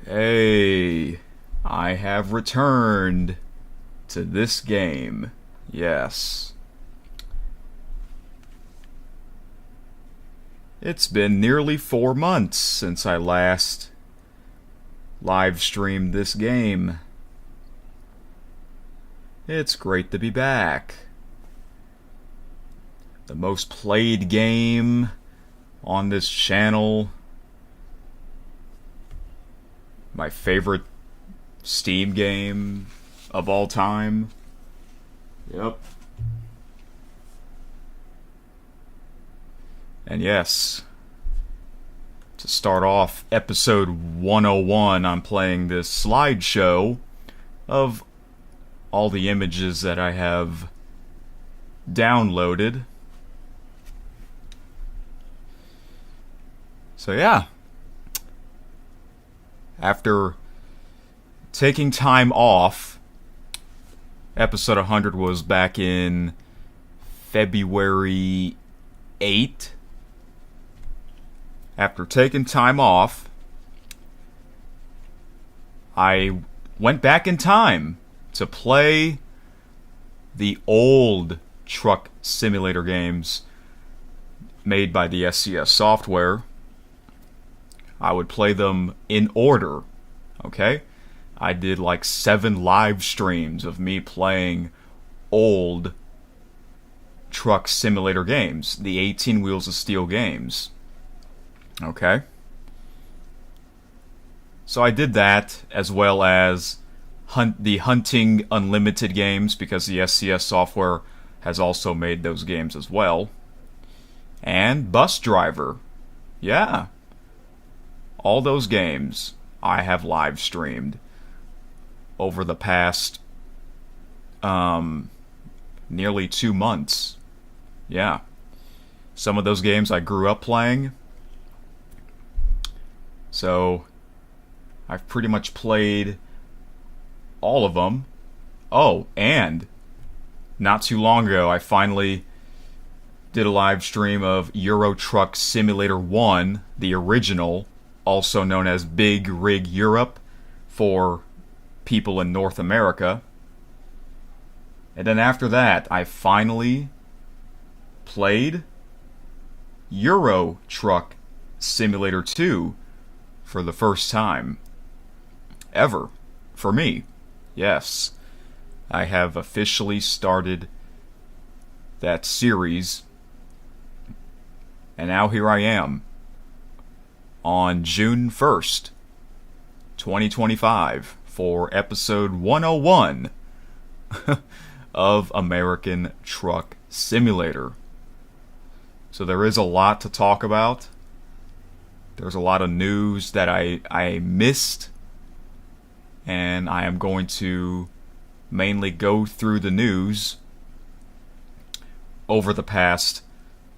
Hey, I have returned to this game. Yes. It's been nearly 4 months since I last live streamed this game. It's great to be back. The most played game on this channel. My favorite Steam game of all time. Yep. And yes, to start off episode 101, I'm playing this slideshow of all the images that I have downloaded. So yeah, after taking time off, episode 100 was back in February 8th. After taking time off, I went back in time to play the old truck simulator games made by the SCS Software. I would play them in order, okay? I did like 7 live streams of me playing old truck simulator games, the 18 Wheels of Steel games, okay? So I did that, as well as the Hunting Unlimited games, because the SCS Software has also made those games as well. And Bus Driver, yeah. All those games I have live streamed over the past nearly 2 months. Yeah. Some of those games I grew up playing. So I've pretty much played all of them. Oh, and not too long ago I finally did a live stream of Euro Truck Simulator 1, the original, also known as Big Rig Europe for people in North America. And then after that, I finally played Euro Truck Simulator 2 for the first time ever for me. Yes, I have officially started that series, and now here I am on June 1st, 2025, for episode 101 of American Truck Simulator. So there is a lot to talk about. There's a lot of news that I missed, and I am going to mainly go through the news over the past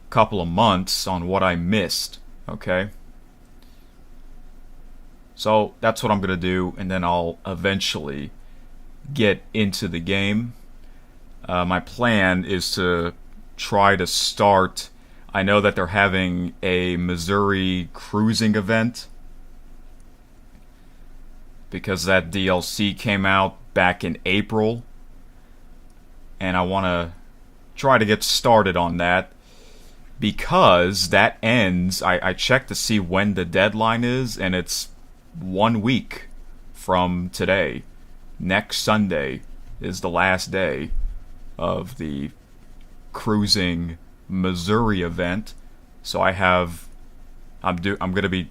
couple of months on what I missed, okay? So that's what I'm going to do, and then I'll eventually get into the game. My plan is to try to start. I know that they're having a Missouri cruising event because that DLC came out back in April, and I want to try to get started on that because that ends. I checked to see when the deadline is, and it's 1 week from today. Next Sunday is the last day of the cruising Missouri event. So I'm going to be,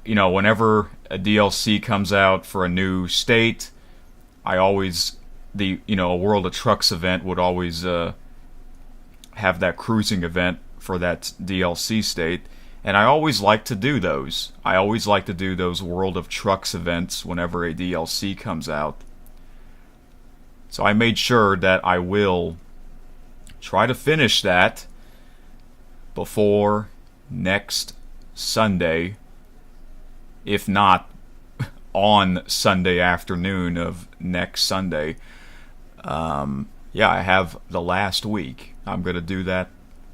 whenever a DLC comes out for a new state, I always, a World of Trucks event would always have that cruising event for that DLC state. And I always like to do those. I always like to do those World of Trucks events whenever a DLC comes out. So I made sure that I will try to finish that before next Sunday. If not, on Sunday afternoon of next Sunday. I have the last week. I'm going to do that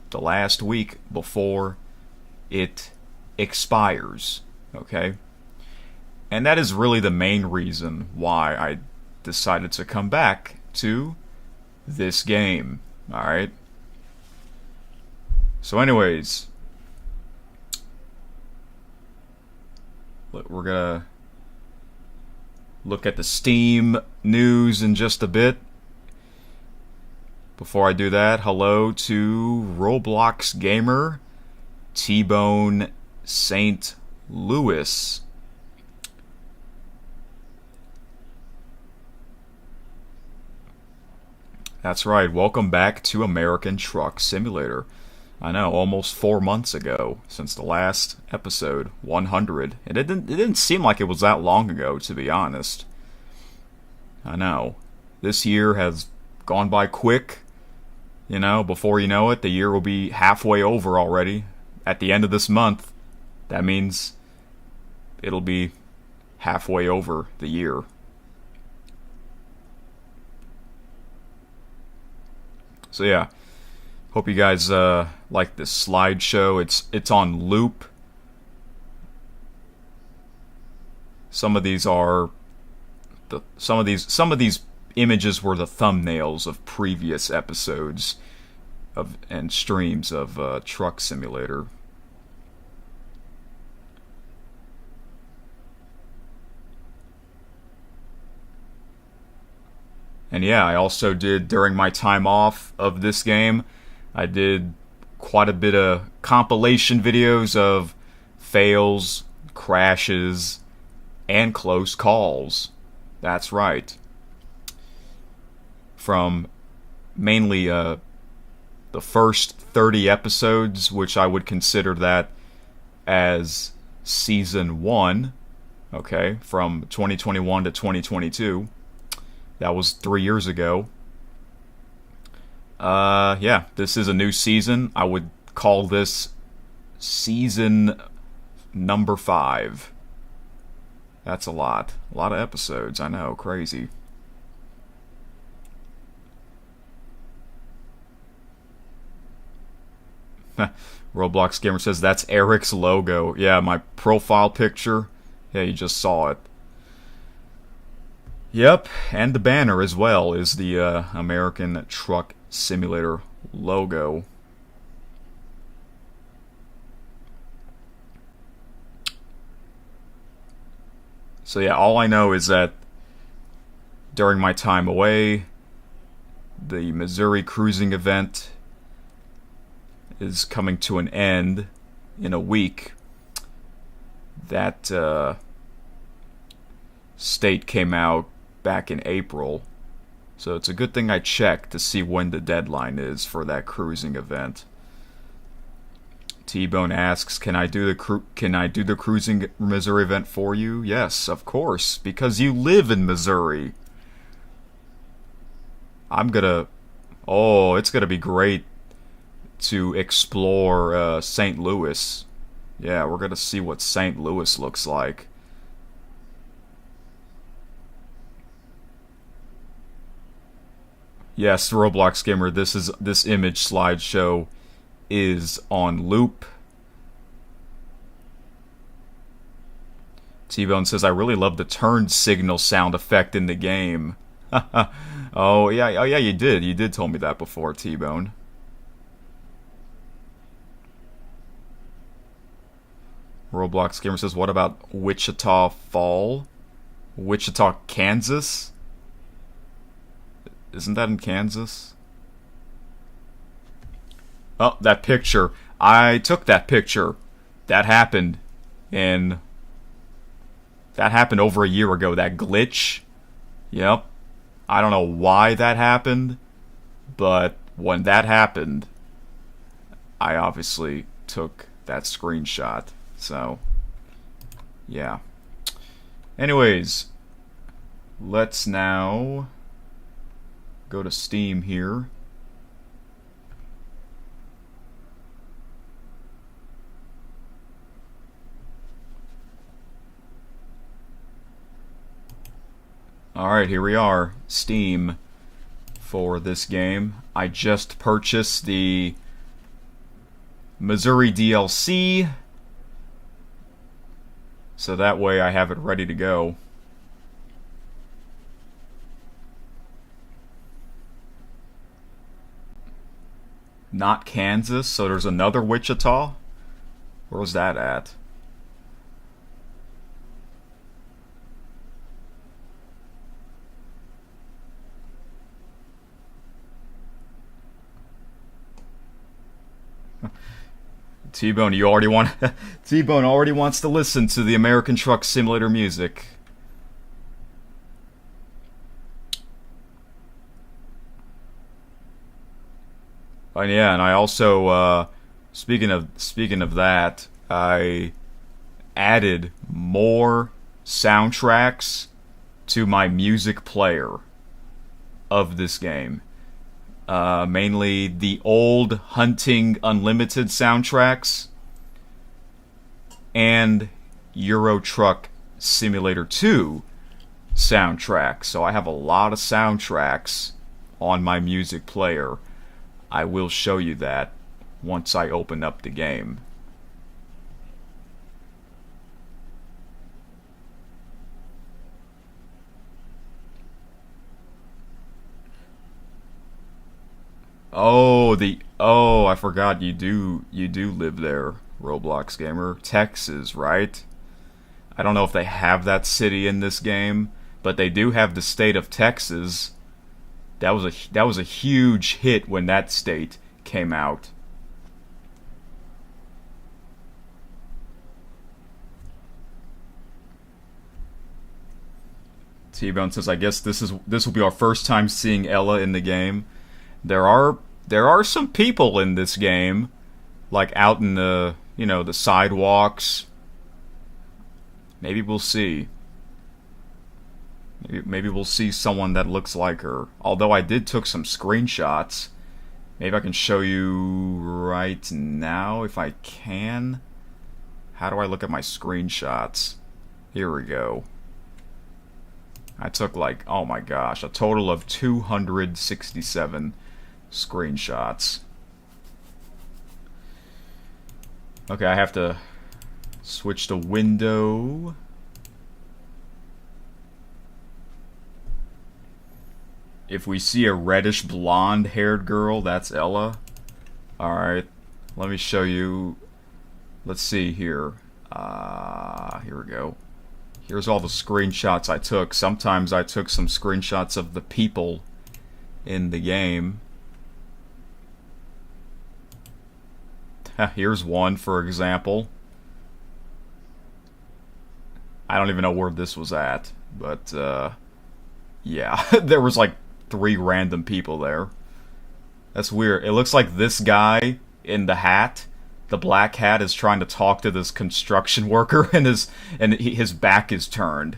the last week before it expires, okay? And that is really the main reason why I decided to come back to this game. Alright? So anyways, we're gonna look at the Steam news in just a bit. Before I do that, hello to Roblox Gamer, T-Bone St. Louis. That's right, welcome back to American Truck Simulator. I know, almost 4 months ago since the last episode, 100. It didn't seem like it was that long ago, to be honest. I know. This year has gone by quick. You know, before you know it, the year will be halfway over already. At the end of this month, that means it'll be halfway over the year. So yeah, hope you guys like this slideshow. It's on loop. Some of these are some of these images were the thumbnails of previous episodes and streams of Truck Simulator. And yeah, I also did, during my time off of this game, I did quite a bit of compilation videos of fails, crashes, and close calls. That's right. From mainly the first 30 episodes, which I would consider that as Season 1, okay, from 2021 to 2022. That was 3 years ago. Yeah, this is a new season. I would call this season number 5. That's a lot. A lot of episodes, I know, crazy. Roblox Gamer says that's Eric's logo. Yeah, my profile picture. Yeah, you just saw it. Yep, and the banner as well is the American Truck Simulator logo. So yeah, all I know is that during my time away, the Missouri cruising event is coming to an end in a week. That state came out back in April, so it's a good thing I checked to see when the deadline is for that cruising event. T-Bone asks, "Can I do the cruising Missouri event for you?" Yes, of course, because you live in Missouri. It's gonna be great to explore St. Louis. Yeah, we're gonna see what St. Louis looks like. Yes, Roblox Gamer, this image slideshow is on loop. T-Bone says, "I really love the turn signal sound effect in the game." Oh yeah, you did. You did tell me that before, T-Bone. Roblox Gamer says, "What about Wichita Fall? Wichita, Kansas? Isn't that in Kansas?" Oh, that picture. I took that picture. That happened over a year ago, that glitch. Yep. I don't know why that happened, but when that happened, I obviously took that screenshot. So, yeah. Anyways, let's now go to Steam here. Alright, here we are. Steam for this game. I just purchased the Missouri DLC. so that way I have it ready to go. Not Kansas, so there's another Wichita? Where was that at? T-Bone, you already want T-Bone already wants to listen to the American Truck Simulator music. And yeah, and I also speaking of that, I added more soundtracks to my music player of this game. Mainly the old Hunting Unlimited soundtracks and Euro Truck Simulator 2 soundtracks. So I have a lot of soundtracks on my music player. I will show you that once I open up the game. Oh, I forgot you do live there, Roblox gamer. Texas, right? I don't know if they have that city in this game, but they do have the state of Texas. That was a huge hit when that state came out. T-Bone says, "I guess this will be our first time seeing Ella in the game." There are some people in this game, like out in the sidewalks. Maybe we'll see. Maybe we'll see someone that looks like her. Although I did took some screenshots. Maybe I can show you right now if I can. How do I look at my screenshots? Here we go. I took like, oh my gosh, a total of 267 screenshots. Okay, I have to switch to window. If we see a reddish blonde haired girl, that's Ella. Alright, let me show you. Let's see here. Here we go. Here's all the screenshots I took. Sometimes I took some screenshots of the people in the game. Here's one, for example. I don't even know where this was at, but yeah, there was like 3 random people there. That's weird. It looks like this guy in the hat, the black hat, is trying to talk to this construction worker, and his back is turned.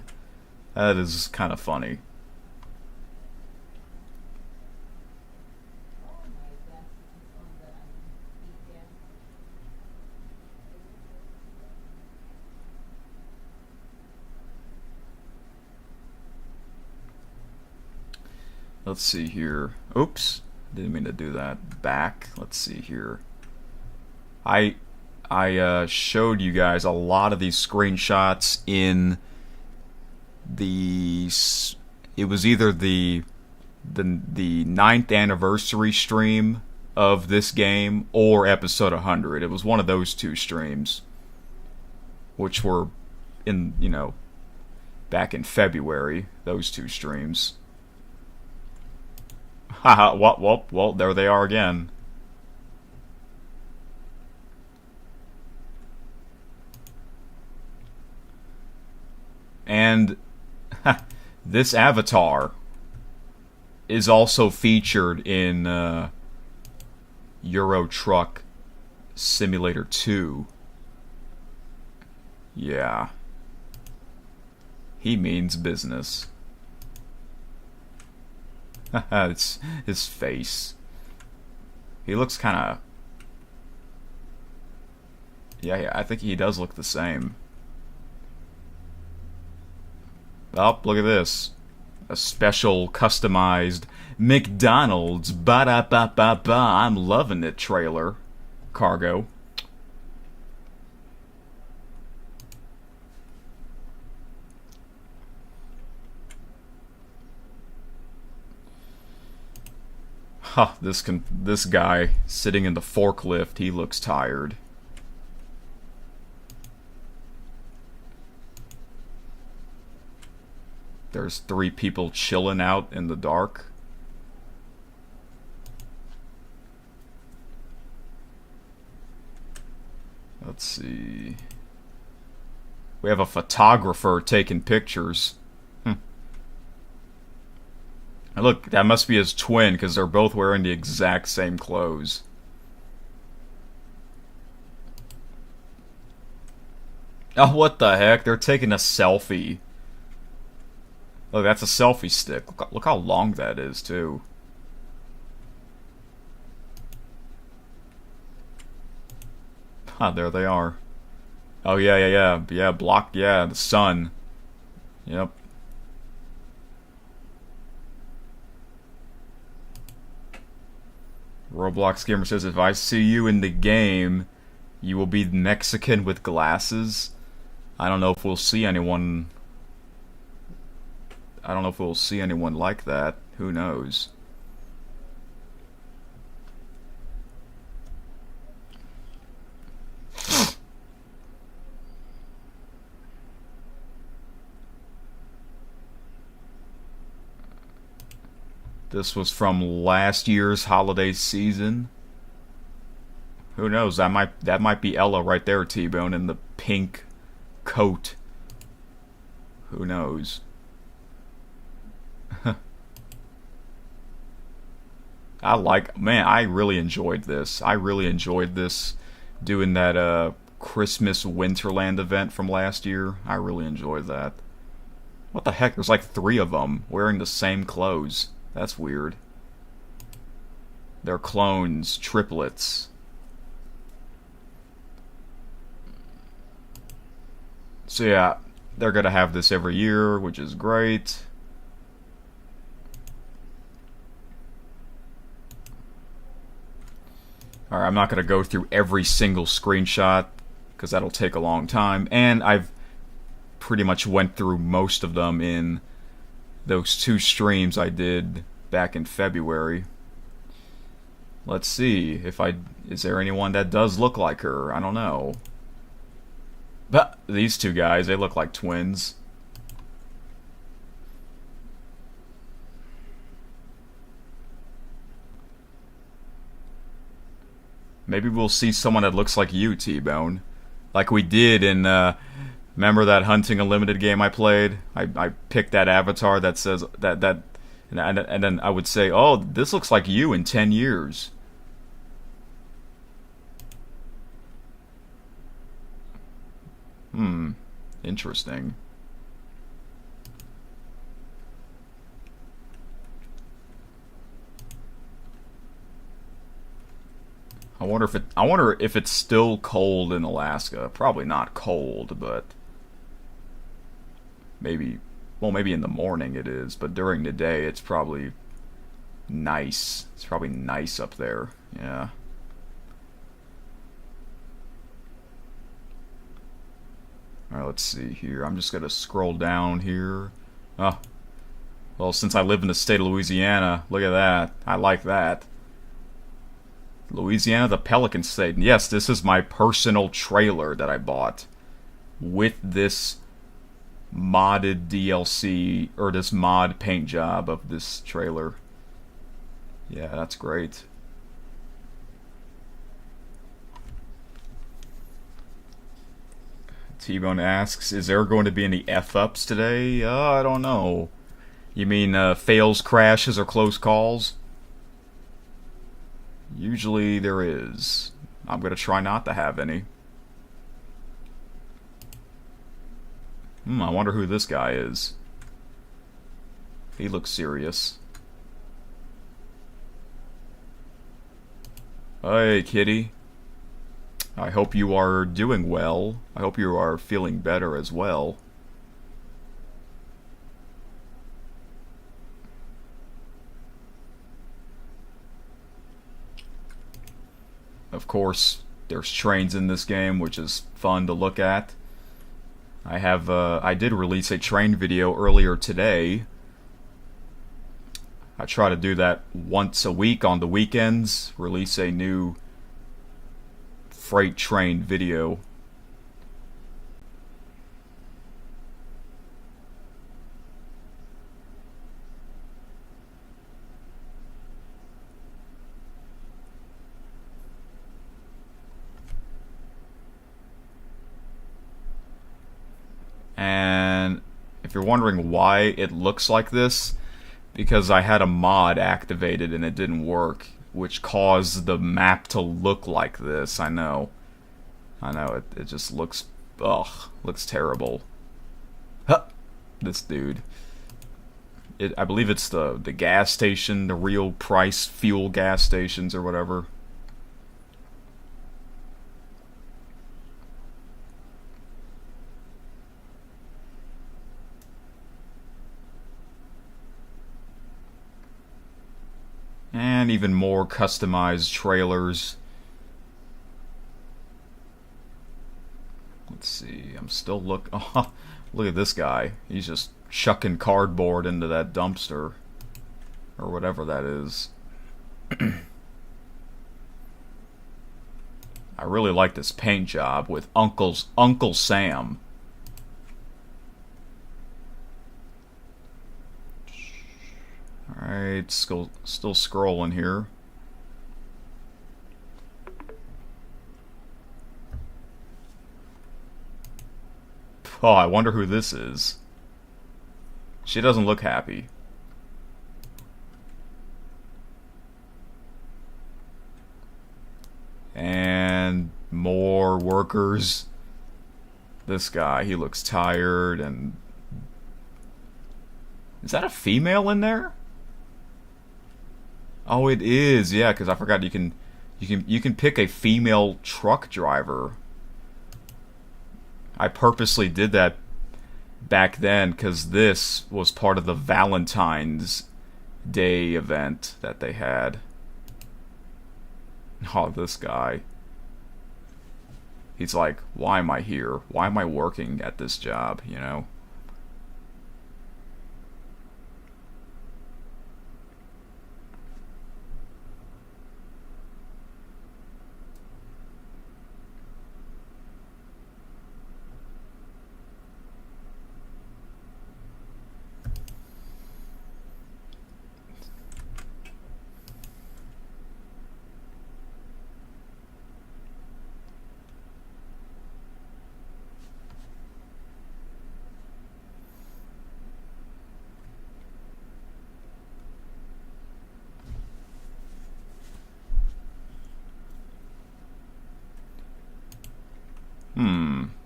That is kind of funny. Let's see here. Oops, didn't mean to do that. Back. Let's see here. I showed you guys a lot of these screenshots in the. It was either the 9th anniversary stream of this game or episode 100. It was one of those 2 streams, which were in back in February. Those 2 streams. Haha, well, there they are again. And this avatar is also featured in Euro Truck Simulator 2. Yeah. He means business. It's his face. He looks kind of... Yeah, I think he does look the same. Oh, look at this. A special customized McDonald's ba-da-ba-ba-ba I'm loving it trailer. Cargo. Huh, this guy sitting in the forklift, he looks tired. There's 3 people chilling out in the dark. Let's see. We have a photographer taking pictures. And look, that must be his twin because they're both wearing the exact same clothes. Oh, what the heck? They're taking a selfie. Look, that's a selfie stick. Look how long that is, too. Ah, there they are. Oh, yeah, block, yeah, the sun. Yep. Roblox Gamer says, if I see you in the game, you will be Mexican with glasses. I don't know if we'll see anyone... I don't know if we'll see anyone like that. Who knows? This was from last year's holiday season. Who knows? That might be Ella right there, T-Bone, in the pink coat. Who knows? I really enjoyed this. I really enjoyed this doing that Christmas Winterland event from last year. I really enjoyed that. What the heck? There's like 3 of them wearing the same clothes. That's weird. They're clones, triplets. So yeah, they're gonna have this every year, which is great. Alright, I'm not gonna go through every single screenshot, because that'll take a long time, and I've pretty much went through most of them in those 2 streams I did back in February. Let's see if is there anyone that does look like her? I don't know. But these 2 guys, they look like twins. Maybe we'll see someone that looks like you, T-Bone. Like we did in, remember that Hunting Unlimited game I played? I picked that avatar that says, and then I would say, oh, this looks like you in 10 years. Interesting. I wonder if it's still cold in Alaska. Probably not cold, but maybe, well, maybe in the morning it is, but during the day it's probably nice. It's probably nice up there. Yeah. Alright, let's see here. I'm just gonna scroll down here. Oh. Well, since I live in the state of Louisiana, look at that. I like that. Louisiana, the Pelican State. And yes, this is my personal trailer that I bought with this modded DLC, or this mod paint job of this trailer. Yeah, that's great. T-Bone asks, is there going to be any F-ups today? I don't know. You mean fails, crashes, or close calls? Usually there is. I'm going to try not to have any. I wonder who this guy is. He looks serious. Hey, kitty. I hope you are doing well. I hope you are feeling better as well. Of course, there's trains in this game, which is fun to look at. I did release a train video earlier today. I try to do that once a week on the weekends, release a new freight train video. And if you're wondering why it looks like this, because I had a mod activated and it didn't work, which caused the map to look like this. I know, it just looks, looks terrible. Huh, this dude. I believe it's the gas station, the real price fuel gas stations or whatever. And even more customized trailers. Let's see, I'm still oh, look at this guy. He's just chucking cardboard into that dumpster. Or whatever that is. I really like this paint job with Uncle Sam. Alright, still scrolling here. Oh, I wonder who this is. She doesn't look happy. And more workers. This guy, he looks tired and... Is that a female in there? Oh, it is. Yeah, because I forgot you can pick a female truck driver. I purposely did that back then because this was part of the Valentine's Day event that they had. Oh, this guy. He's like, why am I here? Why am I working at this job, you know?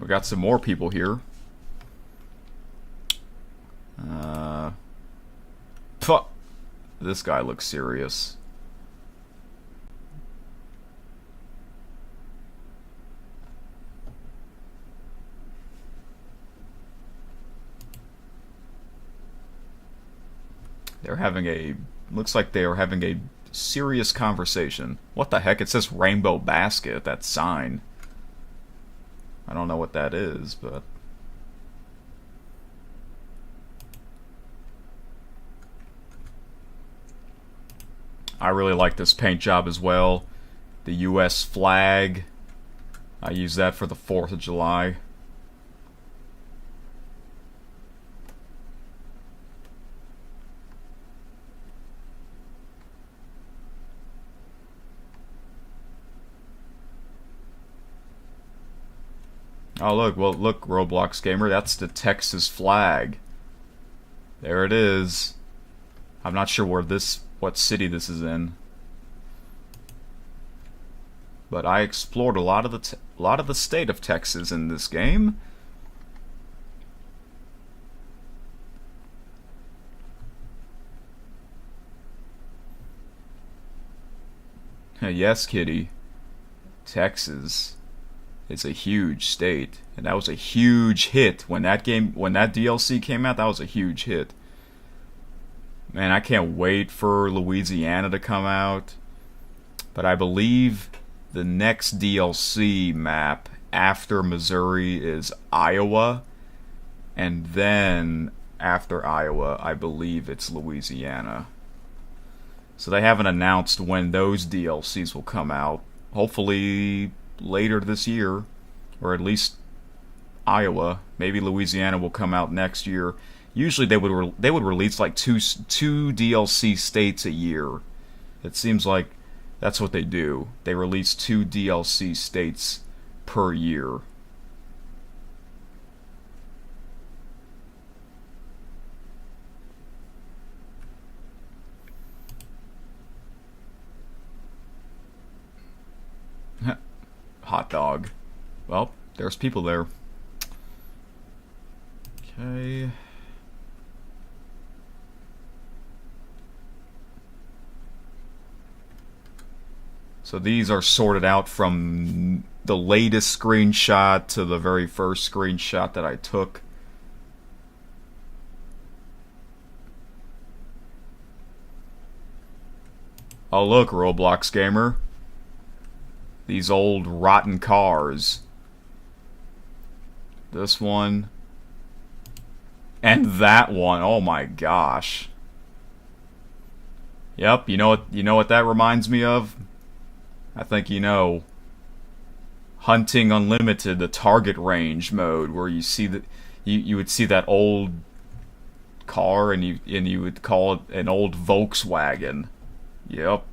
We got some more people here. This guy looks serious. They're having a... Looks like they are having a serious conversation. What the heck? It says Rainbow Basket, that sign. I don't know what that is, but... I really like this paint job as well. The US flag. I use that for the 4th of July. Oh, look, well, look, Roblox Gamer, that's the Texas flag. There it is. I'm not sure what city this is in. But I explored a lot of the state of Texas in this game. Yes, kitty. Texas. It's a huge state, and that was a huge hit when that DLC came out. That was a huge hit. Man, I can't wait for Louisiana to come out. But I believe the next DLC map after Missouri is Iowa, and then after Iowa, I believe it's Louisiana. So they haven't announced when those DLCs will come out. Hopefully later this year, or at least Iowa. Maybe Louisiana will come out next year. Usually they would release like two DLC states a year. It seems like that's what they do. They release 2 DLC states per year. Hot dog. Well, there's people there. Okay. So these are sorted out from the latest screenshot to the very first screenshot that I took. Oh look, Roblox Gamer. These old rotten cars. This one. And that one. Oh my gosh. Yep, you know what that reminds me of? I think you know. Hunting Unlimited, the target range mode, where you see that you would see that old car and you would call it an old Volkswagen. Yep.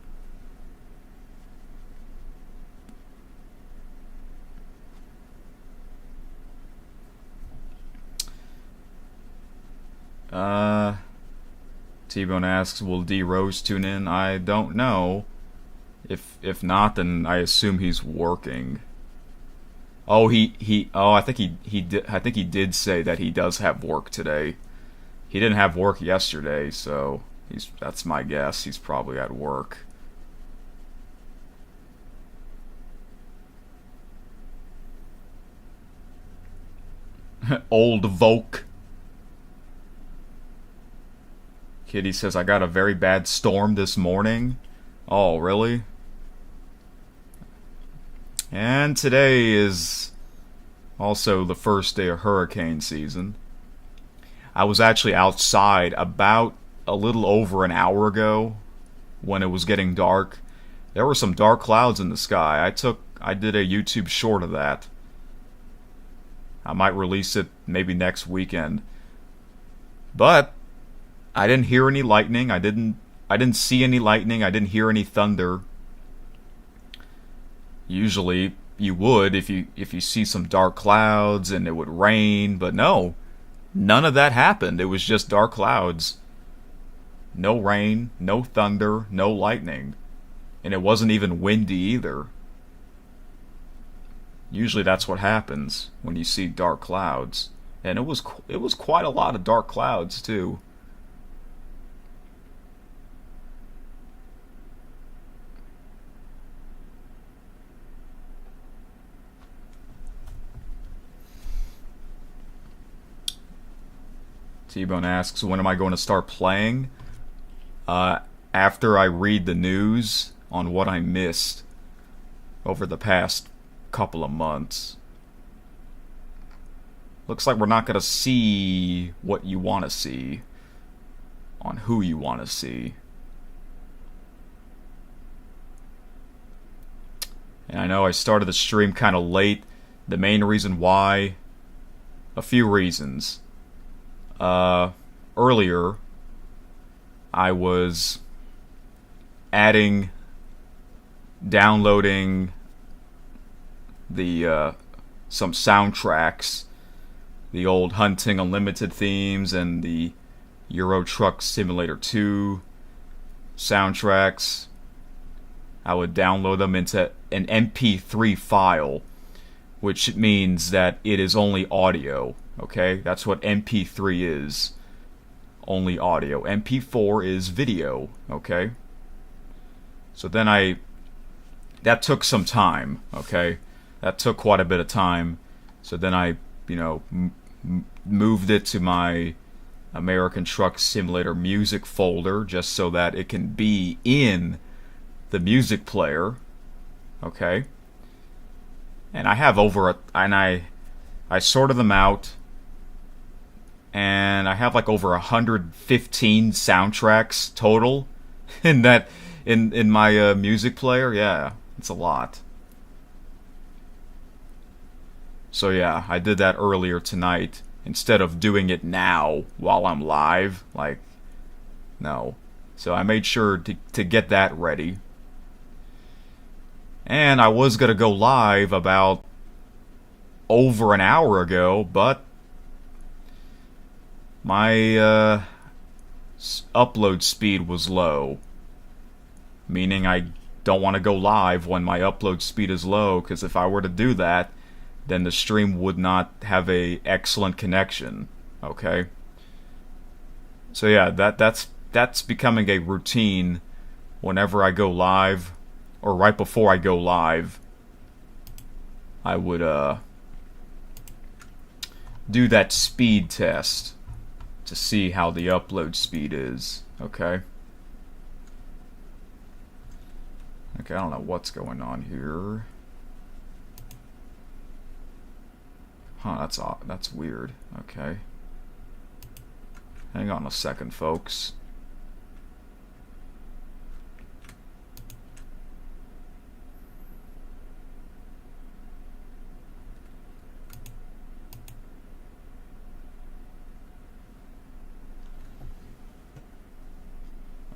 T-Bone asks, will D Rose tune in? I don't know. If not, then I assume he's working. Oh, I think he did say that he does have work today. He didn't have work yesterday, so that's my guess. He's probably at work. Old Volk. Kitty says, I got a very bad storm this morning. Oh, really? And today is also the first day of hurricane season. I was actually outside about a little over an hour ago when it was getting dark. There were some dark clouds in the sky. I did a YouTube short of that. I might release it maybe next weekend. But I didn't hear any lightning. I didn't see any lightning. I didn't hear any thunder. Usually you would if you see some dark clouds and it would rain, but no. None of that happened. It was just dark clouds. No rain, no thunder, no lightning. And it wasn't even windy either. Usually that's what happens when you see dark clouds. And it was quite a lot of dark clouds too. T-Bone asks, when am I going to start playing? After I read the news on what I missed over the past couple of months. Looks like we're not going to see what you want to see on who you want to see. And I know I started the stream kind of late. The main reason why, a few reasons. Earlier, I was downloading the some soundtracks, the old Hunting Unlimited themes and the Euro Truck Simulator 2 soundtracks. I would download them into an MP3 file, which means that it is only audio. Okay, that's what MP3 is. Only audio. MP4 is video. Okay. So then that took some time. Okay, that took quite a bit of time. So then I, moved it to my American Truck Simulator music folder just so that it can be in the music player. Okay. And I have I sorted them out. And I have like over 115 soundtracks total in that in my music player. Yeah, it's a lot. So yeah, I did that earlier tonight instead of doing it now while I'm live. Like, no. So I made sure to get that ready. And I was gonna go live about over an hour ago, but my upload speed was low, meaning I don't want to go live when my upload speed is low, because if I were to do that, then the stream would not have a excellent connection. Okay, so yeah, that's becoming a routine. Whenever I go live, or right before I go live, I would do that speed test to see how the upload speed is. Okay. Okay, I don't know what's going on here. Huh, that's weird. Okay. Hang on a second, folks.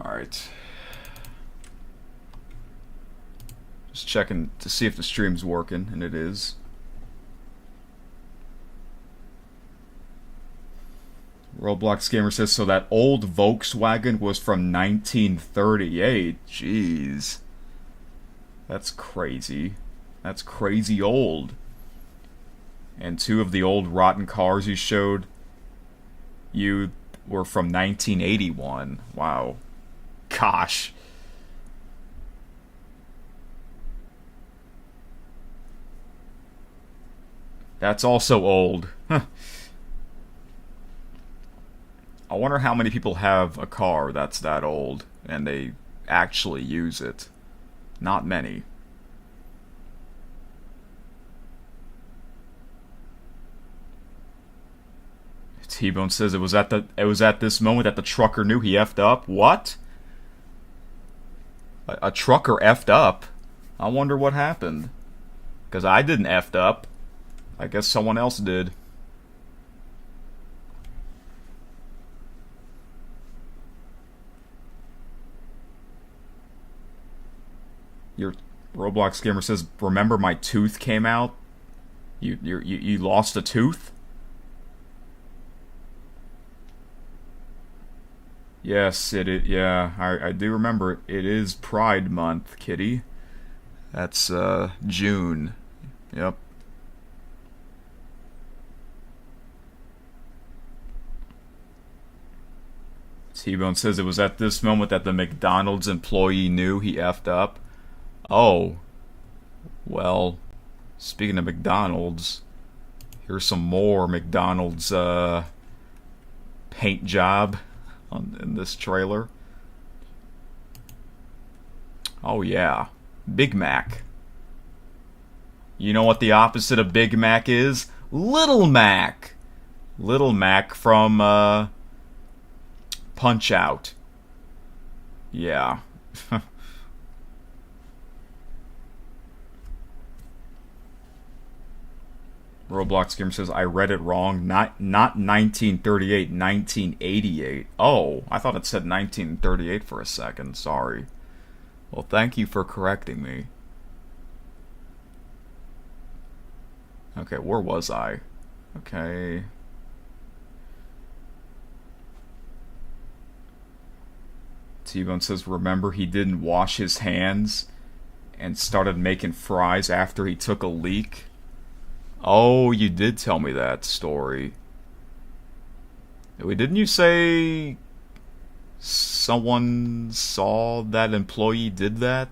Alright. Just checking to see if the stream's working, and it is. Roblox Gamer says, so that old Volkswagen was from 1938. Jeez. That's crazy. That's crazy old. And two of the old rotten cars you showed you were from 1981. Wow. Gosh. That's also old. Huh. I wonder how many people have a car that's that old and they actually use it. Not many. T-Bone says it was at this moment that the trucker knew he effed up. What? A trucker effed up? I wonder what happened. Because I didn't effed up. I guess someone else did. Your Roblox Gamer says, remember my tooth came out? You lost a tooth? Yes, yeah, I do remember it. It is Pride Month, kitty. That's, June. Yep. T-Bone says it was at this moment that the McDonald's employee knew he effed up. Oh. Well, speaking of McDonald's, here's some more McDonald's, paint job in this trailer. Oh yeah, Big Mac. You know what the opposite of Big Mac is? Little Mac. Little Mac from Punch Out. Yeah. Roblox Gamer says, I read it wrong. Not 1938, 1988. Oh, I thought it said 1938 for a second. Sorry. Well, thank you for correcting me. Okay, where was I? Okay. T-Bone says, remember he didn't wash his hands and started making fries after he took a leak? Oh, you did tell me that story. Didn't you say someone saw that employee did that?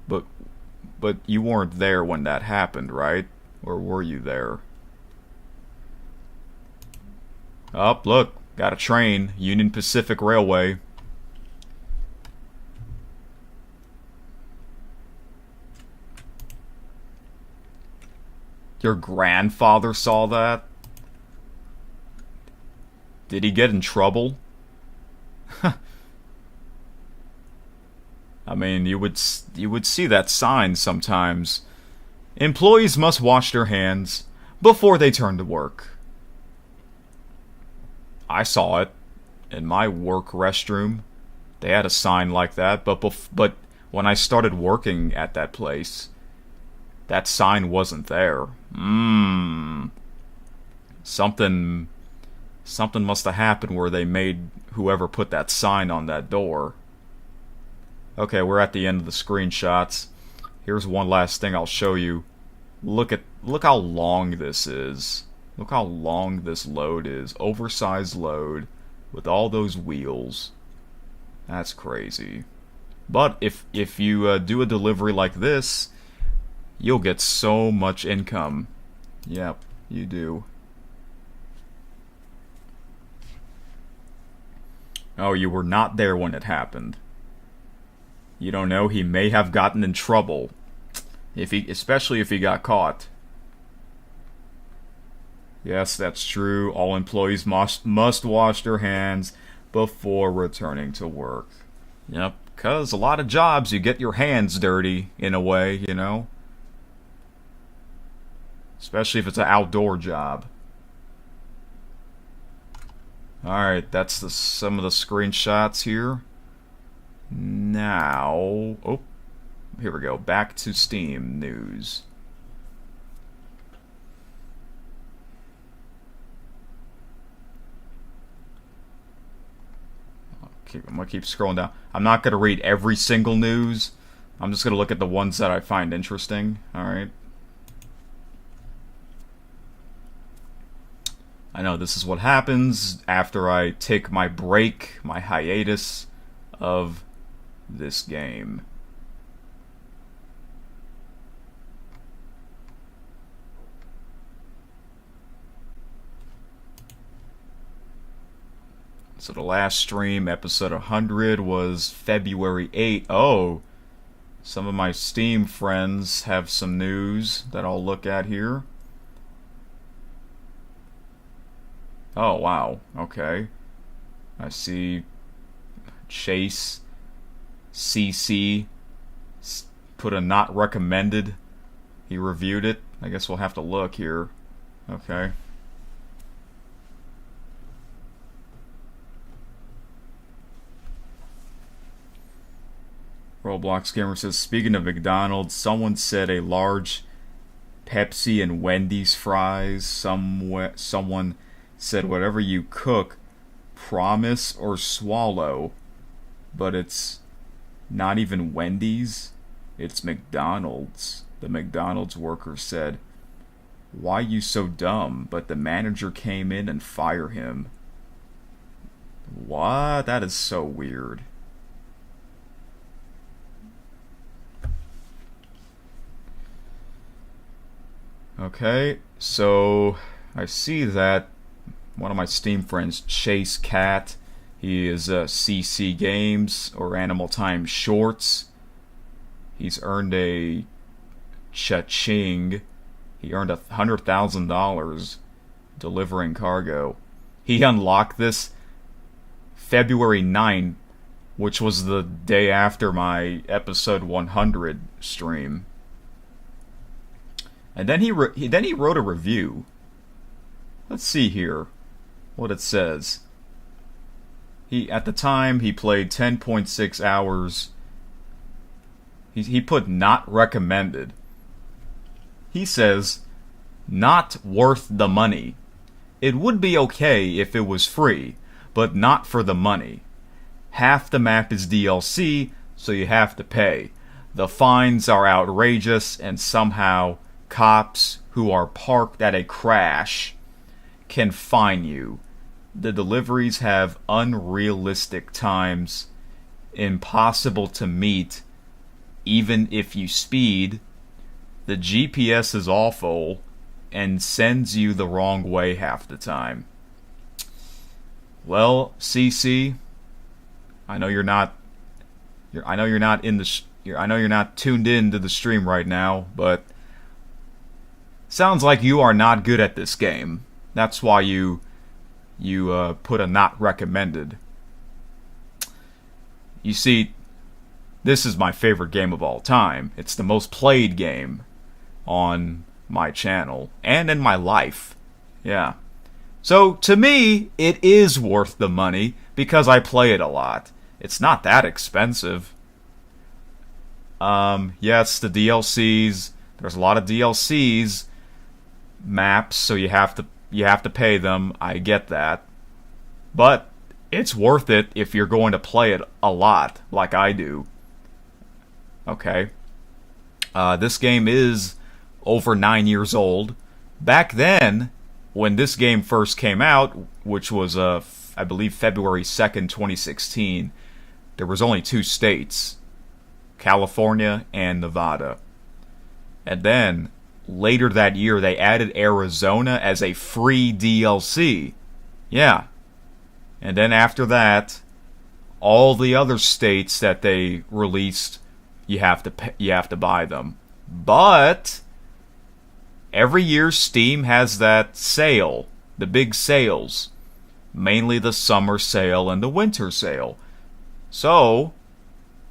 But you weren't there when that happened, right? Or were you there? Oh, look, got a train. Union Pacific Railway. Your grandfather saw that? Did he get in trouble? I mean, you would see that sign sometimes. Employees must wash their hands before they turn to work. I saw it in my work restroom. They had a sign like that, but when I started working at that place, that sign wasn't there. Something must have happened where they made whoever put that sign on that door. Okay, we're at the end of the screenshots. Here's one last thing I'll show you. Look how long this is. Look how long this load is. Oversized load with all those wheels. That's crazy. But if you do a delivery like this, you'll get so much income. Yep, you do. Oh, you were not there when it happened. You don't know, he may have gotten in trouble. Especially if he got caught. Yes, that's true. All employees must wash their hands before returning to work. Yep, because a lot of jobs you get your hands dirty, in a way, you know? Especially if it's an outdoor job. Alright, that's some of the screenshots here. Now... Oh, here we go. Back to Steam news. I'm going to keep scrolling down. I'm not going to read every single news. I'm just going to look at the ones that I find interesting. Alright. I know this is what happens after I take my break, my hiatus of this game. So the last stream, episode 100, was February 8th. Oh, some of my Steam friends have some news that I'll look at here. Oh, wow. Okay. I see Chase CC put a not recommended. He reviewed it. I guess we'll have to look here. Okay. Roblox Gamer says, speaking of McDonald's, someone said a large Pepsi and Wendy's fries. Someone said whatever you cook, promise or swallow. But it's not even Wendy's. It's McDonald's. The McDonald's worker said, why you so dumb? But the manager came in and fired him. What? That is so weird. Okay, so I see that one of my Steam friends, Chase Cat, he is CC Games or Animal Time Shorts. He's earned a cha-ching. He earned $100,000 delivering cargo. He unlocked this February 9th, which was the day after my episode 100 stream. And then he wrote a review. Let's see here what it says. At the time he played 10.6 hours. He put not recommended. He says, not worth the money. It would be okay if it was free, but not for the money. Half the map is DLC, so you have to pay. The fines are outrageous, and somehow cops who are parked at a crash can fine you. The deliveries have unrealistic times, impossible to meet even if you speed. The GPS is awful and sends you the wrong way half the time. Well, CC, I know you're not tuned in to the stream right now, but sounds like you are not good at this game. That's why you you put a not recommended. You see, this is my favorite game of all time. It's the most played game on my channel and in my life. Yeah. So, to me, it is worth the money because I play it a lot. It's not that expensive. Yes, the DLCs. There's a lot of DLCs, maps, so you have to pay them. I get that. But it's worth it if you're going to play it a lot, like I do. Okay. This game is over 9 years old. Back then, when this game first came out, which was, I believe, February 2nd, 2016, there was only 2 states, California and Nevada. And then, later that year, they added Arizona as a free DLC. Yeah. And then after that, all the other states that they released, you have to buy them. But every year Steam has that sale, the big sales, mainly the summer sale and the winter sale. So,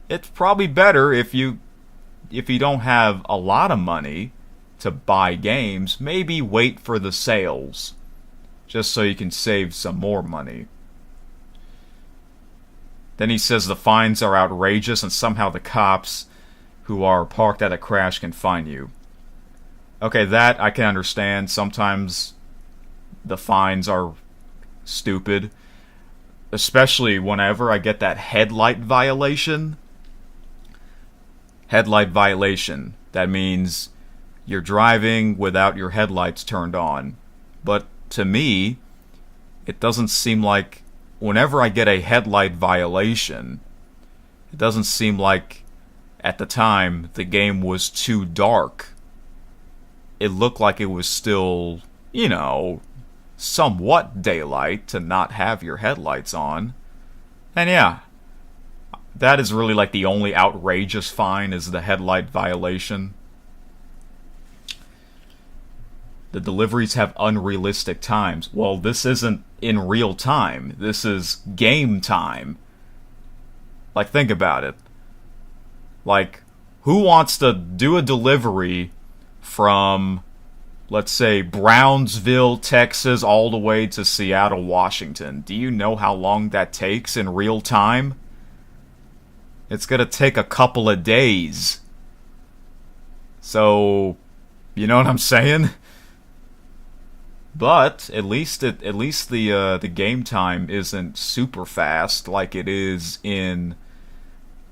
it's probably better if you don't have a lot of money to buy games, maybe wait for the sales, just so you can save some more money. Then he says the fines are outrageous and somehow the cops who are parked at a crash can fine you. Okay, that I can understand. Sometimes the fines are stupid, especially whenever I get that headlight violation. Headlight violation. That means you're driving without your headlights turned on. But to me, it doesn't seem like whenever I get a headlight violation, it doesn't seem like at the time the game was too dark. It looked like it was still, somewhat daylight to not have your headlights on. And yeah, that is really like the only outrageous fine is the headlight violation. The deliveries have unrealistic times. Well, this isn't in real time. This is game time. Like, think about it. Like, who wants to do a delivery from, let's say, Brownsville, Texas, all the way to Seattle, Washington? Do you know how long that takes in real time? It's gonna take a couple of days. So, you know what I'm saying? But at least the game time isn't super fast like it is in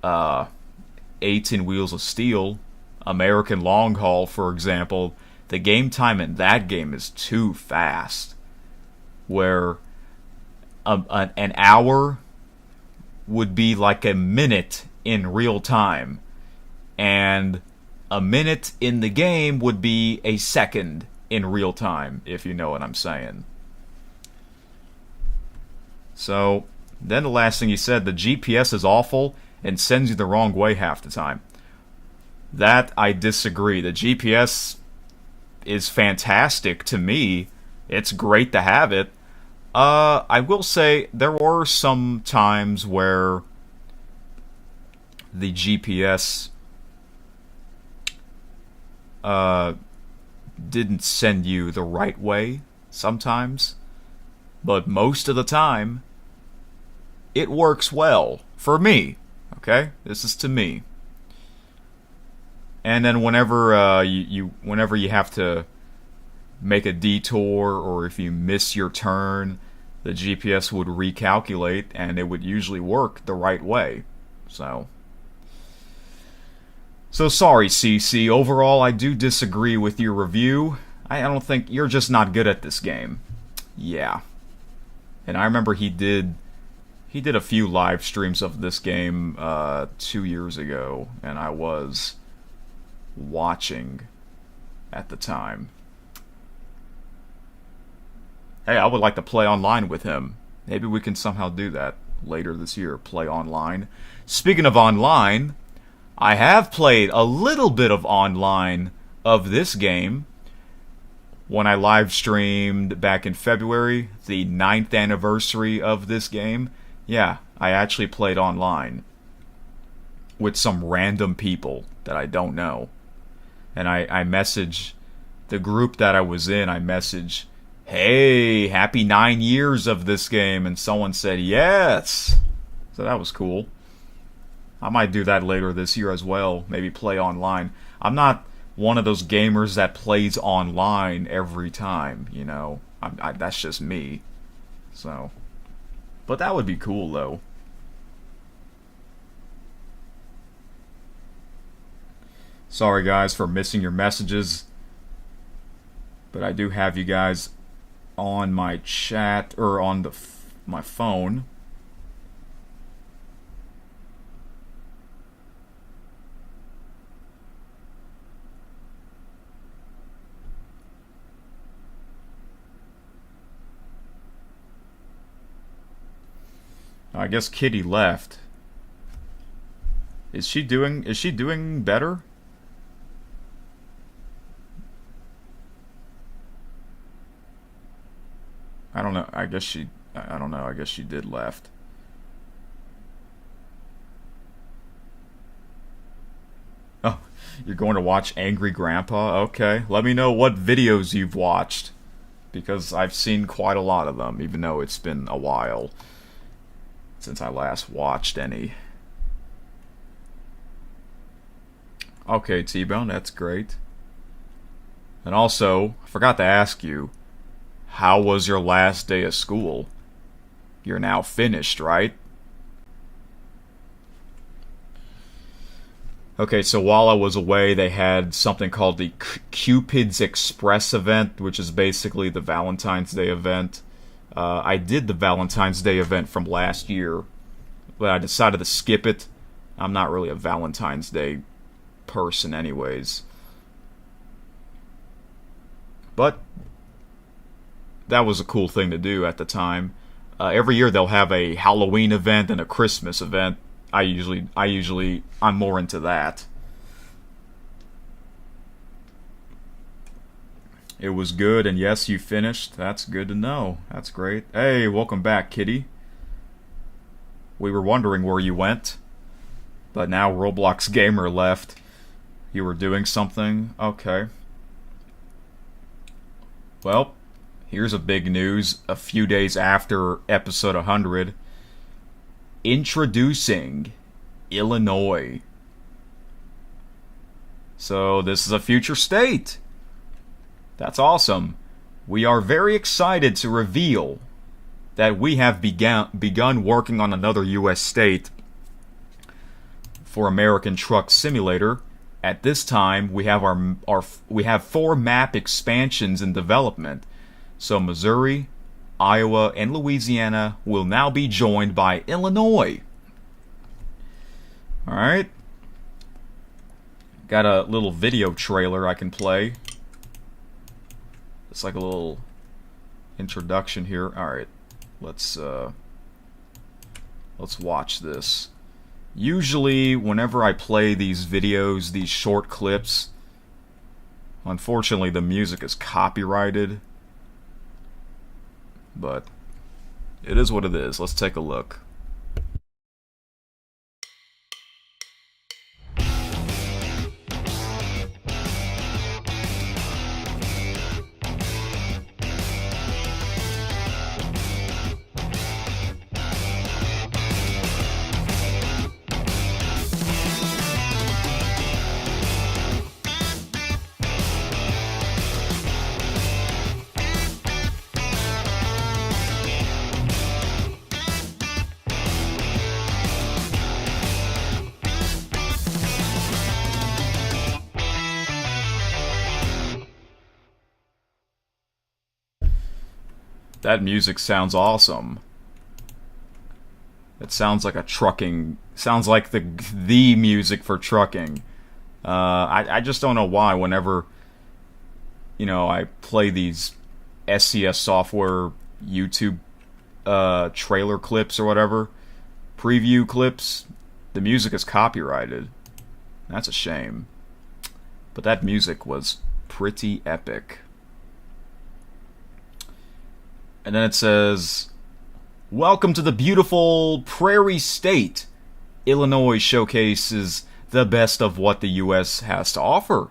18 Wheels of Steel, American Long Haul, for example. The game time in that game is too fast, where an hour would be like a minute in real time, and a minute in the game would be a second in real time, if you know what I'm saying. So, then the last thing he said, the GPS is awful and sends you the wrong way half the time. That I disagree. The GPS is fantastic to me. It's great to have it. I will say there were some times where the GPS didn't send you the right way sometimes, but most of the time it works well for me. Okay, this is to me. And then whenever whenever you have to make a detour, or if you miss your turn, the GPS would recalculate and it would usually work the right way. So sorry, CC. Overall, I do disagree with your review. I don't think you're just not good at this game. Yeah. And I remember he did a few live streams of this game 2 years ago, and I was watching at the time. Hey, I would like to play online with him. Maybe we can somehow do that later this year, play online. Speaking of online, I have played a little bit of online of this game. when I live streamed back in February, the 9th anniversary of this game, yeah, I actually played online with some random people that I don't know. And I message the group that I was in, I message, hey, happy 9 years of this game, and someone said yes. So that was cool. I might do that later this year as well, maybe play online. I'm not one of those gamers that plays online every time, you know. That's just me. So, but that would be cool though. Sorry guys for missing your messages, but I do have you guys on my chat or on my phone. I guess Kitty left. Is she doing better? I don't know. I don't know. I guess she did left. Oh, you're going to watch Angry Grandpa? Okay. Let me know what videos you've watched, because I've seen quite a lot of them, even though it's been a while since I last watched any. Okay, T-Bone, that's great. And also, I forgot to ask you, how was your last day of school? You're now finished, right? Okay, so while I was away, they had something called the Cupid's Express event, which is basically the Valentine's Day event. I did the Valentine's Day event from last year, but I decided to skip it. I'm not really a Valentine's Day person anyways. But that was a cool thing to do at the time. Every year they'll have a Halloween event and a Christmas event. I'm more into that. It was good, and yes, you finished. That's good to know. That's great. Hey, welcome back, Kitty. We were wondering where you went, but now Roblox Gamer left. You were doing something? Okay. Well, here's a big news. A few days after episode 100, introducing Illinois. So this is a future state. That's awesome. We are very excited to reveal that we have begun working on another U.S. state for American Truck Simulator. At this time, we have 4 map expansions in development. So Missouri, Iowa, and Louisiana will now be joined by Illinois. All right. Got a little video trailer I can play. It's like a little introduction here. All right, let's watch this. Usually, whenever I play these videos, these short clips, unfortunately, the music is copyrighted. But it is what it is. Let's take a look. That music sounds awesome. It sounds like sounds like the music for trucking. I just don't know why whenever, I play these SCS software YouTube trailer clips or whatever, preview clips, the music is copyrighted. That's a shame. But that music was pretty epic. And then it says, "Welcome to the beautiful Prairie State. Illinois showcases the best of what the U.S. has to offer.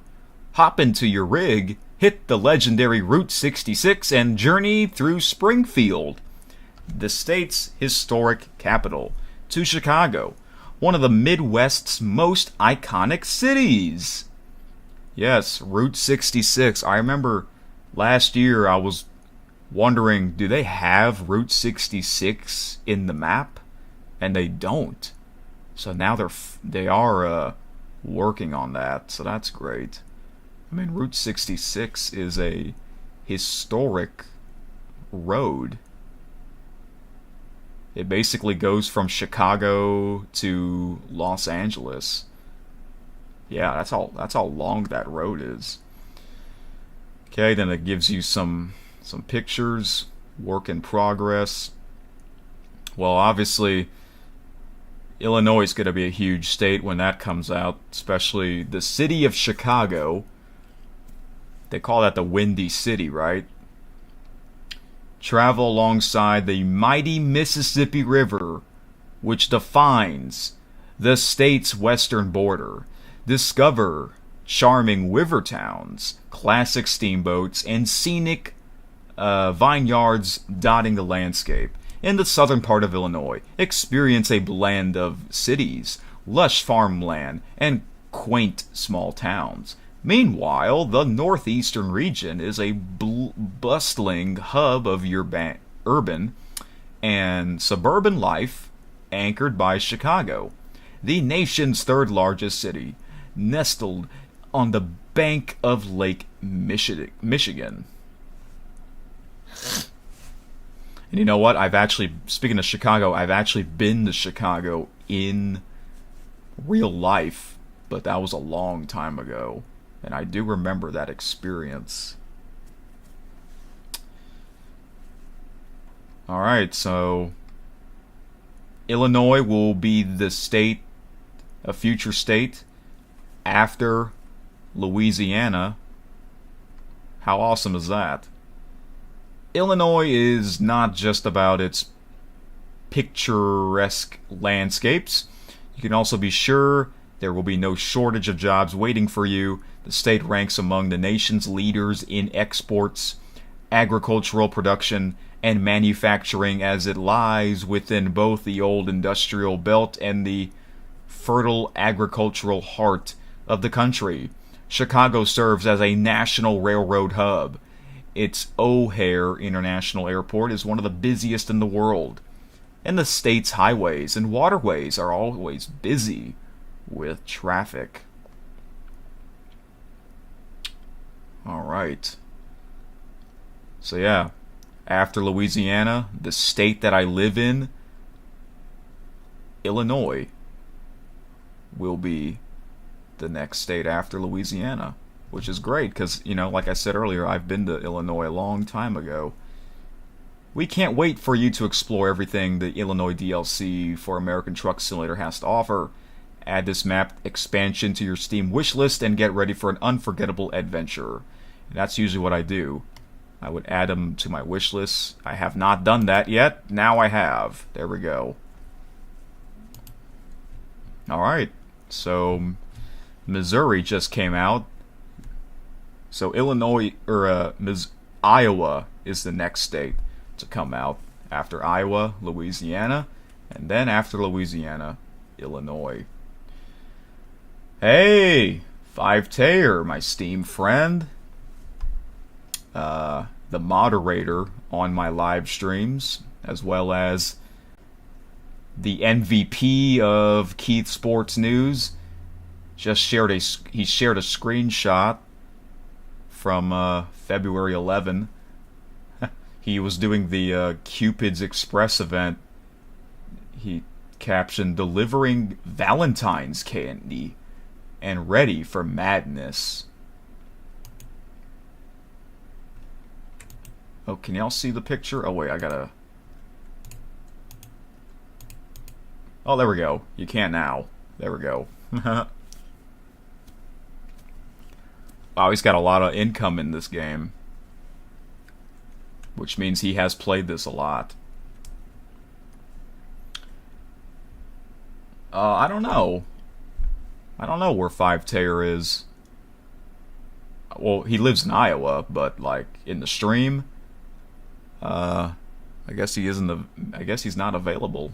Hop into your rig, hit the legendary Route 66, and journey through Springfield, the state's historic capital, to Chicago, one of the Midwest's most iconic cities." Yes, Route 66. I remember last year I was wondering, do they have Route 66 in the map? And they don't. So now they are working on that. So that's great. I mean, Route 66 is a historic road. It basically goes from Chicago to Los Angeles. Yeah, that's how long that road is. Okay, then it gives you some pictures, work in progress. Well, obviously, Illinois is going to be a huge state when that comes out, especially the city of Chicago. They call that the Windy City, right? Travel alongside the mighty Mississippi River, which defines the state's western border. Discover charming river towns, classic steamboats, and scenic vineyards dotting the landscape. In the southern part of Illinois, experience a blend of cities, lush farmland, and quaint small towns. Meanwhile, the northeastern region is a bustling hub of urban and suburban life anchored by Chicago, the nation's third largest city, nestled on the bank of Lake Michigan. And you know what? Speaking of Chicago, I've actually been to Chicago in real life, but that was a long time ago. And I do remember that experience. Alright, so Illinois will be the state, a future state, after Louisiana. How awesome is that? Illinois is not just about its picturesque landscapes. You can also be sure there will be no shortage of jobs waiting for you. The state ranks among the nation's leaders in exports, agricultural production, and manufacturing, as it lies within both the old industrial belt and the fertile agricultural heart of the country. Chicago serves as a national railroad hub. Its O'Hare International Airport is one of the busiest in the world, and the state's highways and waterways are always busy with traffic. Alright. So yeah, after Louisiana, the state that I live in, Illinois, will be the next state after Louisiana, which is great because, you know, like I said earlier, I've been to Illinois a long time ago. We can't wait for you to explore everything the Illinois DLC for American Truck Simulator has to offer. Add this map expansion to your Steam wishlist and get ready for an unforgettable adventure. And that's usually what I do. I would add them to my wishlist. I have not done that yet. Now I have. There we go. Alright, so Missouri just came out. So Iowa is the next state to come out. After Iowa, Louisiana, and then after Louisiana, Illinois. Hey, 5Tayer, my Steam friend. The moderator on my live streams, as well as the MVP of Keith Sports News. He shared a screenshot from February 11. He was doing the Cupid's Express event. He captioned, "Delivering Valentine's candy and ready for madness." Oh, can y'all see the picture? Oh wait, I gotta... Oh, there we go. You can now. There we go. Wow, he's got a lot of income in this game. which means he has played this a lot. I don't know. I don't know where Five Tayer is. Well, he lives in Iowa, but like in the stream, I guess he isn't. I guess he's not available.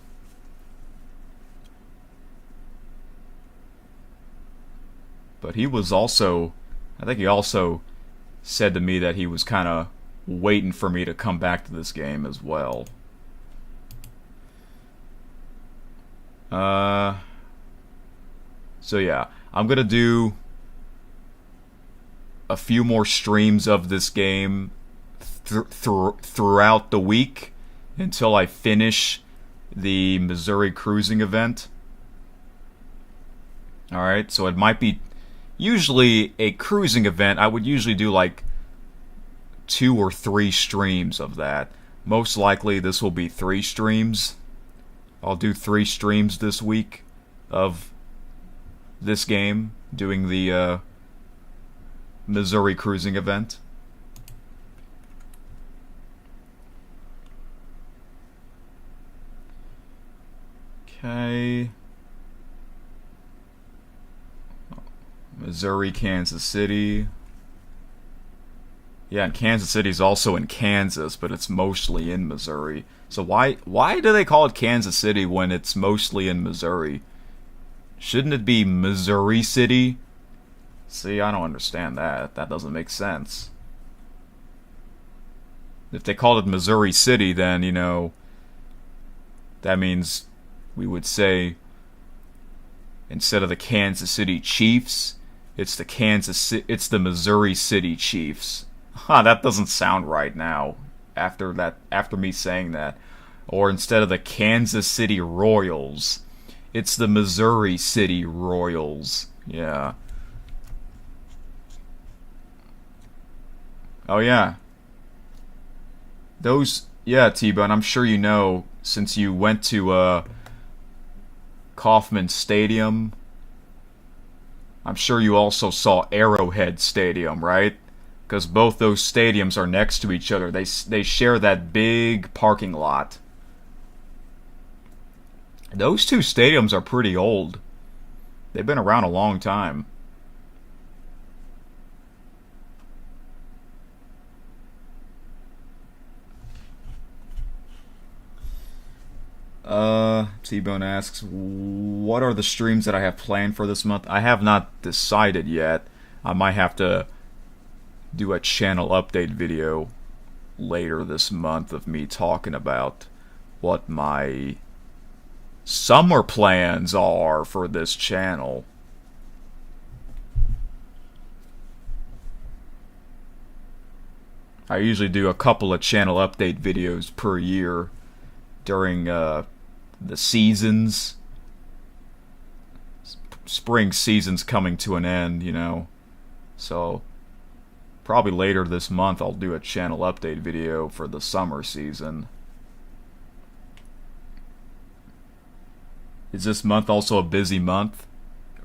But he was also, I think he also said to me that he was kind of waiting for me to come back to this game as well. So yeah, I'm gonna do a few more streams of this game throughout the week until I finish the Missouri cruising event. Alright, so it might be usually a cruising event. I would usually do like 2 or 3 streams of that. Most likely this will be 3 streams. I'll do 3 streams this week of this game, doing the Missouri cruising event. Okay. Missouri, Kansas City. Yeah, and Kansas City's also in Kansas, but it's mostly in Missouri. So why do they call it Kansas City when it's mostly in Missouri? Shouldn't it be Missouri City? See, I don't understand that. That doesn't make sense. If they called it Missouri City, then, you know, that means we would say instead of the Kansas City Chiefs, it's the Missouri City Chiefs. Huh, that doesn't sound right now after me saying that. Or instead of the Kansas City Royals, it's the Missouri City Royals. Yeah. Oh yeah. Yeah, T-Bone, I'm sure you know, since you went to Kauffman Stadium, I'm sure you also saw Arrowhead Stadium, right? Because both those stadiums are next to each other. They share that big parking lot. Those 2 stadiums are pretty old. They've been around a long time. T-Bone asks, what are the streams that I have planned for this month? I have not decided yet. I might have to do a channel update video later this month of me talking about what my summer plans are for this channel. I usually do a couple of channel update videos per year during the seasons. Spring season's coming to an end, you know. So probably later this month I'll do a channel update video for the summer season. Is this month also a busy month?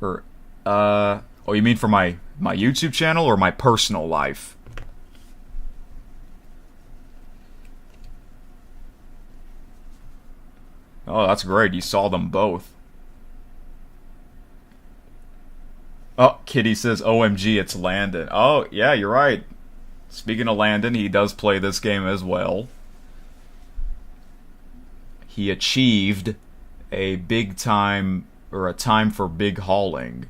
Or oh, you mean for my YouTube channel or my personal life? Oh, that's great. You saw them both. Oh, Kitty says, OMG, it's Landon. Oh, yeah, you're right. Speaking of Landon, he does play this game as well. He achieved a big time, or a time for big hauling.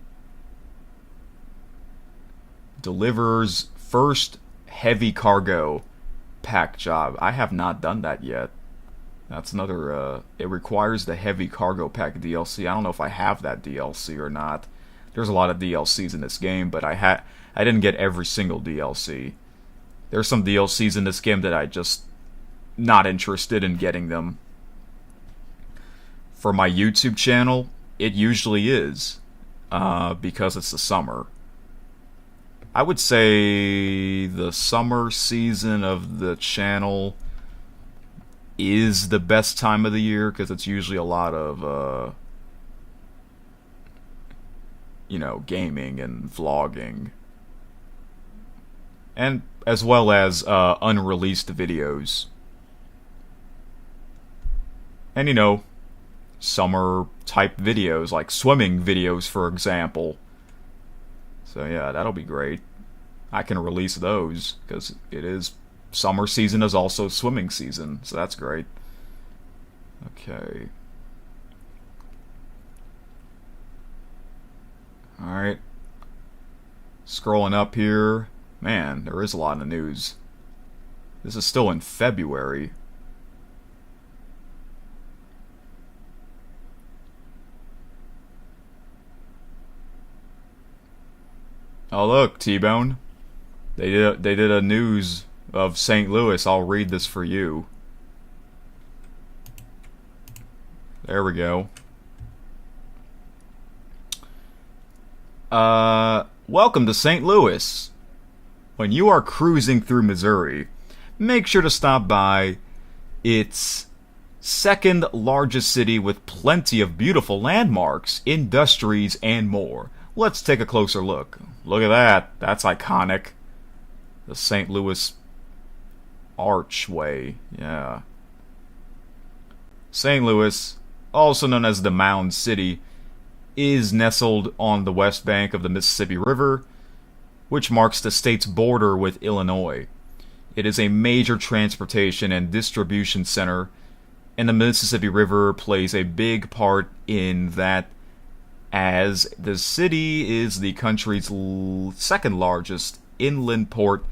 Delivers first heavy cargo pack job. I have not done that yet. That's another, it requires the heavy cargo pack DLC. I don't know if I have that DLC or not. There's a lot of DLCs in this game, but I didn't get every single DLC. There's some DLCs in this game that I just not interested in getting them. For my YouTube channel, it usually is, because it's the summer. I would say the summer season of the channel is the best time of the year, because it's usually a lot of, you know, gaming and vlogging. And unreleased videos. And summer type videos, like swimming videos, for example. So yeah, that'll be great. I can release those because it is summer season is also swimming season, so that's great. Okay. Alright. Scrolling up here. Man, there is a lot of news. This is still in February. Oh look, T-Bone. They did a news of St. Louis. I'll read this for you. There we go. Welcome to St. Louis. When you are cruising through Missouri, make sure to stop by its second largest city with plenty of beautiful landmarks, industries, and more. Let's take a closer look. Look at that. That's iconic. The St. Louis Archway. Yeah. St. Louis, also known as the Mound City, is nestled on the west bank of the Mississippi River, which marks the state's border with Illinois. It is a major transportation and distribution center, and the Mississippi River plays a big part in that, as the city is the country's second largest inland port.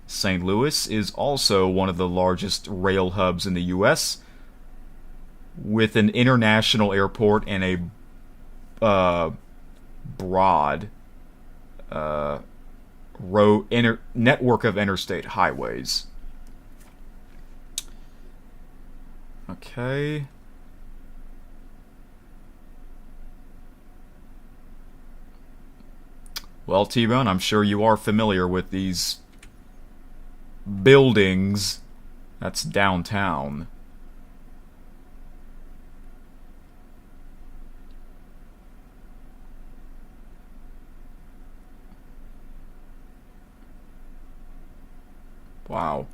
St. Louis is also one of the largest rail hubs in the U.S., with an international airport and a broad network of interstate highways. Okay. Well, T-Bone, I'm sure you are familiar with these buildings. That's downtown. Wow.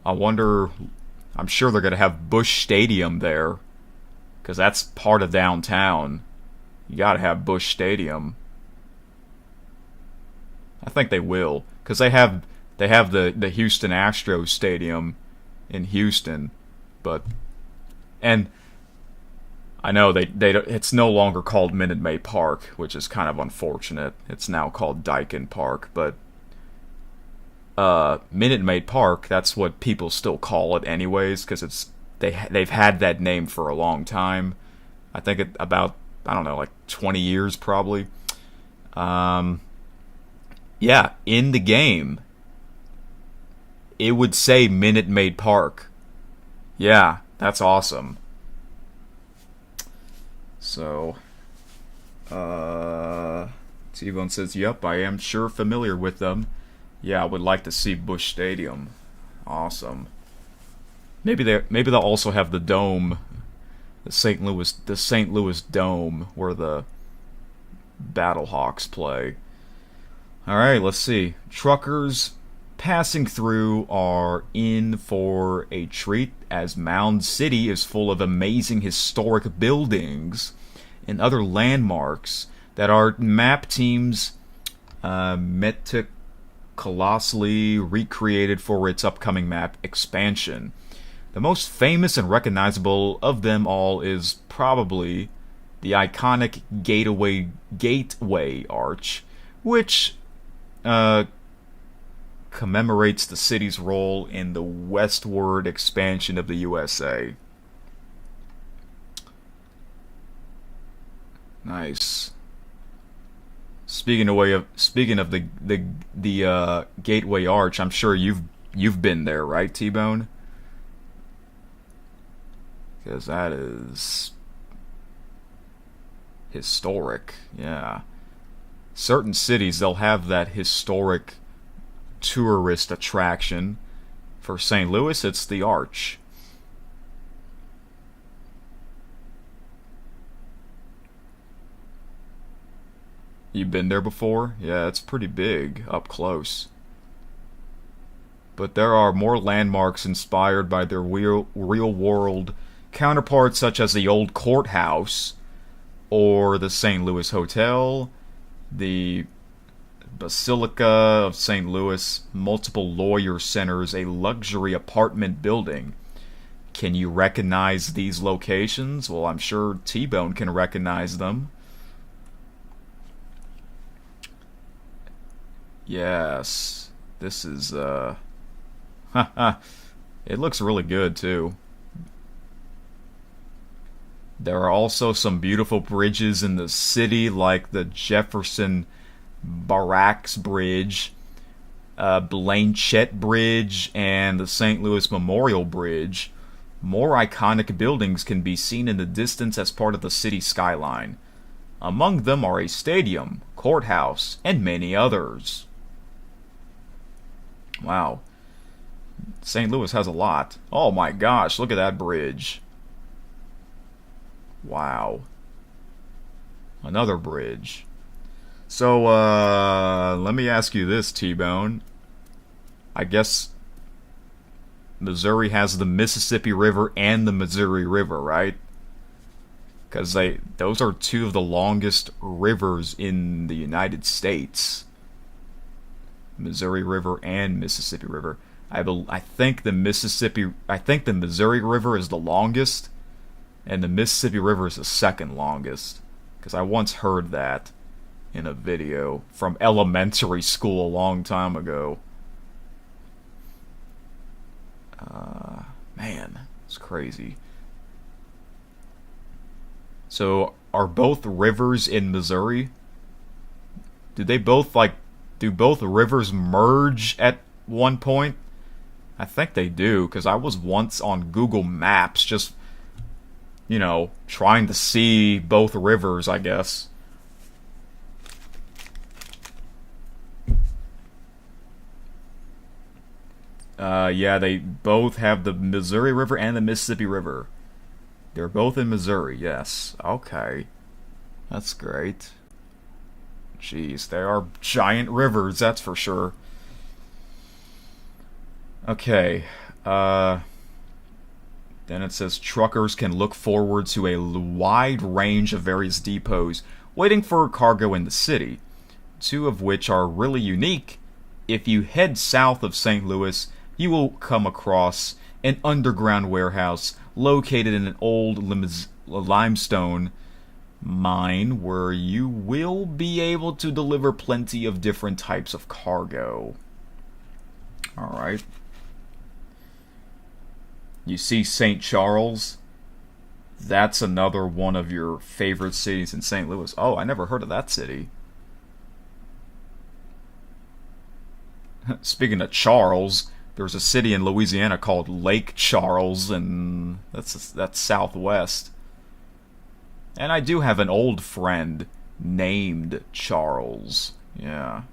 I wonder, I'm sure they're going to have Busch Stadium there, because that's part of downtown. You got to have Busch Stadium. I think they will, because they have the Houston Astros Stadium in Houston, and I know it's no longer called Minute Maid Park, which is kind of unfortunate. It's now called Daikin Park, but Minute Maid Park, that's what people still call it anyways, because they've had that name for a long time. I think about, I don't know, like 20 years probably. Yeah, in the game, it would say Minute Maid Park. Yeah, that's awesome. So, T-Bone says, yep, I am sure familiar with them. Yeah, I would like to see Busch Stadium. Awesome. Maybe they'll also have the dome, the St. Louis Dome, where the Battlehawks play. All right, let's see. Truckers passing through are in for a treat, as Mound City is full of amazing historic buildings and other landmarks that our map teams meticulously recreated for its upcoming map expansion. The most famous and recognizable of them all is probably the iconic Gateway Arch, which commemorates the city's role in the westward expansion of the USA. Nice. Speaking of the Gateway Arch, I'm sure you've been there, right, T-Bone? Because that is historic. Yeah. Certain cities, they'll have that historic tourist attraction. For St. Louis, it's the Arch. You've been there before? Yeah, it's pretty big, up close. but there are more landmarks inspired by their real-world counterparts, such as the old courthouse, or the St. Louis Hotel, the Basilica of St. Louis, multiple lawyer centers, a luxury apartment building. Can you recognize these locations? Well, I'm sure T-Bone can recognize them. Yes. This is, it looks really good, too. There are also some beautiful bridges in the city, like the Jefferson Barracks Bridge, Blanchette Bridge, and the St. Louis Memorial Bridge. More iconic buildings can be seen in the distance as part of the city skyline. Among them are a stadium, courthouse, and many others. Wow. St. Louis has a lot. Oh my gosh, look at that bridge. Wow. Another bridge. So, let me ask you this, T-Bone. I guess Missouri has the Mississippi River and the Missouri River, right? Because those are two of the longest rivers in the United States. Missouri River and Mississippi River. I think the Missouri River is the longest, and the Mississippi River is the second longest. Because I once heard that in a video from elementary school a long time ago. Man, it's crazy. So, are both rivers in Missouri? Do both rivers merge at one point? I think they do, because I was once on Google Maps just, trying to see both rivers, I guess. Yeah, they both have the Missouri River and the Mississippi River. They're both in Missouri, yes. Okay. That's great. Jeez, they are giant rivers, that's for sure. Okay. Then it says truckers can look forward to a wide range of various depots waiting for cargo in the city, two of which are really unique. If you head south of St. Louis, you will come across an underground warehouse located in an old limestone mine where you will be able to deliver plenty of different types of cargo. Alright. You see St. Charles? That's another one of your favorite cities in St. Louis. Oh, I never heard of that city. Speaking of Charles, there's a city in Louisiana called Lake Charles, and that's southwest. And I do have an old friend named Charles. Yeah.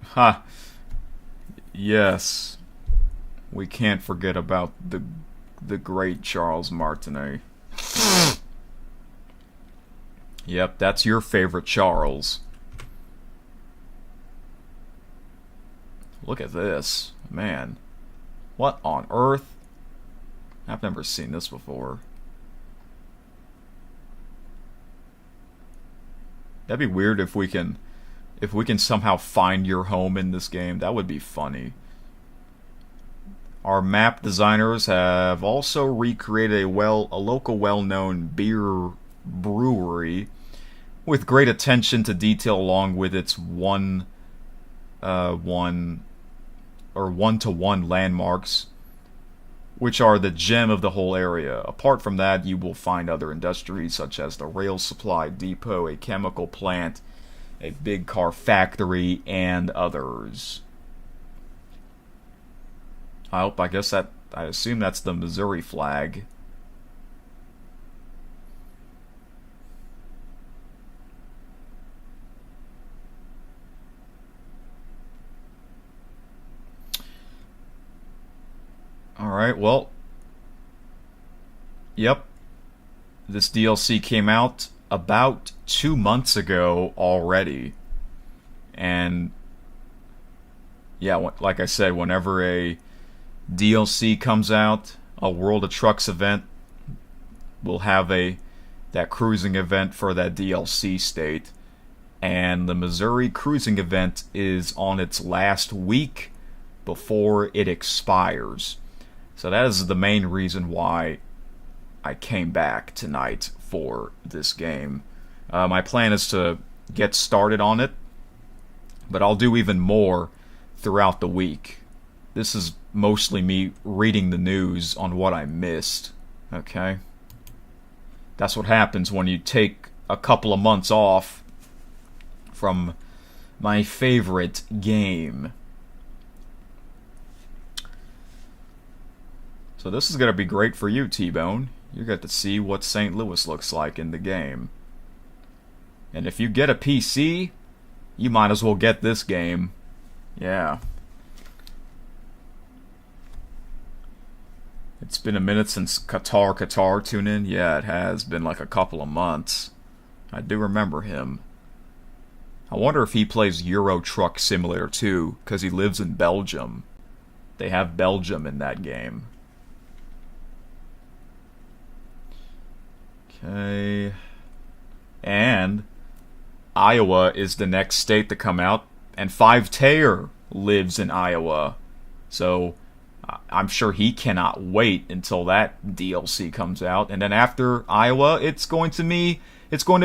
Ha. Yes. We can't forget about the great Charles Martinet. Yep, that's your favorite Charles. Look at this. Man. What on earth? I've never seen this before. That'd be weird if we can somehow find your home in this game. That would be funny. Our map designers have also recreated a local well-known beer brewery with great attention to detail, along with its one-to-one landmarks, which are the gem of the whole area. Apart from that, you will find other industries such as the rail supply depot, a chemical plant, a big car factory, and others. I assume that's the Missouri flag. Alright, well. Yep. this DLC came out about 2 months ago already. And yeah, like I said, whenever a DLC comes out, a World of Trucks event will have that cruising event for that DLC state. And the Missouri cruising event is on its last week before it expires. So that is the main reason why I came back tonight for this game. My plan is to get started on it, but I'll do even more throughout the week. This is mostly me reading the news on what I missed, okay? That's what happens when you take a couple of months off from my favorite game. So this is going to be great for you, T-Bone. You get to see what St. Louis looks like in the game. And if you get a PC, you might as well get this game. Yeah. It's been a minute since Qatar tuned in. Yeah, it has been like a couple of months. I do remember him. I wonder if he plays Euro Truck Simulator 2, because he lives in Belgium. They have Belgium in that game. Okay. And Iowa is the next state to come out, and Five Taylor lives in Iowa. So I'm sure he cannot wait until that DLC comes out. And then after Iowa, it's going to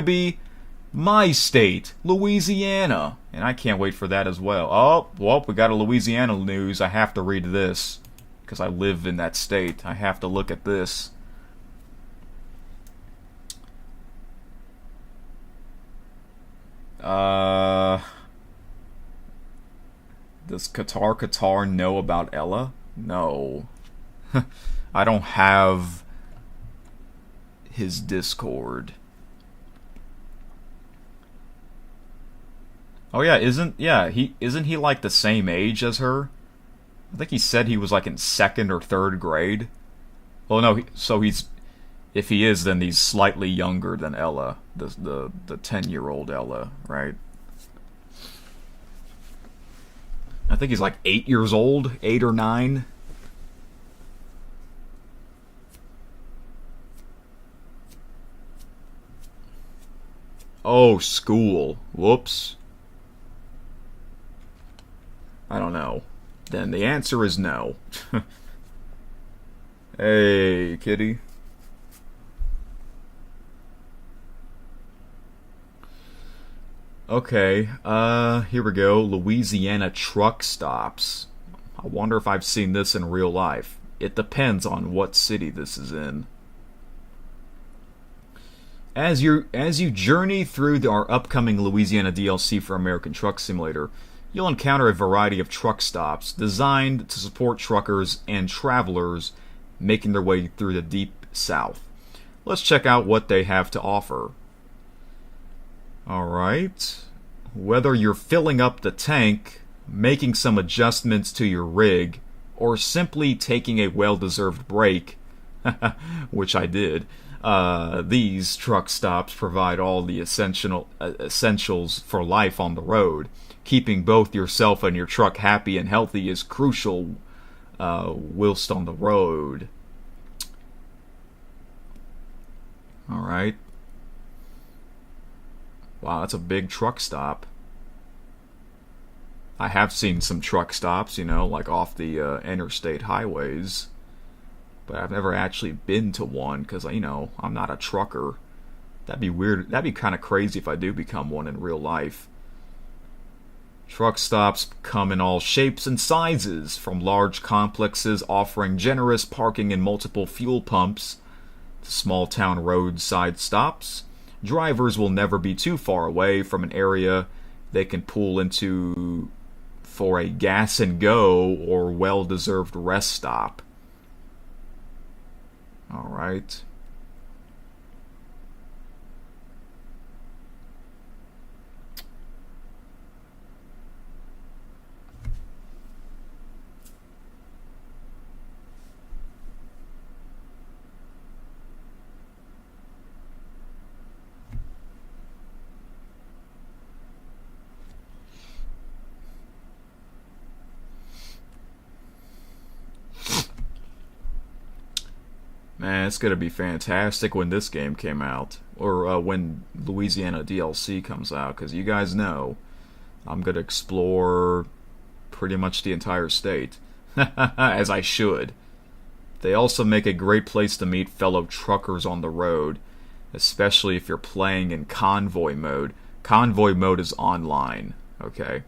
be my state, Louisiana. And I can't wait for that as well. Oh, well, we got a Louisiana news. I have to read this because I live in that state. I have to look at this. Does Qatar know about Ella? No. I don't have his Discord. Oh yeah, isn't he like the same age as her? I think he said he was like in 2nd or 3rd grade. Well, no, if he is, then he's slightly younger than Ella, the 10-year-old Ella, right? I think he's like 8 years old, 8 or 9. Oh, school. Whoops. I don't know. Then the answer is no. Hey, kitty. Okay, here we go. Louisiana truck stops. I wonder if I've seen this in real life. It depends on what city this is in. As you journey through our upcoming Louisiana DLC for American Truck Simulator, you'll encounter a variety of truck stops designed to support truckers and travelers making their way through the deep South. Let's check out what they have to offer. Alright. Whether you're filling up the tank, making some adjustments to your rig, or simply taking a well-deserved break, which I did, these truck stops provide all the essentials for life on the road. Keeping both yourself and your truck happy and healthy is crucial whilst on the road. Alright. Wow, that's a big truck stop. I have seen some truck stops, like off the interstate highways. But I've never actually been to one because, I'm not a trucker. That'd be weird. That'd be kind of crazy if I do become one in real life. Truck stops come in all shapes and sizes, from large complexes offering generous parking and multiple fuel pumps to small town roadside stops. Drivers will never be too far away from an area they can pull into for a gas and go or well-deserved rest stop. Alright. Man, it's gonna be fantastic when this game came out, or when Louisiana DLC comes out, because you guys know I'm gonna explore pretty much the entire state, as I should. They also make a great place to meet fellow truckers on the road, especially if you're playing in convoy mode. Convoy mode is online, okay?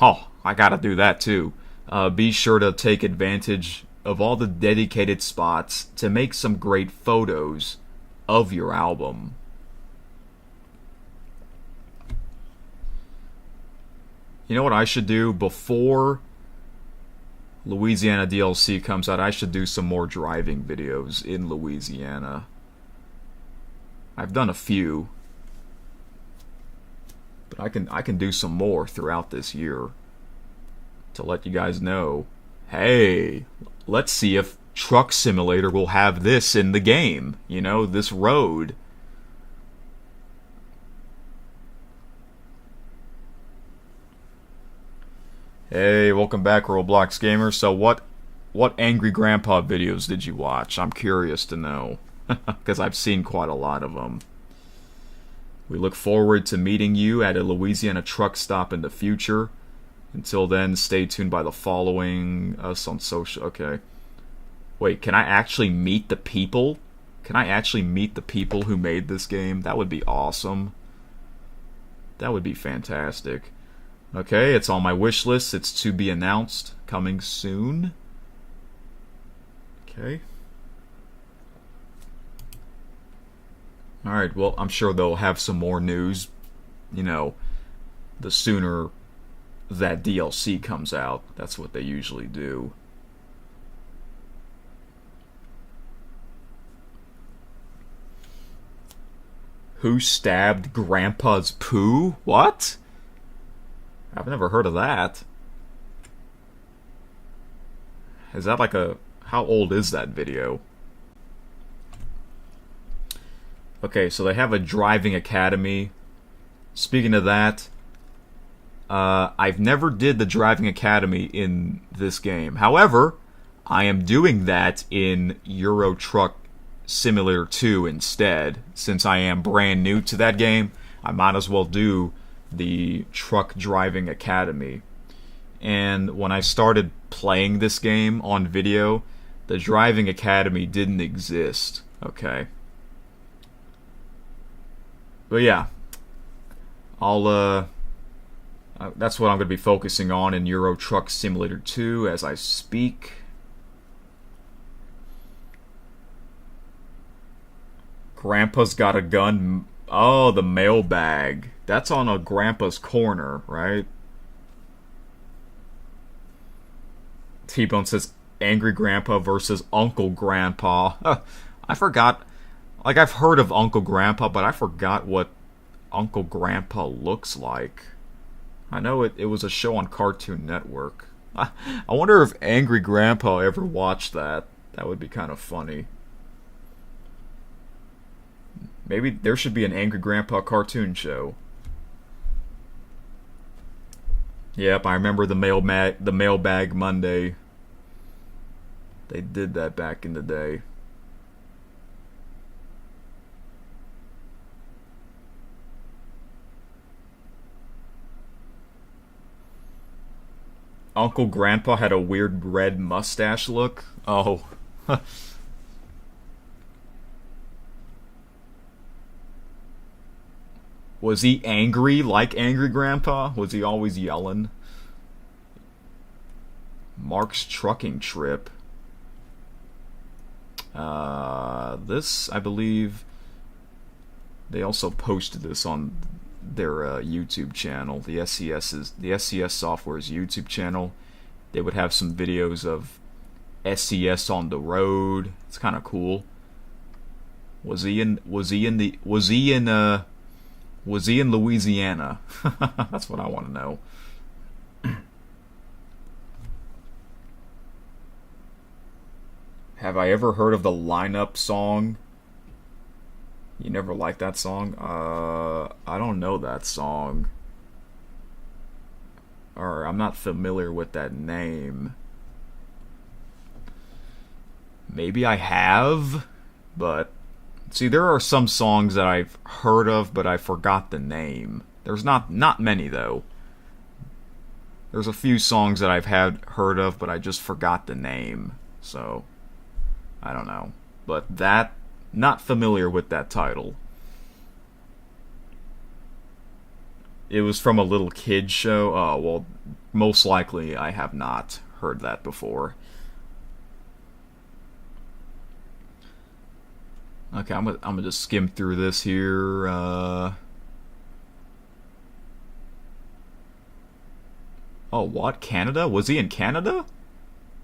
Oh, I gotta do that too. Be sure to take advantage of all the dedicated spots to make some great photos of your album. You know what I should do before Louisiana DLC comes out? I should do some more driving videos in Louisiana. I've done a few, but I can do some more throughout this year to let you guys know, hey, let's see if Truck Simulator will have this in the game, you know, this road. Hey, welcome back, Roblox Gamer. So what Angry Grandpa videos did you watch? I'm curious to know, because I've seen quite a lot of them. We look forward to meeting you at a Louisiana truck stop in the future. Until then, stay tuned by the following us on social. Okay. Wait, can I actually meet the people? Can I actually meet the people who made this game? That would be awesome. That would be fantastic. Okay, it's on my wish list. It's to be announced. Coming soon. Okay. Alright, well, I'm sure they'll have some more news. You know, the sooner that DLC comes out. That's what they usually do. Who stabbed Grandpa's poo? What? I've never heard of that. Is that like a... How old is that video? Okay, so they have a driving academy. Speaking of that, I've never did the driving academy in this game. However, I am doing that in Euro Truck Simulator 2 instead. Since I am brand new to that game, I might as well do the Truck Driving Academy. And when I started playing this game on video, the Driving Academy didn't exist. Okay. But yeah, that's what I'm going to be focusing on in Euro Truck Simulator 2 as I speak. Grandpa's got a gun. Oh, the mailbag. That's on a Grandpa's corner, right? T-Bone says Angry Grandpa versus Uncle Grandpa. I forgot. Like, I've heard of Uncle Grandpa, but I forgot what Uncle Grandpa looks like. I know it was a show on Cartoon Network. I wonder if Angry Grandpa ever watched that. That would be kind of funny. Maybe there should be an Angry Grandpa cartoon show. Yep, I remember the Mailbag Monday. They did that back in the day. Uncle Grandpa had a weird red mustache look. Oh. Was he angry like Angry Grandpa? Was he always yelling? Mark's trucking trip. This, I believe, they also posted this on their YouTube channel. The SCS Software's YouTube channel. They would have some videos of SCS on the road. It's kind of cool. Was he in Louisiana? That's what I want to know. Have I ever heard of the Lineup song? You never liked that song? I don't know that song. Or I'm not familiar with that name. Maybe I have, but see, there are some songs that I've heard of, but I forgot the name. There's not many though. There's a few songs that I've heard of, but I just forgot the name. So I don't know. But that, not familiar with that title. It was from a little kid show. Oh, well, most likely I have not heard that before. Okay, I'm gonna just skim through this here. Oh, what? Canada? Was he in Canada?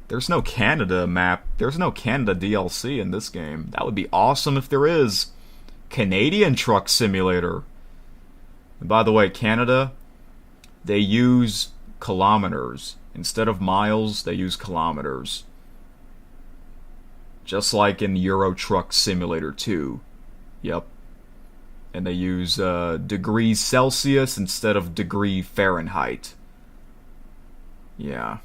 There's no Canada map. There's no Canada DLC in this game. That would be awesome if there is. Canadian Truck Simulator. And by the way, Canada, they use kilometers. Instead of miles, they use kilometers. Just like in Euro Truck Simulator 2. Yep. And they use degrees Celsius instead of degree Fahrenheit. Yeah.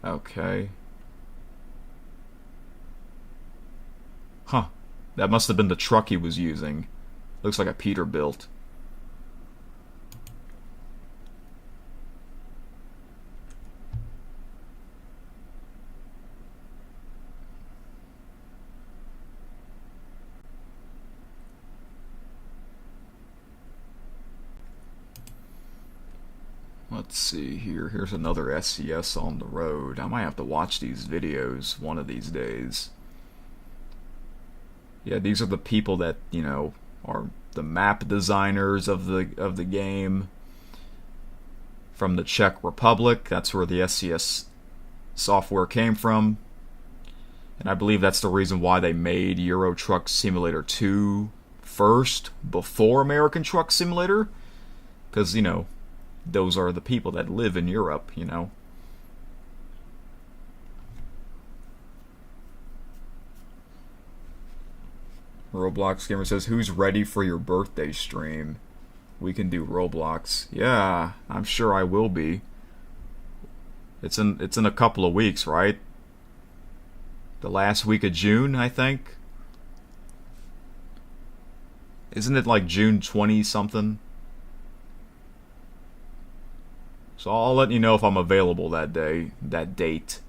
Okay. Huh. That must have been the truck he was using. Looks like a Peterbilt. Let's see here. Here's another SCS on the road. I might have to watch these videos one of these days. Yeah, these are the people that, you know, are the map designers of the game from the Czech Republic. That's where the SCS software came from. And I believe that's the reason why they made Euro Truck Simulator 2 first before American Truck Simulator. Because, you know, those are the people that live in Europe, you know. Roblox Gamer says, who's ready for your birthday stream? We can do Roblox. Yeah, I'm sure I will be. It's in a couple of weeks, right? The last week of June, I think. Isn't it like June 20 something? So I'll let you know if I'm available that day, that date.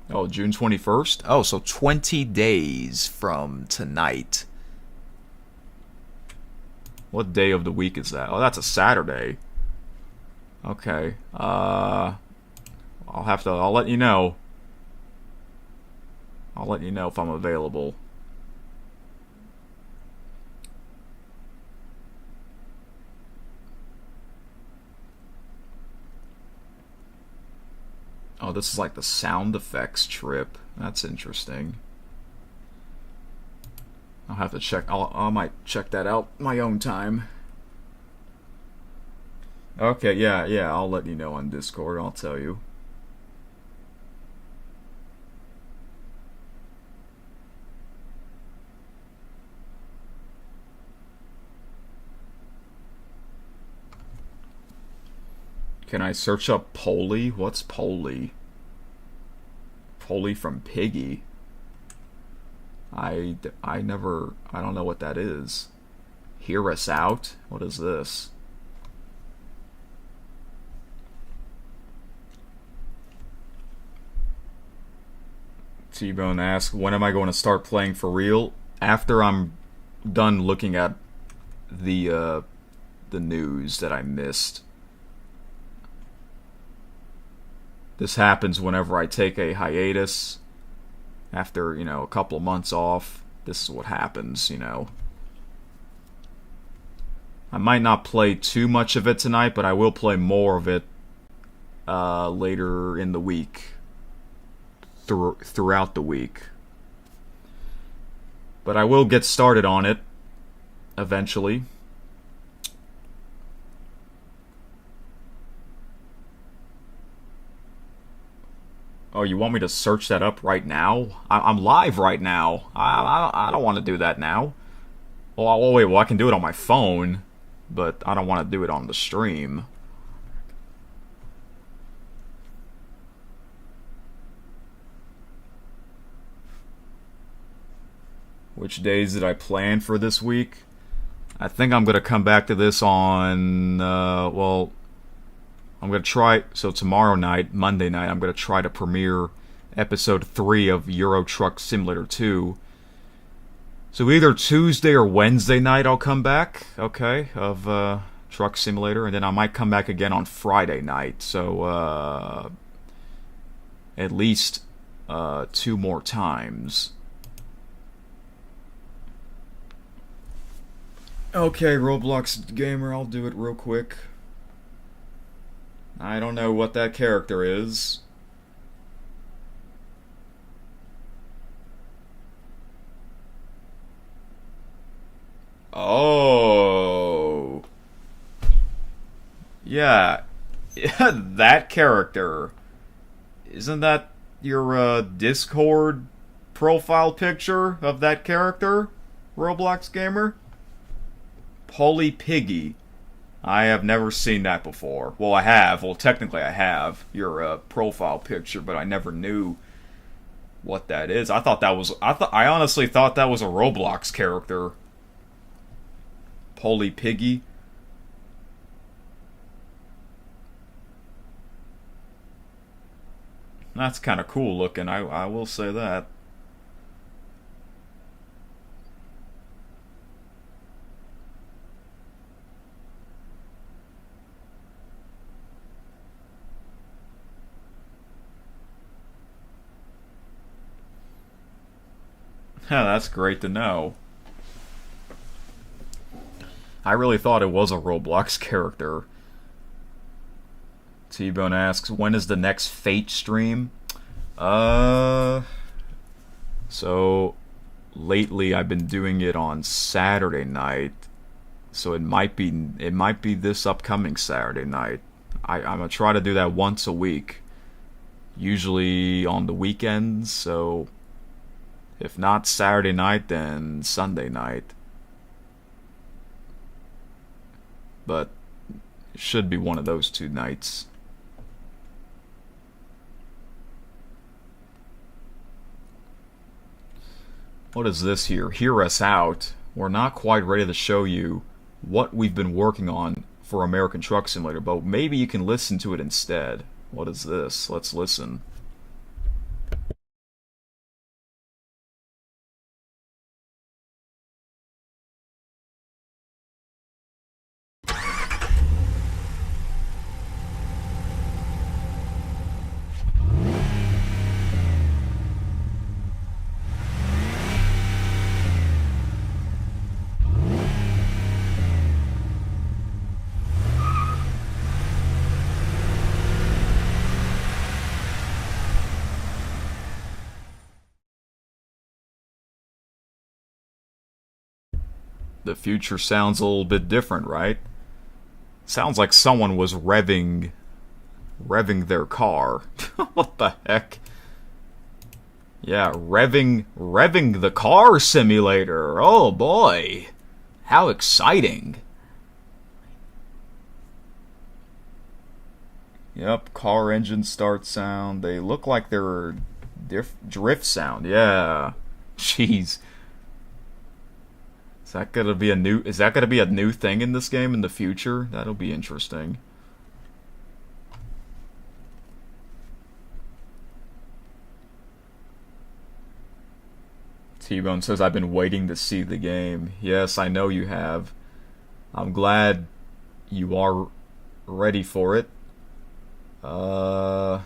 Oh, June 21st? Oh, so 20 days from tonight. What day of the week is that? Oh, that's a Saturday. Okay. I'll let you know. I'll let you know if I'm available. Oh, this is like the sound effects trip. That's interesting. I'll have to check. I might check that out my own time. Okay, yeah. I'll let you know on Discord. I'll tell you. Can I search up Polly? What's Polly? Polly from Piggy. I don't know what that is. Hear Us Out? What is this? T-Bone asks, when am I going to start playing for real? After I'm done looking at the news that I missed. This happens whenever I take a hiatus. After, you know, a couple of months off. This is what happens, you know. I might not play too much of it tonight, but I will play more of it later in the week. Throughout the week. But I will get started on it eventually. Oh, you want me to search that up right now? I'm live right now. I don't want to do that now. Well, wait, I can do it on my phone, but I don't want to do it on the stream. Which days did I plan for this week? I think I'm going to come back to this on, well, I'm going to try, so tomorrow night, Monday night, I'm going to try to premiere episode 3 of Euro Truck Simulator 2. So either Tuesday or Wednesday night I'll come back, okay, of Truck Simulator, and then I might come back again on Friday night, so at least 2 more times. Okay, Roblox Gamer, I'll do it real quick. I don't know what that character is. Oh. Yeah. That character. Isn't that your Discord profile picture of that character, Roblox Gamer? Polly Piggy. I have never seen that before. Well, I have. Well, technically I have your profile picture, but I never knew what that is. I honestly thought that was a Roblox character. Polly Piggy. That's kind of cool looking, I will say that. That's great to know. I really thought it was a Roblox character. T-Bone asks, when is the next Fate stream? So lately I've been doing it on Saturday night. So it might be this upcoming Saturday night. I'm gonna try to do that once a week. Usually on the weekends, so if not Saturday night, then Sunday night. But it should be one of those 2 nights. What is this here? Hear us out. We're not quite ready to show you what we've been working on for American Truck Simulator, but maybe you can listen to it instead. What is this? Let's listen. The future sounds a little bit different, right? Sounds like someone was revving their car. What the heck? Yeah, revving the car simulator. Oh boy. How exciting. Yep, car engine start sound. They look like they're drift sound. Yeah. Jeez. Is that gonna be a new thing in this game in the future? That'll be interesting. T-Bone says, I've been waiting to see the game. Yes, I know you have. I'm glad you are ready for it. Oh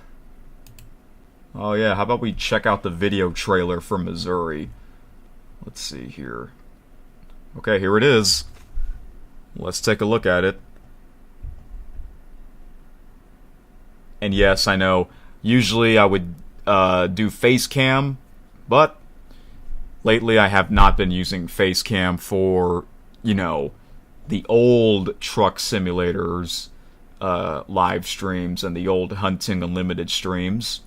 yeah, how about we check out the video trailer for Missouri? Let's see here. Okay, here it is. Let's take a look at it. And yes, I know, usually I would do face cam, but lately I have not been using face cam for, you know, the old truck simulators live streams and the old Hunting Unlimited streams.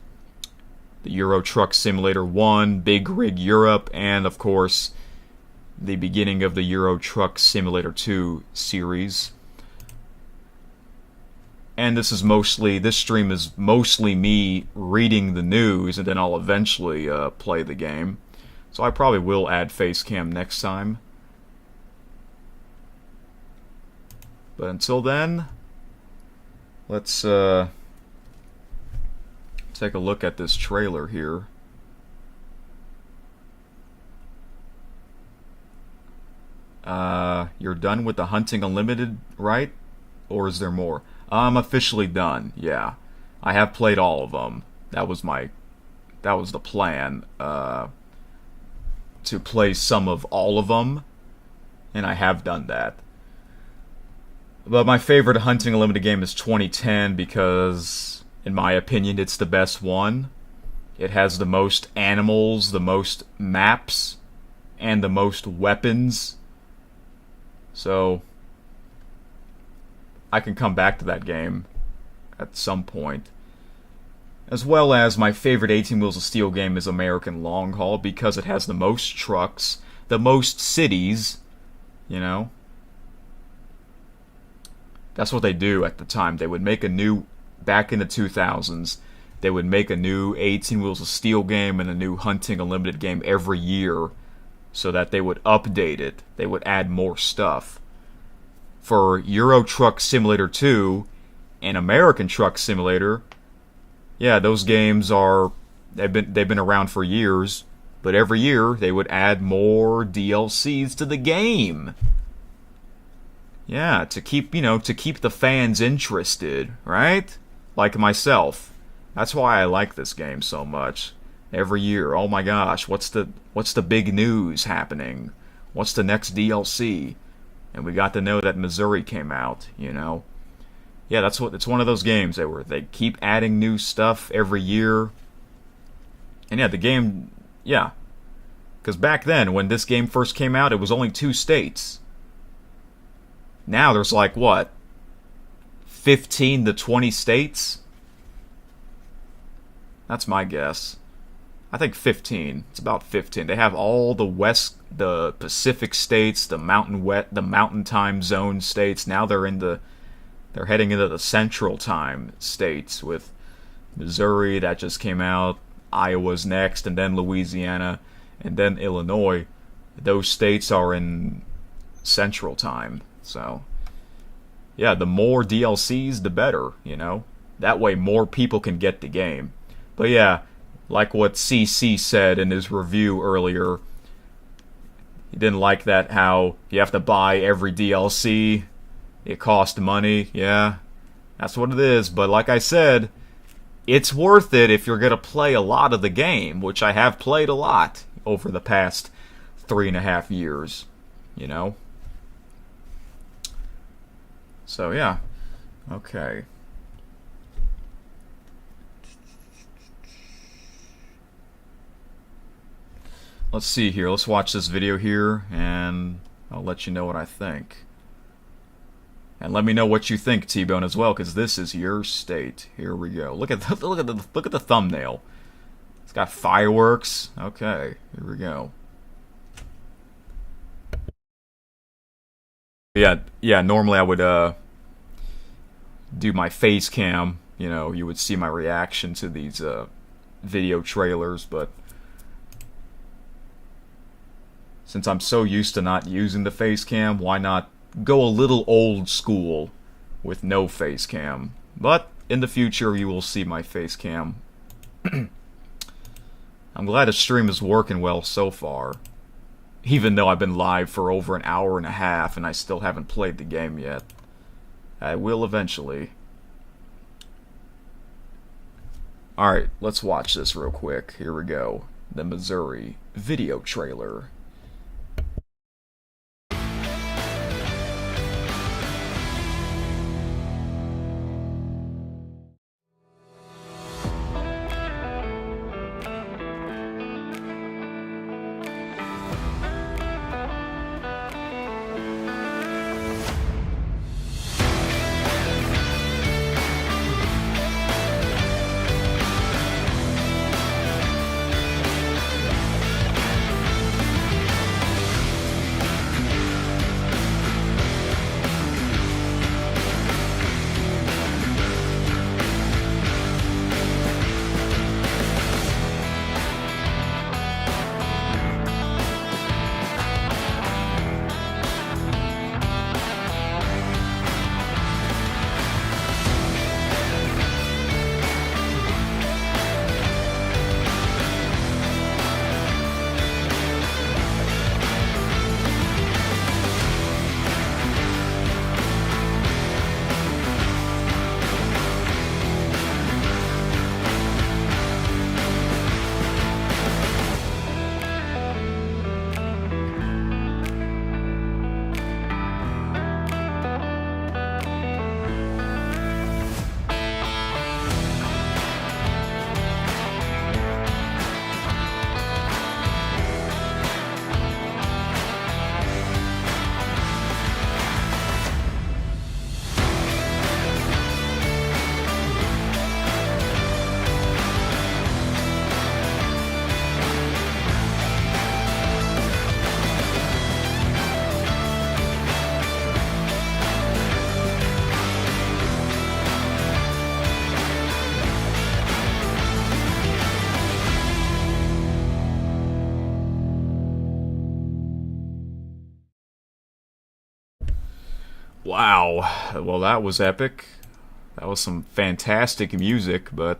The Euro Truck Simulator 1, Big Rig Europe, and of course the beginning of the Euro Truck Simulator 2 series. And this stream is mostly me reading the news, and then I'll eventually play the game. So I probably will add face cam next time. But until then, let's take a look at this trailer here. You're done with the Hunting Unlimited, right? Or is there more? I'm officially done, yeah. I have played all of them. That was the plan, to play some of all of them, and I have done that. But my favorite Hunting Unlimited game is 2010 because, in my opinion, it's the best one. It has the most animals, the most maps, and the most weapons. So, I can come back to that game at some point. As well as my favorite 18 Wheels of Steel game is American Long Haul because it has the most trucks, the most cities, you know. That's what they do at the time. They would make a new, back in the 2000s, they would make a new 18 Wheels of Steel game and a new Hunting Unlimited game every year so that they would update it. They would add more stuff. For Euro Truck Simulator 2 and American Truck Simulator, yeah, those games they've been around for years, but every year they would add more DLCs to the game. Yeah, to keep the fans interested, right? Like myself. That's why I like this game so much. Every year, oh my gosh, what's the big news happening? What's the next DLC? And we got to know that Missouri came out, you know. Yeah, it's one of those games they keep adding new stuff every year. And yeah, the game, yeah. Because back then, when this game first came out, it was only 2 states. Now there's like, what? 15 to 20 states? That's my guess. I think 15. It's about 15. They have all the Pacific states, the Mountain Time Zone states. Now they're heading into the Central Time states with Missouri that just came out, Iowa's next, and then Louisiana, and then Illinois. Those states are in Central Time. So, yeah, the more DLCs, the better, you know. That way more people can get the game. But yeah, like what CC said in his review earlier, he didn't like that how you have to buy every DLC. It costs money, yeah. That's what it is, but like I said, it's worth it if you're going to play a lot of the game, which I have played a lot over the past 3.5 years, you know. So yeah, okay. Let's see here, let's watch this video here, and I'll let you know what I think. And let me know what you think, T-Bone, as well, because this is your state. Here we go. Look at the thumbnail. It's got fireworks. Okay, here we go. Yeah. Normally I would do my face cam. You know, you would see my reaction to these video trailers, but since I'm so used to not using the face cam, why not go a little old school with no face cam? But in the future, you will see my face cam. I'm glad the stream is working well so far, even though I've been live for over an hour and a half and I still haven't played the game yet. I will eventually. Alright, let's watch this real quick. Here we go. The Missouri video trailer. Wow. Well, that was epic. That was some fantastic music, but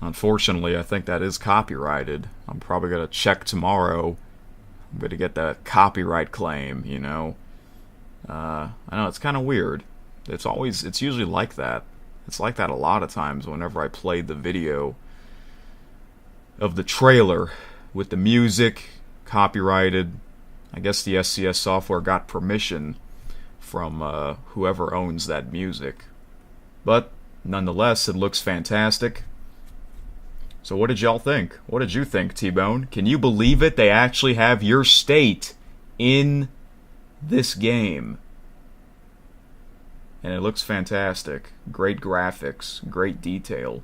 unfortunately, I think that is copyrighted. I'm probably going to check tomorrow. I'm going to get that copyright claim, you know. I know, it's kind of weird. It's usually like that. It's like that a lot of times whenever I played the video of the trailer with the music copyrighted. I guess the SCS software got permission from whoever owns that music. But nonetheless, it looks fantastic. So what did y'all think? What did you think, T-Bone? Can you believe it? They actually have your state in this game. And it looks fantastic. Great graphics, great detail.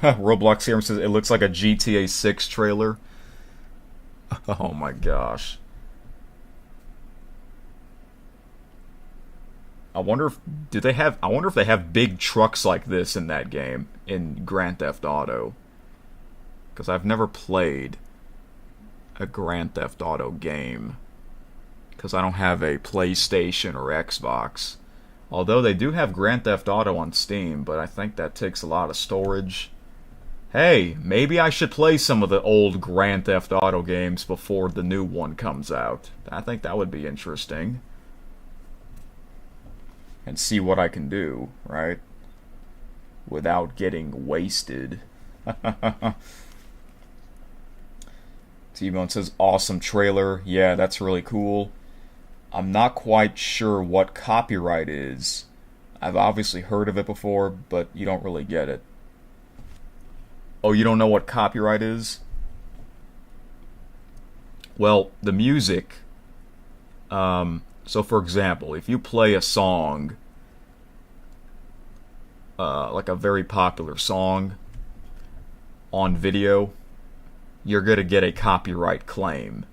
Roblox here says it looks like a GTA 6 trailer. Oh my gosh. I wonder if they have big trucks like this in that game in Grand Theft Auto. Cuz I've never played a Grand Theft Auto game cuz I don't have a PlayStation or Xbox. Although they do have Grand Theft Auto on Steam, but I think that takes a lot of storage. Hey, maybe I should play some of the old Grand Theft Auto games before the new one comes out. I think that would be interesting. And see what I can do, right? Without getting wasted. T-Bone says, awesome trailer. Yeah, that's really cool. I'm not quite sure what copyright is. I've obviously heard of it before, but you don't really get it. Oh, you don't know what copyright is? Well, the music. So, for example, if you play a song, like a very popular song, on video, you're going to get a copyright claim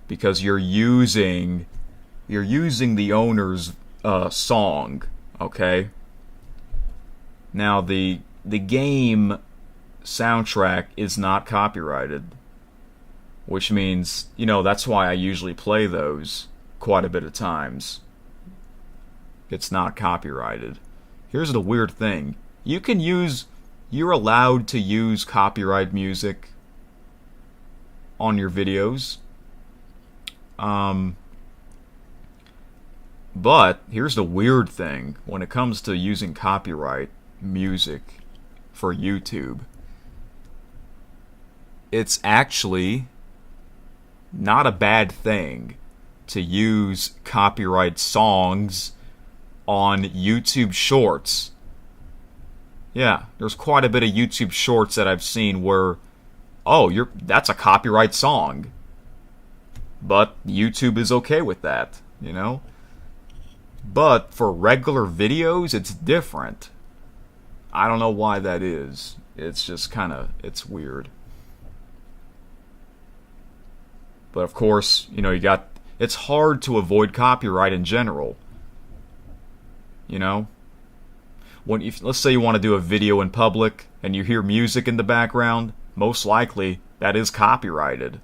because you're using the owner's song. Okay. Now the game soundtrack is not copyrighted, which means, you know, that's why I usually play those quite a bit of times. It's not copyrighted. Here's the weird thing. You're allowed to use copyright music on your videos. But here's the weird thing when it comes to using copyright music for YouTube. It's actually not a bad thing to use copyright songs on YouTube Shorts. Yeah, there's quite a bit of YouTube Shorts that I've seen where, that's a copyright song. But YouTube is okay with that, you know? But for regular videos, it's different. I don't know why that is. It's just it's weird. But of course, you know, it's hard to avoid copyright in general. You know? Let's say you want to do a video in public and you hear music in the background, most likely that is copyrighted.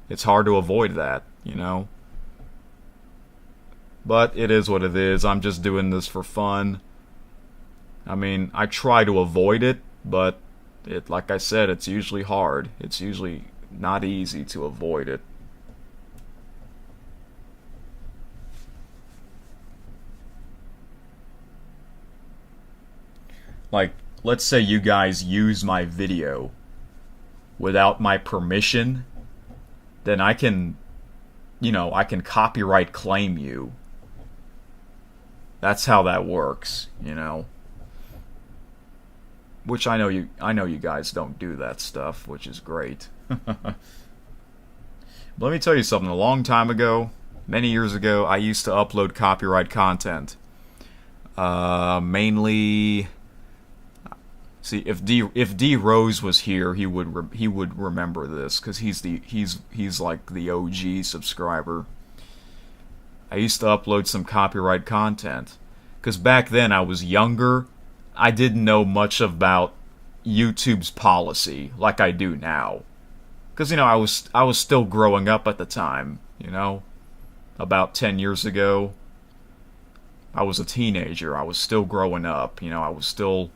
It's hard to avoid that, you know? But it is what it is. I'm just doing this for fun. I mean, I try to avoid it, but like I said, it's usually hard. It's usually not easy to avoid it. Like, let's say you guys use my video without my permission, then I can copyright claim you. That's how that works, you know. Which I know you guys don't do that stuff, which is great. But let me tell you something. A long time ago, many years ago, I used to upload copyright content. Mainly, see, if D Rose was here, he would remember this because he's like the OG subscriber. I used to upload some copyright content because back then I was younger. I didn't know much about YouTube's policy like I do now. Because, I was still growing up at the time, about 10 years ago. I was a teenager. I was still growing up. I was still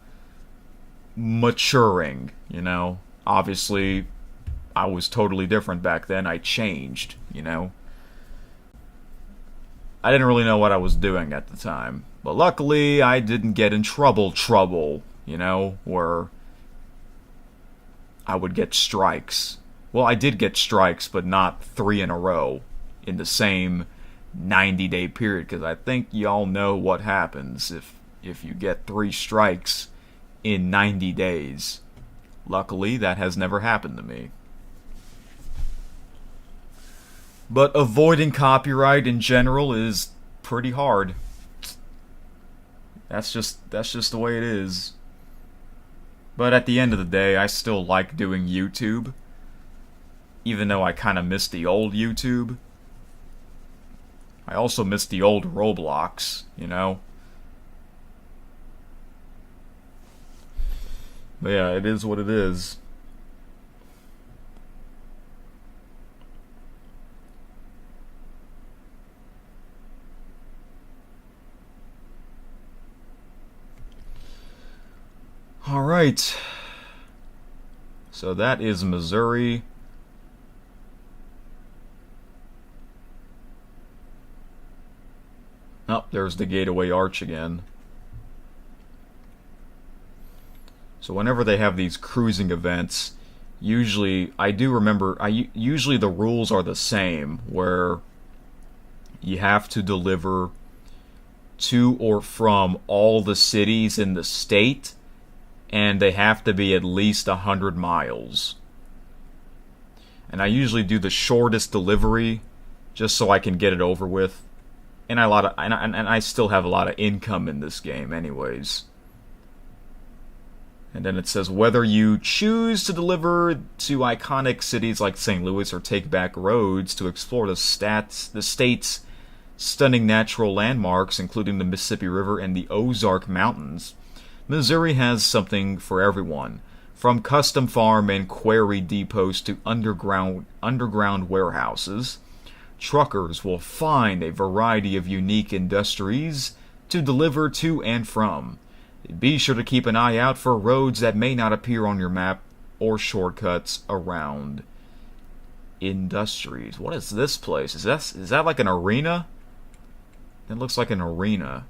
maturing. Obviously, I was totally different back then. I changed. I didn't really know what I was doing at the time. But luckily, I didn't get in trouble, where I would get strikes. Well, I did get strikes, but not 3 in a row in the same 90-day period, because I think y'all know what happens if you get 3 strikes in 90 days. Luckily, that has never happened to me. But avoiding copyright in general is pretty hard. That's just the way it is. But at the end of the day, I still like doing YouTube. Even though I kind of miss the old YouTube. I also miss the old Roblox. But yeah, it is what it is. Alright. So that is Missouri. Oh, there's the Gateway Arch again. So whenever they have these cruising events, usually, I do remember, usually the rules are the same, where you have to deliver to or from all the cities in the state, and they have to be at least 100 miles. And I usually do the shortest delivery, just so I can get it over with. And I still have a lot of income in this game anyways. And then it says, whether you choose to deliver to iconic cities like St. Louis or take back roads to explore the state's stunning natural landmarks, including the Mississippi River and the Ozark Mountains, Missouri has something for everyone. From custom farm and quarry depots to underground warehouses, truckers will find a variety of unique industries to deliver to and from. Be sure to keep an eye out for roads that may not appear on your map or shortcuts around industries. What is this place? Is that like an arena? It looks like an arena.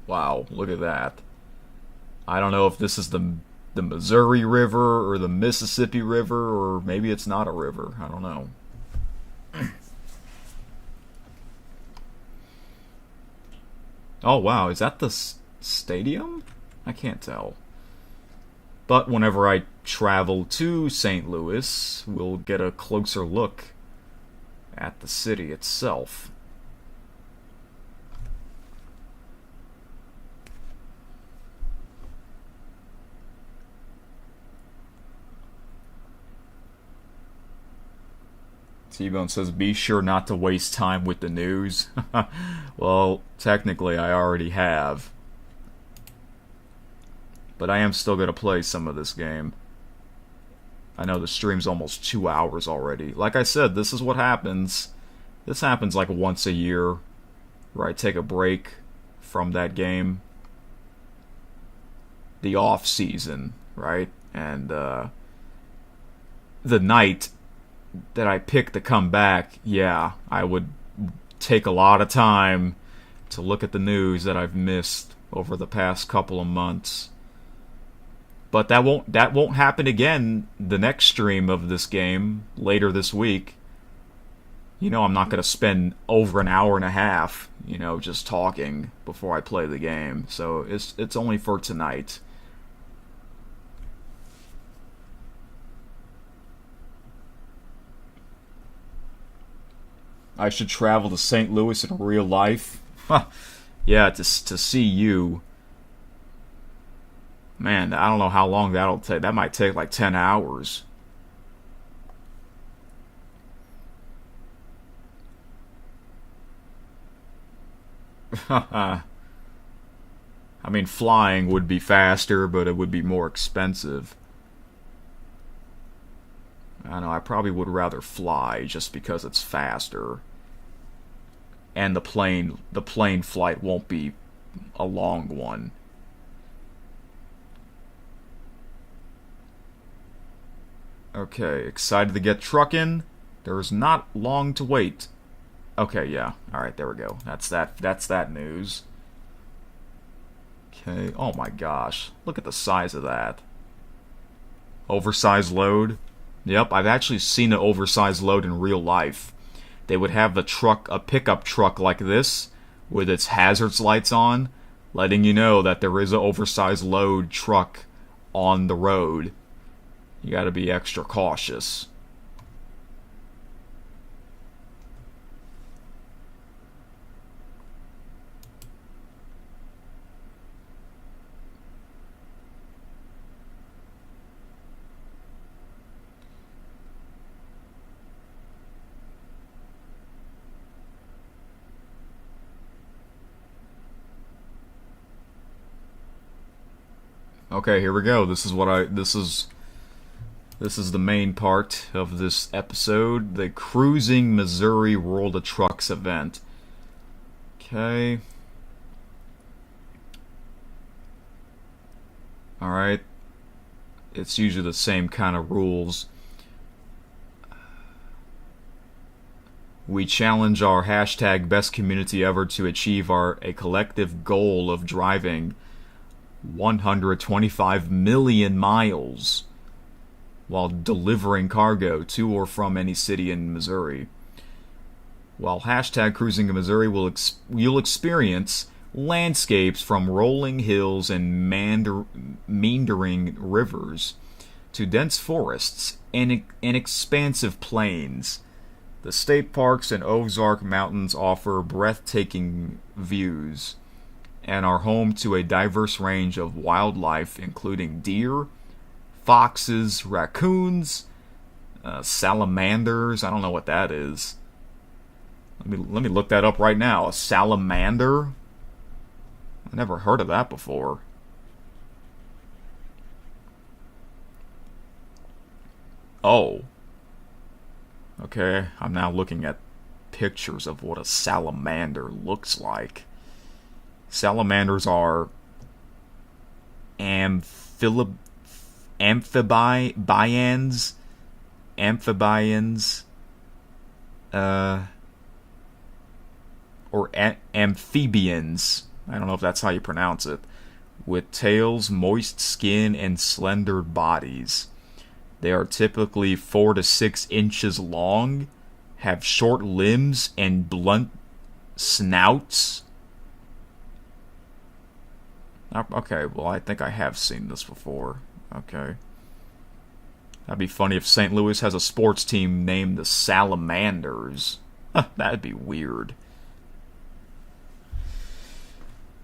Wow, look at that. I don't know if this is the Missouri River or the Mississippi River, or maybe it's not a river. I don't know. Oh, wow, is that the stadium? I can't tell. But whenever I travel to St. Louis, we'll get a closer look at the city itself. T-Bone says, be sure not to waste time with the news. Well, technically I already have. But I am still going to play some of this game. I know the stream's almost 2 hours already. Like I said, this is what happens. This happens like once a year, where I take a break from that game. The off season, right? And the night that I pick to come back, yeah, I would take a lot of time to look at the news that I've missed over the past couple of months. But that won't happen again the next stream of this game later this week. I'm not going to spend over an hour and a half, just talking before I play the game. So it's only for tonight. I should travel to St. Louis in real life. Yeah, to see you. Man, I don't know how long that'll take. That might take like 10 hours. I mean, flying would be faster, but it would be more expensive. I know, I probably would rather fly just because it's faster. And the plane flight won't be a long one. Okay, excited to get trucking. There's not long to wait. Okay, yeah. Alright, there we go. That's that news. Okay, oh my gosh. Look at the size of that. Oversized load. Yep, I've actually seen an oversized load in real life. They would have a pickup truck like this, with its hazards lights on, letting you know that there is an oversized load truck on the road. You gotta be extra cautious. Okay, here we go. This is the main part of this episode, the Cruising Missouri World of Trucks event. Okay. Alright. It's usually the same kind of rules. We challenge our hashtag best community ever to achieve a collective goal of driving 125 million miles while delivering cargo to or from any city in Missouri. While hashtag Cruising in Missouri you'll experience landscapes from rolling hills and meandering rivers to dense forests and expansive plains. The state parks and Ozark Mountains offer breathtaking views and are home to a diverse range of wildlife, including deer, foxes, raccoons, salamanders. I don't know what that is. Let me look that up right now. A salamander? I never heard of that before. Oh. Okay, I'm now looking at pictures of what a salamander looks like. Salamanders are amphibians, or amphibians. I don't know if that's how you pronounce it. With tails, moist skin, and slender bodies. They are typically 4 to 6 inches long, have short limbs and blunt snouts. Okay, well, I think I have seen this before. Okay. That'd be funny if St. Louis has a sports team named the Salamanders. That'd be weird.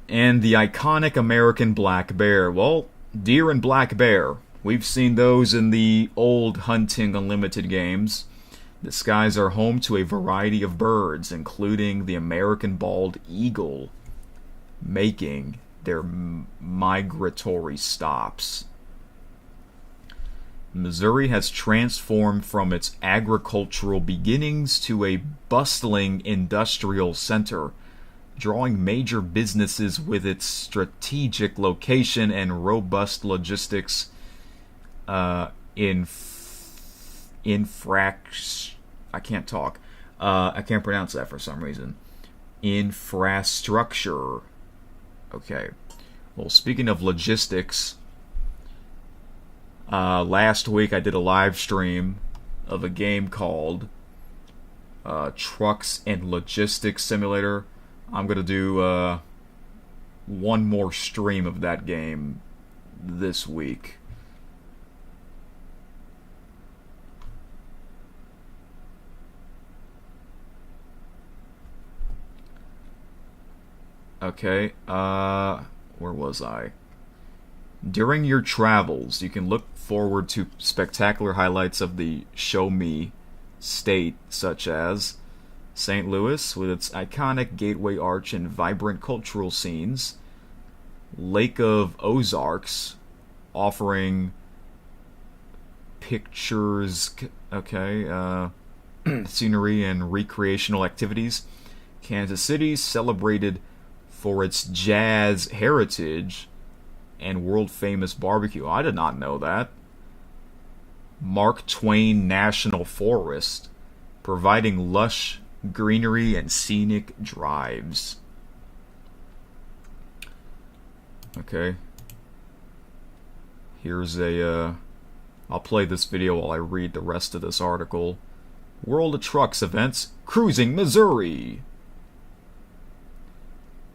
And the iconic American black bear. Well, deer and black bear. We've seen those in the old Hunting Unlimited games. The skies are home to a variety of birds, including the American bald eagle, making their migratory stops. Missouri has transformed from its agricultural beginnings to a bustling industrial center, drawing major businesses with its strategic location and robust logistics I can't talk. I can't pronounce that for some reason. Infrastructure. Okay. Well, speaking of logistics, last week I did a live stream of a game called Trucks and Logistics Simulator. I'm going to do one more stream of that game this week. Okay, where was I? During your travels, you can look forward to spectacular highlights of the Show Me state, such as St. Louis, with its iconic Gateway Arch and vibrant cultural scenes. Lake of Ozarks, offering pictures, scenery and recreational activities. Kansas City, celebrated for its jazz heritage and world-famous barbecue. I did not know that. Mark Twain National Forest, providing lush greenery and scenic drives. Okay. Here's I'll play this video while I read the rest of this article. World of Trucks events, Cruising Missouri.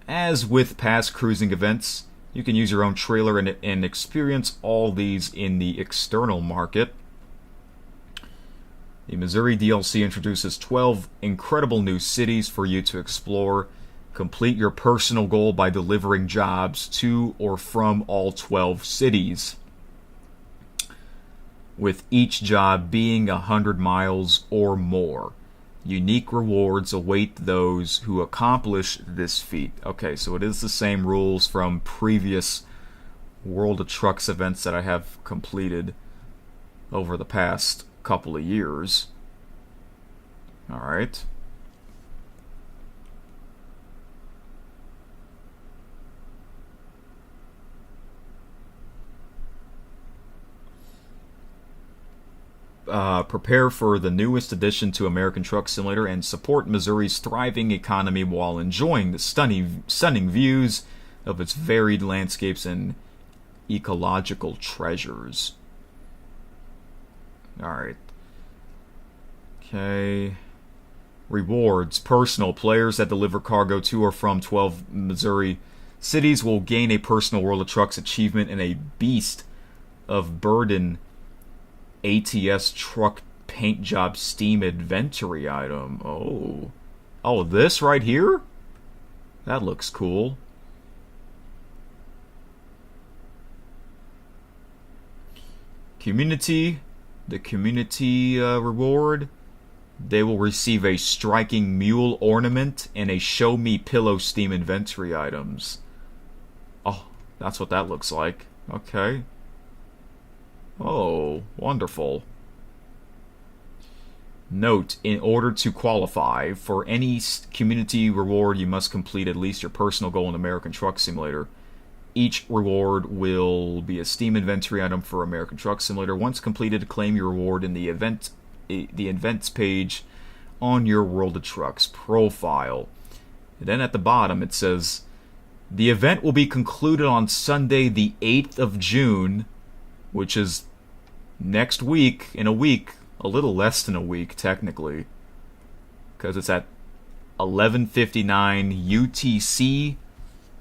As with past cruising events, you can use your own trailer and experience all these in the external market. The Missouri DLC introduces 12 incredible new cities for you to explore. Complete your personal goal by delivering jobs to or from all 12 cities, with each job being 100 miles or more. Unique rewards await those who accomplish this feat. Okay, so it is the same rules from previous World of Trucks events that I have completed over the past couple of years. Alright. Prepare for the newest addition to American Truck Simulator and support Missouri's thriving economy while enjoying the stunning views of its varied landscapes and ecological treasures. Alright. Okay. Rewards. Personal. Players that deliver cargo to or from 12 Missouri cities will gain a personal World of Trucks achievement and a Beast of Burden ATS truck paint job Steam inventory item. Oh, this right here? That looks cool. Community. The community reward. They will receive a striking mule ornament and a Show Me Pillow Steam inventory items. Oh, that's what that looks like. Okay. Oh, wonderful. Note, in order to qualify for any community reward, you must complete at least your personal goal in American Truck Simulator. Each reward will be a Steam inventory item for American Truck Simulator. Once completed, claim your reward in the events page on your World of Trucks profile. And then at the bottom it says, the event will be concluded on Sunday the 8th of June, which is next week, in a week, a little less than a week technically, because it's at 11:59 UTC.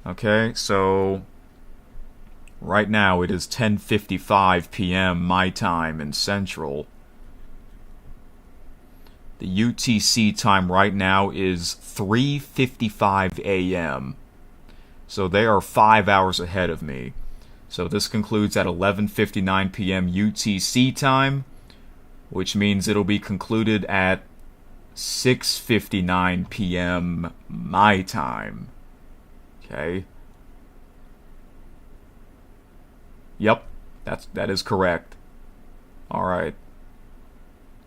Okay, so right now it is 10:55 p.m. my time in Central. The UTC time right now is 3:55 a.m. So they are 5 hours ahead of me. So this concludes at 11:59 p.m. UTC time, which means it'll be concluded at 6:59 p.m. my time. Okay. Yep, that is correct. All right.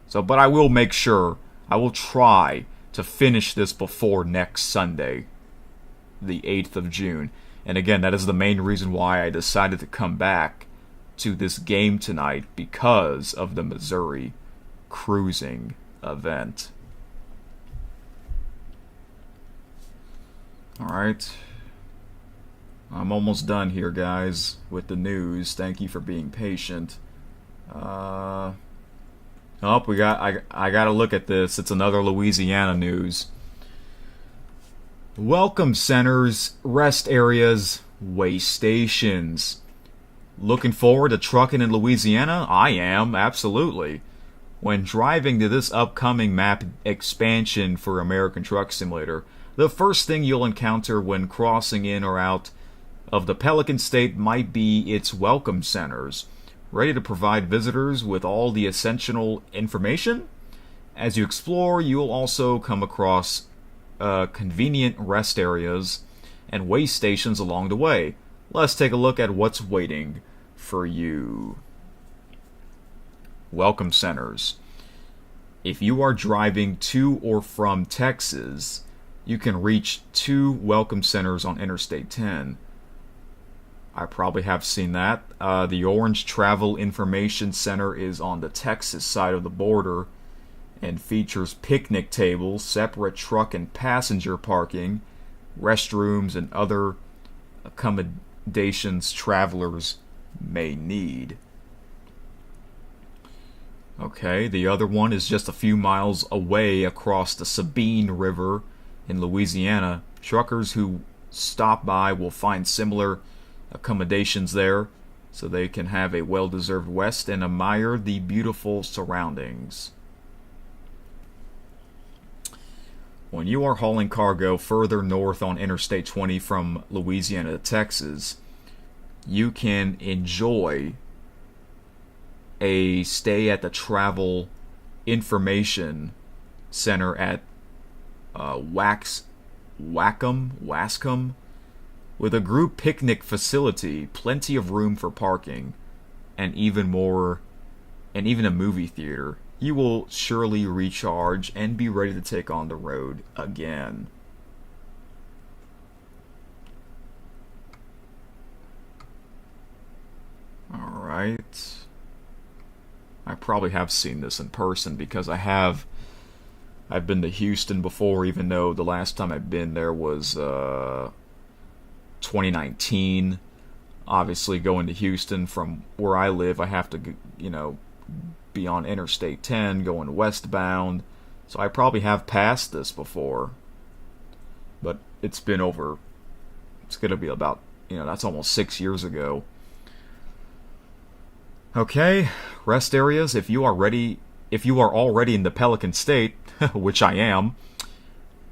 So, but I will make sure, I will try to finish this before next Sunday, the 8th of June. And again, that is the main reason why I decided to come back to this game tonight, because of the Missouri cruising event. Alright. I'm almost done here, guys, with the news. Thank you for being patient. I gotta look at this. It's another Louisiana news. Welcome centers, rest areas, way stations. Looking forward to trucking in Louisiana? I am, absolutely. When driving to this upcoming map expansion for American Truck Simulator, the first thing you'll encounter when crossing in or out of the Pelican State might be its welcome centers, ready to provide visitors with all the essential information As you explore, you'll also come across convenient rest areas and way stations along the way. Let's take a look at what's waiting for you. Welcome centers. If you are driving to or from Texas, you can reach 2 welcome centers on Interstate 10. I probably have seen that. The Orange Travel Information Center is on the Texas side of the border and features picnic tables, separate truck and passenger parking, restrooms, and other accommodations travelers may need. Okay, the other one is just a few miles away across the Sabine River in Louisiana. Truckers who stop by will find similar accommodations there, so they can have a well-deserved rest and admire the beautiful surroundings. When you are hauling cargo further north on Interstate 20 from Louisiana to Texas, you can enjoy a stay at the Travel Information Center at Wascom, with a group picnic facility, plenty of room for parking, and even a movie theater. You will surely recharge and be ready to take on the road again. Alright. I probably have seen this in person because I've been to Houston before, even though the last time I've been there was 2019. Obviously, going to Houston from where I live, I have to, be on Interstate 10 going westbound. So I probably have passed this before. But it's going to be about, that's almost 6 years ago. Okay, rest areas. If you are already in the Pelican State, which I am,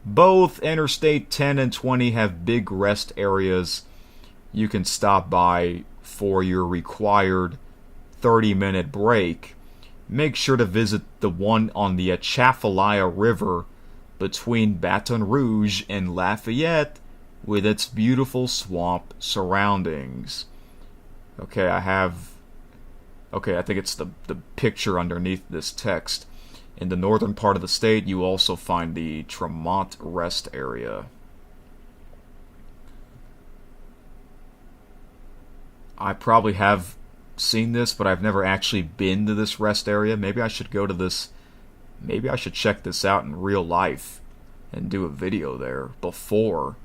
both Interstate 10 and 20 have big rest areas you can stop by for your required 30-minute break. Make sure to visit the one on the Atchafalaya River between Baton Rouge and Lafayette with its beautiful swamp surroundings. Okay, I think it's the picture underneath this text. In the northern part of the state, you also find the Tremont Rest Area. I probably have seen this, but I've never actually been to this rest area. Maybe I should go to this. Maybe I should check this out in real life and do a video there before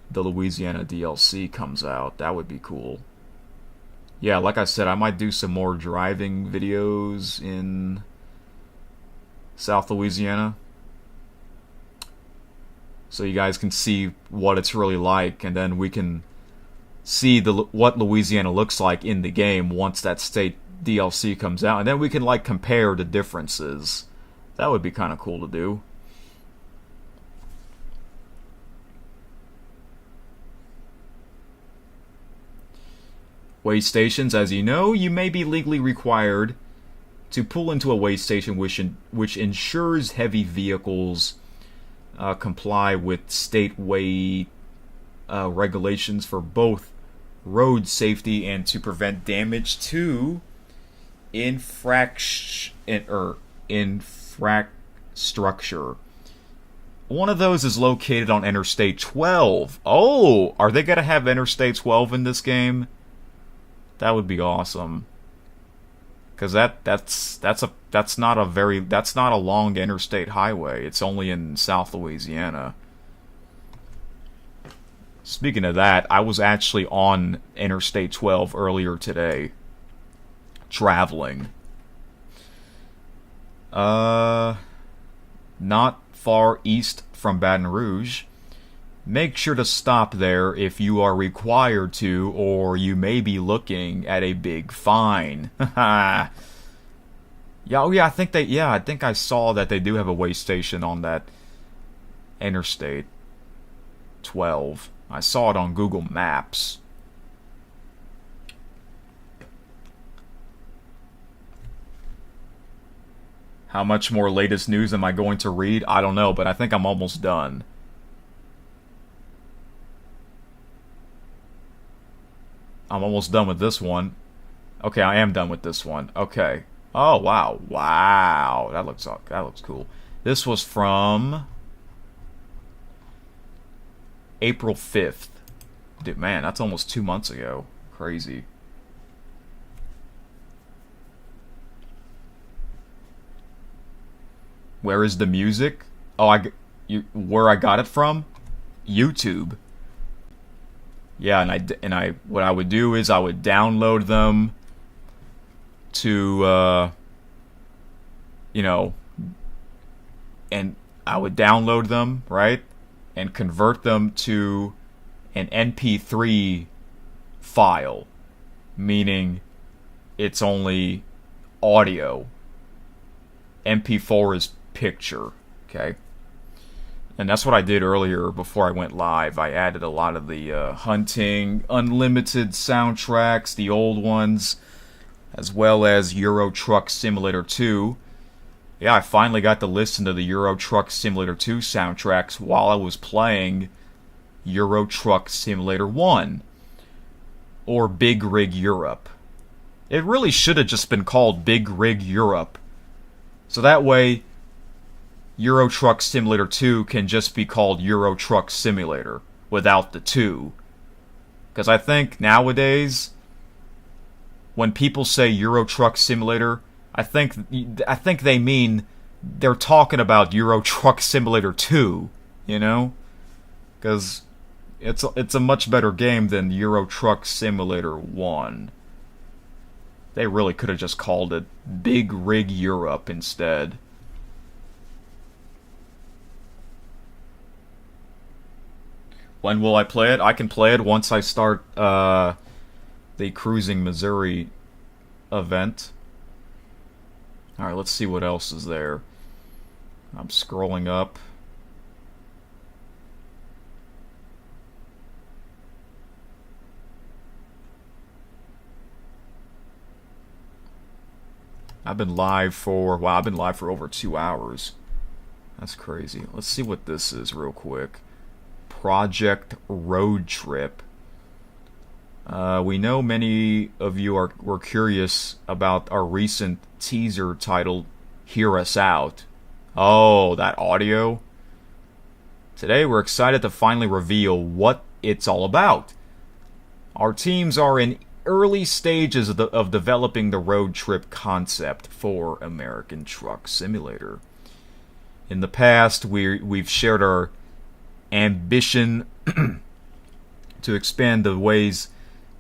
the Louisiana DLC comes out. That would be cool. Yeah, like I said, I might do some more driving videos in South Louisiana, so you guys can see what it's really like, and then we can see what Louisiana looks like in the game once that state DLC comes out, and then we can compare the differences. That would be kind of cool to do. Way stations, as you know, you may be legally required to pull into a way station which ensures heavy vehicles comply with state way regulations for both road safety and to prevent damage to infrastructure. One of those is located on Interstate 12. Oh, are they gonna have Interstate 12 in this game? That would be awesome. Because that's not a long interstate highway. It's only in South Louisiana. Speaking of that, I was actually on Interstate 12 earlier today, traveling. Not far east from Baton Rouge. Make sure to stop there if you are required to, or you may be looking at a big fine. I think I saw that they do have a way station on that Interstate 12. I saw it on Google Maps. How much more latest news am I going to read? I don't know, but I think I'm almost done. I'm almost done with this one. Okay, I am done with this one. Okay. Oh, wow. Wow. That looks cool. This was from April 5th. Dude, man, that's almost 2 months ago. Crazy. Where is the music? Oh, where I got it from? YouTube. Yeah, what I would do is I would download them to, you know, and I would download them, right? And convert them to an MP3 file, meaning it's only audio. MP4 is picture, okay? And that's what I did earlier before I went live. I added a lot of the Hunting Unlimited soundtracks, the old ones, as well as Euro Truck Simulator 2. Yeah, I finally got to listen to the Euro Truck Simulator 2 soundtracks while I was playing Euro Truck Simulator 1, or Big Rig Europe. It really should have just been called Big Rig Europe. So that way, Euro Truck Simulator 2 can just be called Euro Truck Simulator without the 2. Because I think nowadays, when people say Euro Truck Simulator, I think they mean they're talking about Euro Truck Simulator 2, you know? Because it's a much better game than Euro Truck Simulator 1. They really could have just called it Big Rig Europe instead. When will I play it? I can play it once I start the Cruising Missouri event. Alright, let's see what else is there. I'm scrolling up. I've been live for over 2 hours. That's crazy. Let's see what this is real quick. Project Road Trip. We know many of you were curious about our recent teaser titled Hear Us Out. Oh, that audio? Today we're excited to finally reveal what it's all about. Our teams are in early stages of developing the road trip concept for American Truck Simulator. In the past, we've shared our ambition to expand the ways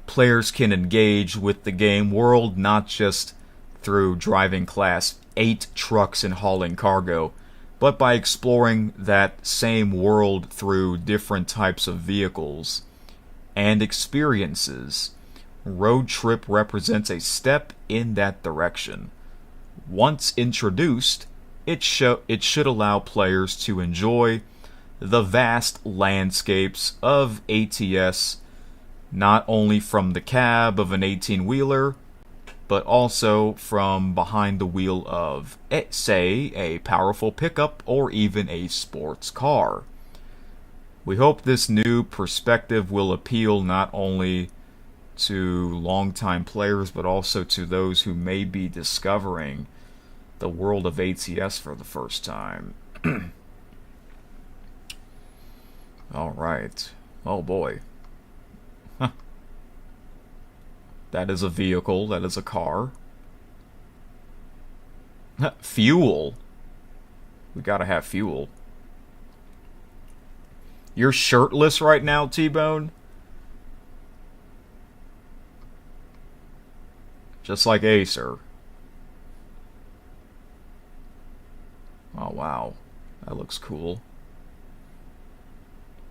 players can engage with the game world, not just through driving Class 8 trucks and hauling cargo, but by exploring that same world through different types of vehicles and experiences. Road Trip represents a step in that direction. Once introduced, it should allow players to enjoy the vast landscapes of ATS, not only from the cab of an 18-wheeler, but also from behind the wheel of, say, a powerful pickup or even a sports car. We hope this new perspective will appeal not only to longtime players, but also to those who may be discovering the world of ATS for the first time. Alright. Oh boy. Huh. That is a vehicle. That is a car. Fuel. We gotta have fuel. You're shirtless right now, T-Bone? Just like Acer. Oh, wow. That looks cool.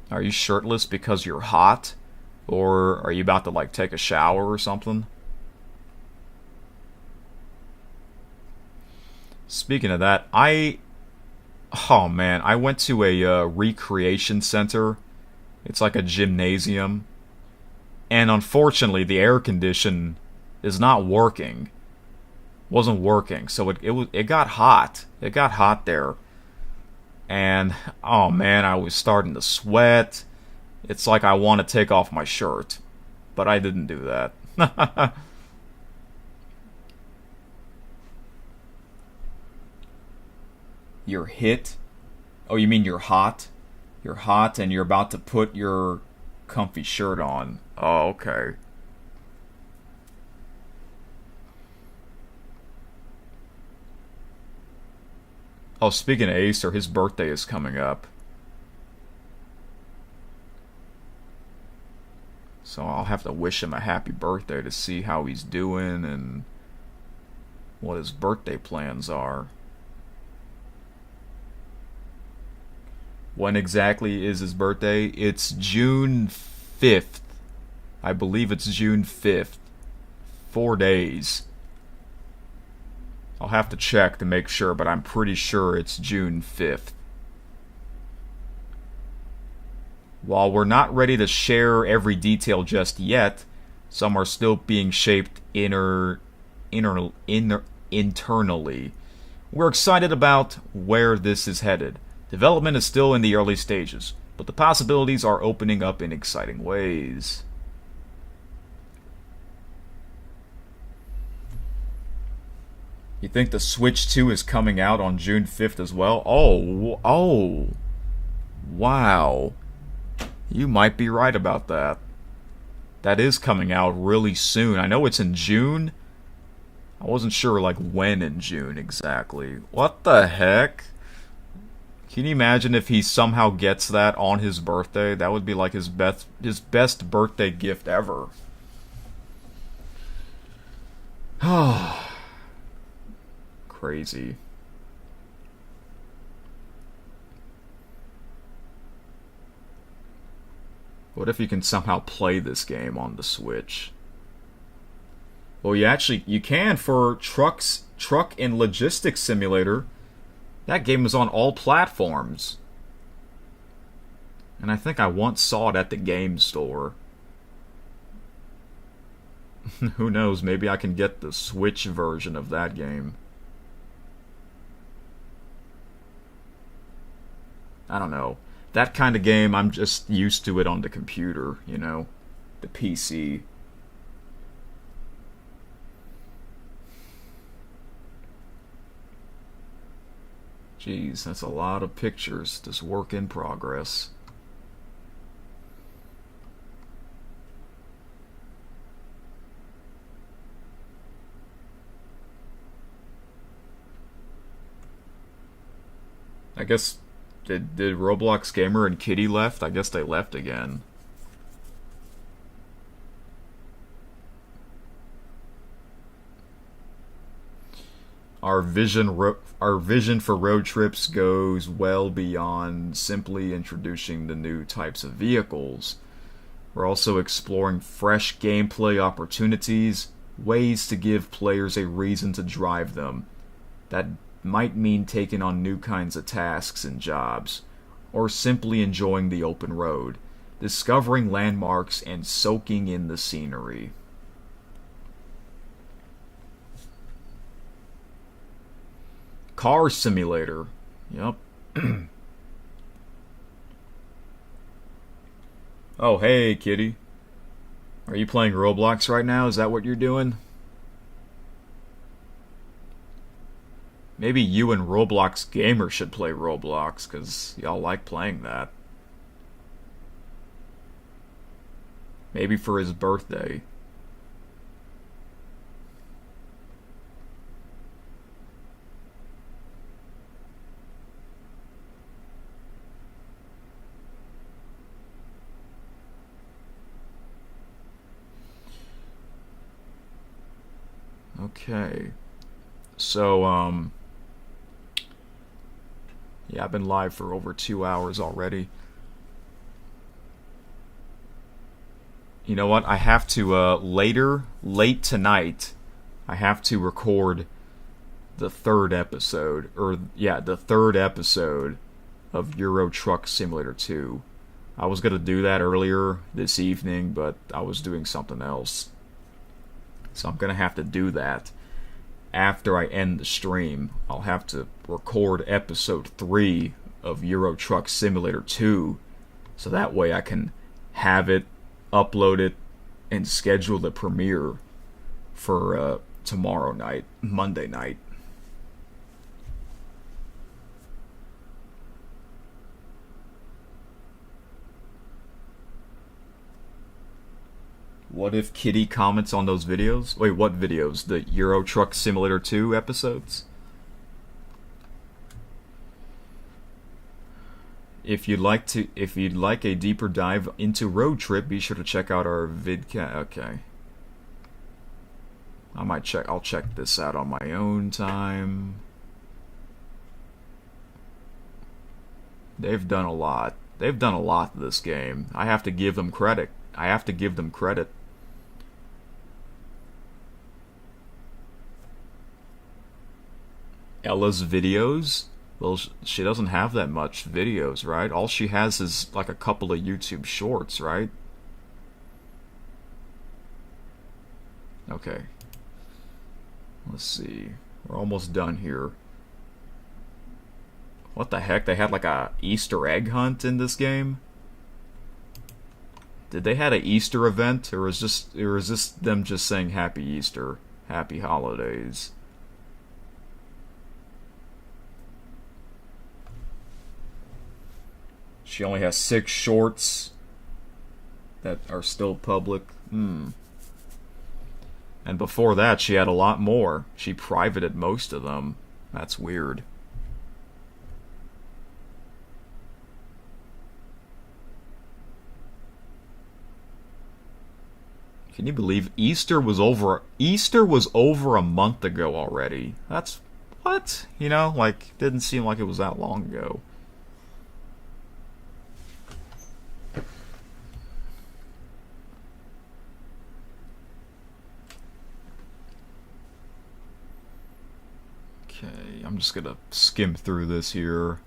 Are you shirtless because you're hot? Or are you about to, like, take a shower or something? Speaking of that, oh man, I went to a recreation center. It's like a gymnasium. And unfortunately, the air condition is not working. wasn't working. So it got hot. It got hot there. And oh man, I was starting to sweat. It's like I want to take off my shirt, but I didn't do that. You're hit? Oh, you mean you're hot? You're hot and you're about to put your comfy shirt on. Oh, okay. Oh, speaking of Acer, his birthday is coming up. So I'll have to wish him a happy birthday to see how he's doing and what his birthday plans are. When exactly is his birthday? It's June 5th. I believe it's June 5th. 4 days. I'll have to check to make sure, but I'm pretty sure it's June 5th. While we're not ready to share every detail just yet, some are still being shaped internally. We're excited about where this is headed. Development is still in the early stages, but the possibilities are opening up in exciting ways. You think the Switch 2 is coming out on June 5th as well? Oh, wow. You might be right about that. That is coming out really soon. I know it's in June. I wasn't sure like when in June exactly. What the heck? Can you imagine if he somehow gets that on his birthday? That would be like his best birthday gift ever. Crazy. What if you can somehow play this game on the Switch? Well, you can for Truck and Logistics Simulator. That game is on all platforms. And I think I once saw it at the game store. Who knows, maybe I can get the Switch version of that game. I don't know. That kind of game, I'm just used to it on the computer, you know? The PC. Jeez, that's a lot of pictures. This work in progress. I guess, did Roblox Gamer and Kitty left? I guess they left again. Our vision for road trips goes well beyond simply introducing the new types of vehicles. We're also exploring fresh gameplay opportunities, ways to give players a reason to drive them. That might mean taking on new kinds of tasks and jobs, or simply enjoying the open road, discovering landmarks and soaking in the scenery. Car Simulator. Yep. Oh, hey, kitty. Are you playing Roblox right now? Is that what you're doing? Maybe you and Roblox Gamer should play Roblox, because y'all like playing that. Maybe for his birthday. Okay. So, yeah, I've been live for over 2 hours already. You know what? I have to, late tonight, I have to record the third episode, the third episode of Euro Truck Simulator 2. I was gonna do that earlier this evening, but I was doing something else. So I'm gonna have to do that. after I end the stream, I'll have to record episode 3 of Euro Truck Simulator 2, so that way I can have it, upload it, and schedule the premiere for tomorrow night, Monday night. What if Kitty comments on those videos? Wait, what videos? The Euro Truck Simulator 2 episodes? If you'd like a deeper dive into Road Trip, be sure to check out our vidcast. Okay. I'll check this out on my own time. They've done a lot. They've done a lot to this game. I have to give them credit. Ella's videos? Well, she doesn't have that much videos, right? All she has is like a couple of YouTube shorts, right? Okay. Let's see. We're almost done here. What the heck? They had like a Easter egg hunt in this game? Did they had an Easter event, or is this them just saying Happy Easter, Happy Holidays? She only has 6 shorts that are still public. And before that, she had a lot more. She privated most of them. That's weird. Can you believe Easter was over a month ago already? That's what? You know, like, didn't seem like it was that long ago. Okay, I'm just gonna skim through this here.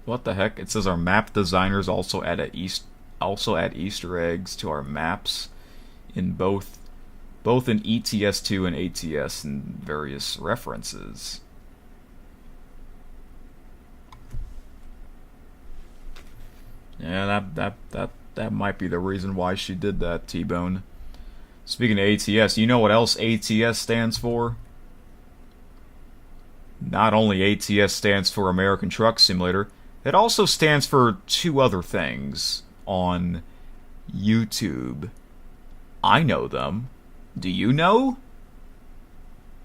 What the heck? It says our map designers also add Easter eggs to our maps in both in ETS2 and ATS and various references. Yeah, that might be the reason why she did that, T-Bone. Speaking of ATS, you know what else ATS stands for? Not only ATS stands for American Truck Simulator, it also stands for 2 other things on YouTube. I know them. Do you know?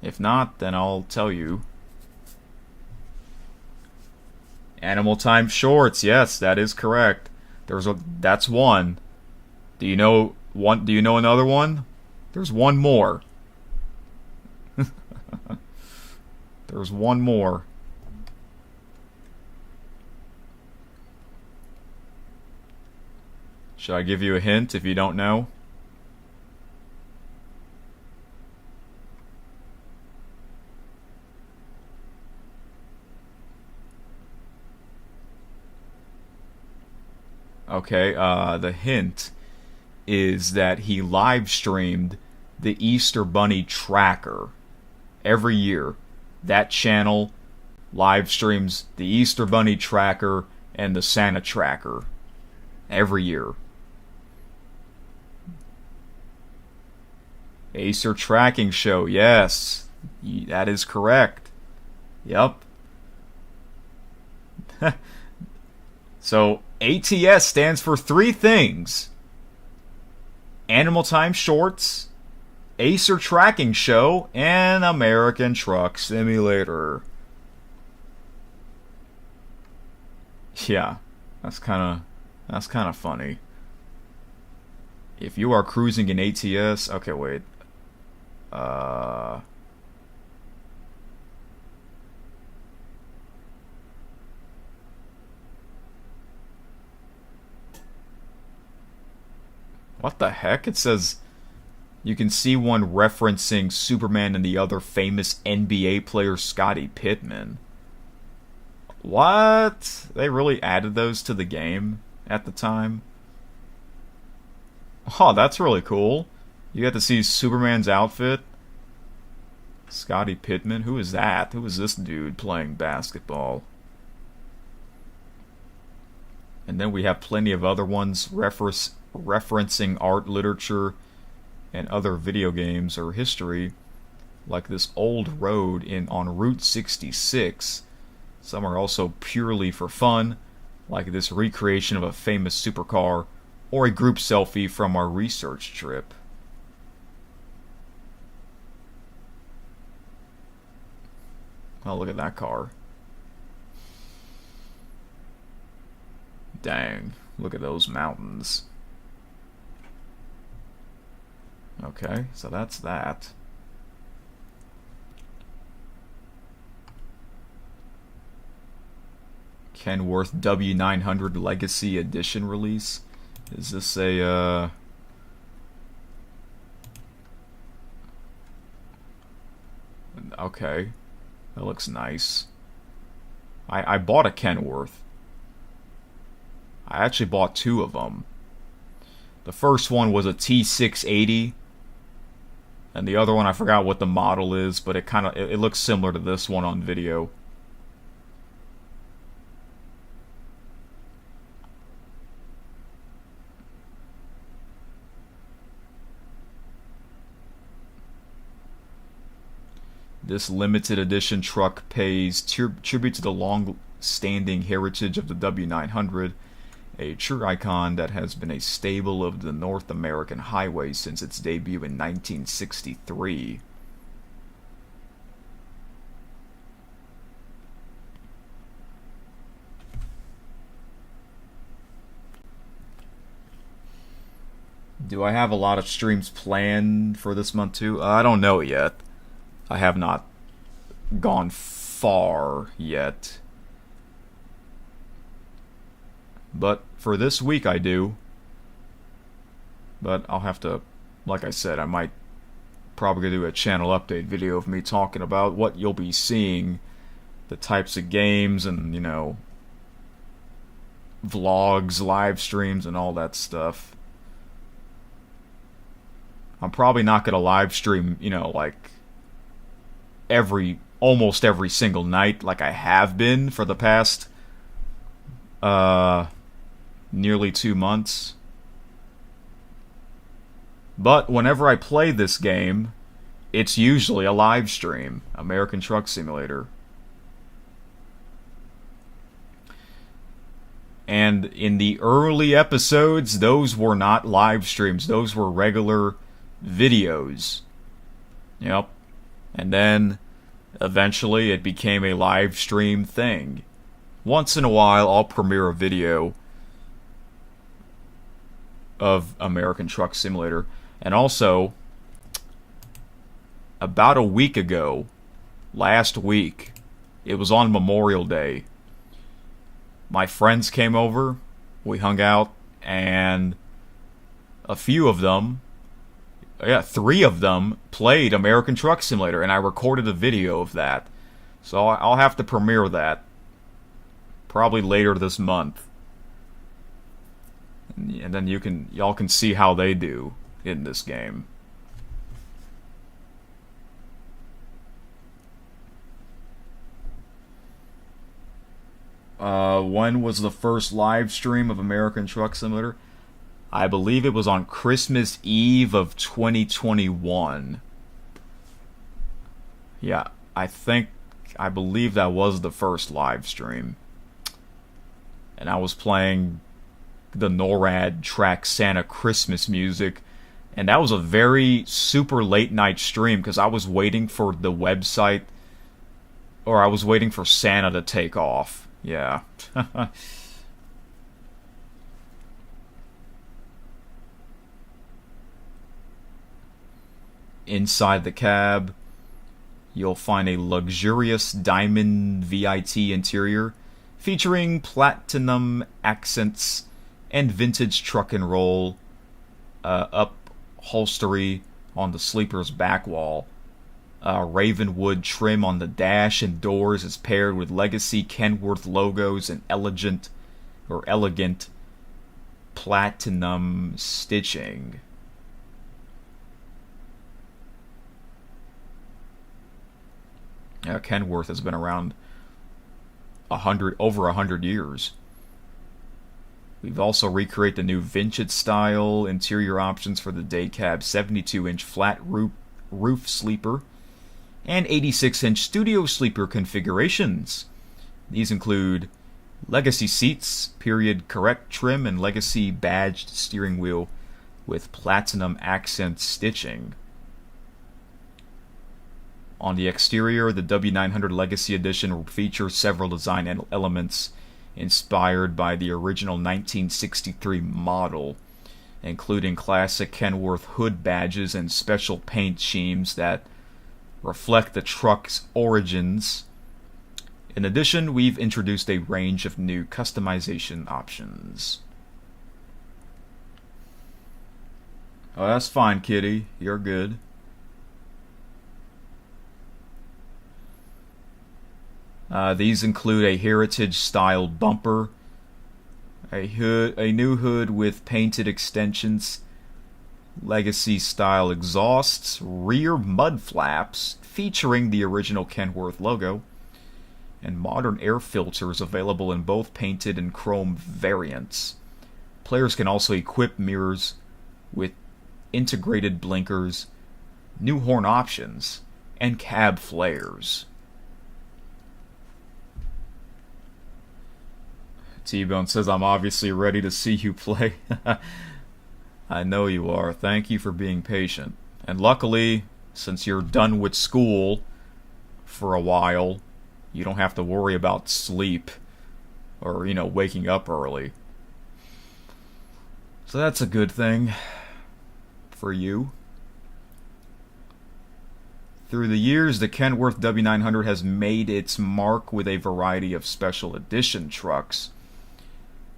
If not, then I'll tell you. Animal Time Shorts, yes, that is correct. That's one. Do you know another one? There's one more. There's one more. Should I give you a hint if you don't know? Okay, the hint is that he live streamed the Easter Bunny Tracker every year. That channel live streams the Easter Bunny Tracker and the Santa Tracker every year. Acer Tracking Show, yes, that is correct. Yep. So ATS stands for 3 things: Animal Time Shorts, Acer Tracking Show, and American Truck Simulator. Yeah, that's kind of funny. If you are cruising in ATS, okay, wait. What the heck? It says You can see one referencing Superman and the other famous NBA player Scottie Pippen. What? They really added those to the game at the time? Oh, that's really cool. You get to see Superman's outfit. Scottie Pippen? Who is that? Who is this dude playing basketball? And then we have plenty of other ones referencing art, literature, and other video games or history, like this old road on Route 66. Some are also purely for fun, like this recreation of a famous supercar, or a group selfie from our research trip. Oh, look at that car. Dang, look at those mountains. Okay, so that's that. Kenworth W900 Legacy Edition release. Is this a, okay. That looks nice. I bought a Kenworth. I actually bought two of them. The first one was a T680. And the other one, I forgot what the model is, but it looks similar to this one on video. This limited edition truck pays tribute to the long-standing heritage of the W900, a true icon that has been a staple of the North American highway since its debut in 1963. Do I have a lot of streams planned for this month too? I don't know yet. I have not gone far yet. But for this week I do. But I'll have to, like I said, I might probably do a channel update video of me talking about what you'll be seeing, the types of games, and, you know, vlogs, live streams, and all that stuff. I'm probably not going to live stream, you know, like almost every single night like I have been for the past nearly 2 months. But whenever I play this game, it's usually a live stream. American Truck Simulator. And in the early episodes, those were not live streams. Those were regular videos. Yep. And then, eventually, it became a live stream thing. Once in a while, I'll premiere a video of American Truck Simulator. And also, about a week ago, last week, it was on Memorial Day, my friends came over, we hung out, and a few of them, 3 of them played American Truck Simulator, and I recorded a video of that. So I'll have to premiere that probably later this month. And then y'all can see how they do in this game. When was the first live stream of American Truck Simulator? I believe it was on Christmas Eve of 2021. Yeah, I believe that was the first live stream. And I was playing the NORAD track Santa Christmas music. And that was a very super late night stream because I was waiting for the website, or I was waiting for Santa to take off. Yeah. Inside the cab, you'll find a luxurious diamond VIT interior featuring platinum accents and vintage truck and roll upholstery on the Sleeper's back wall. Ravenwood trim on the dash and doors is paired with legacy Kenworth logos and elegant platinum stitching. Kenworth has been around over 100 years. We've also recreated the new vintage style interior options for the day cab 72-inch flat roof sleeper and 86-inch studio sleeper configurations. These include legacy seats, period correct trim, and legacy badged steering wheel with platinum accent stitching. On the exterior, the W900 Legacy Edition will feature several design elements inspired by the original 1963 model, including classic Kenworth hood badges and special paint schemes that reflect the truck's origins. In addition, we've introduced a range of new customization options. Oh, that's fine, kitty. You're good. These include a heritage-style bumper, a new hood with painted extensions, legacy-style exhausts, rear mud flaps featuring the original Kenworth logo, and modern air filters available in both painted and chrome variants. Players can also equip mirrors with integrated blinkers, new horn options, and cab flares. T-Bone says, I'm obviously ready to see you play. I know you are. Thank you for being patient. And luckily, since you're done with school for a while, you don't have to worry about sleep or, waking up early. So that's a good thing for you. Through the years, the Kenworth W900 has made its mark with a variety of special edition trucks,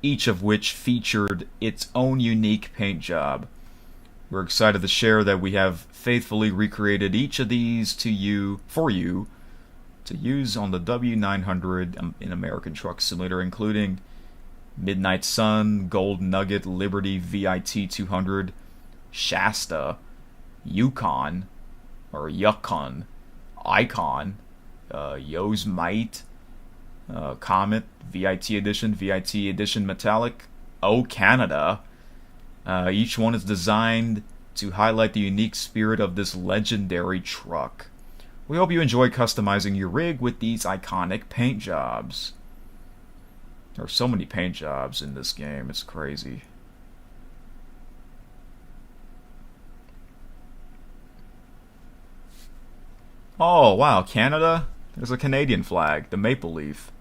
each of which featured its own unique paint job. We're excited to share that we have faithfully recreated each of these for you to use on the W900 in American Truck Simulator, including Midnight Sun, Gold Nugget, Liberty, VIT 200, Shasta, Yukon, Icon, Yosemite, Comet, VIT Edition Metallic, Canada. Each one is designed to highlight the unique spirit of this legendary truck. We hope you enjoy customizing your rig with these iconic paint jobs. There are so many paint jobs in this game, it's crazy. Oh, wow, Canada? There's a Canadian flag, the maple leaf.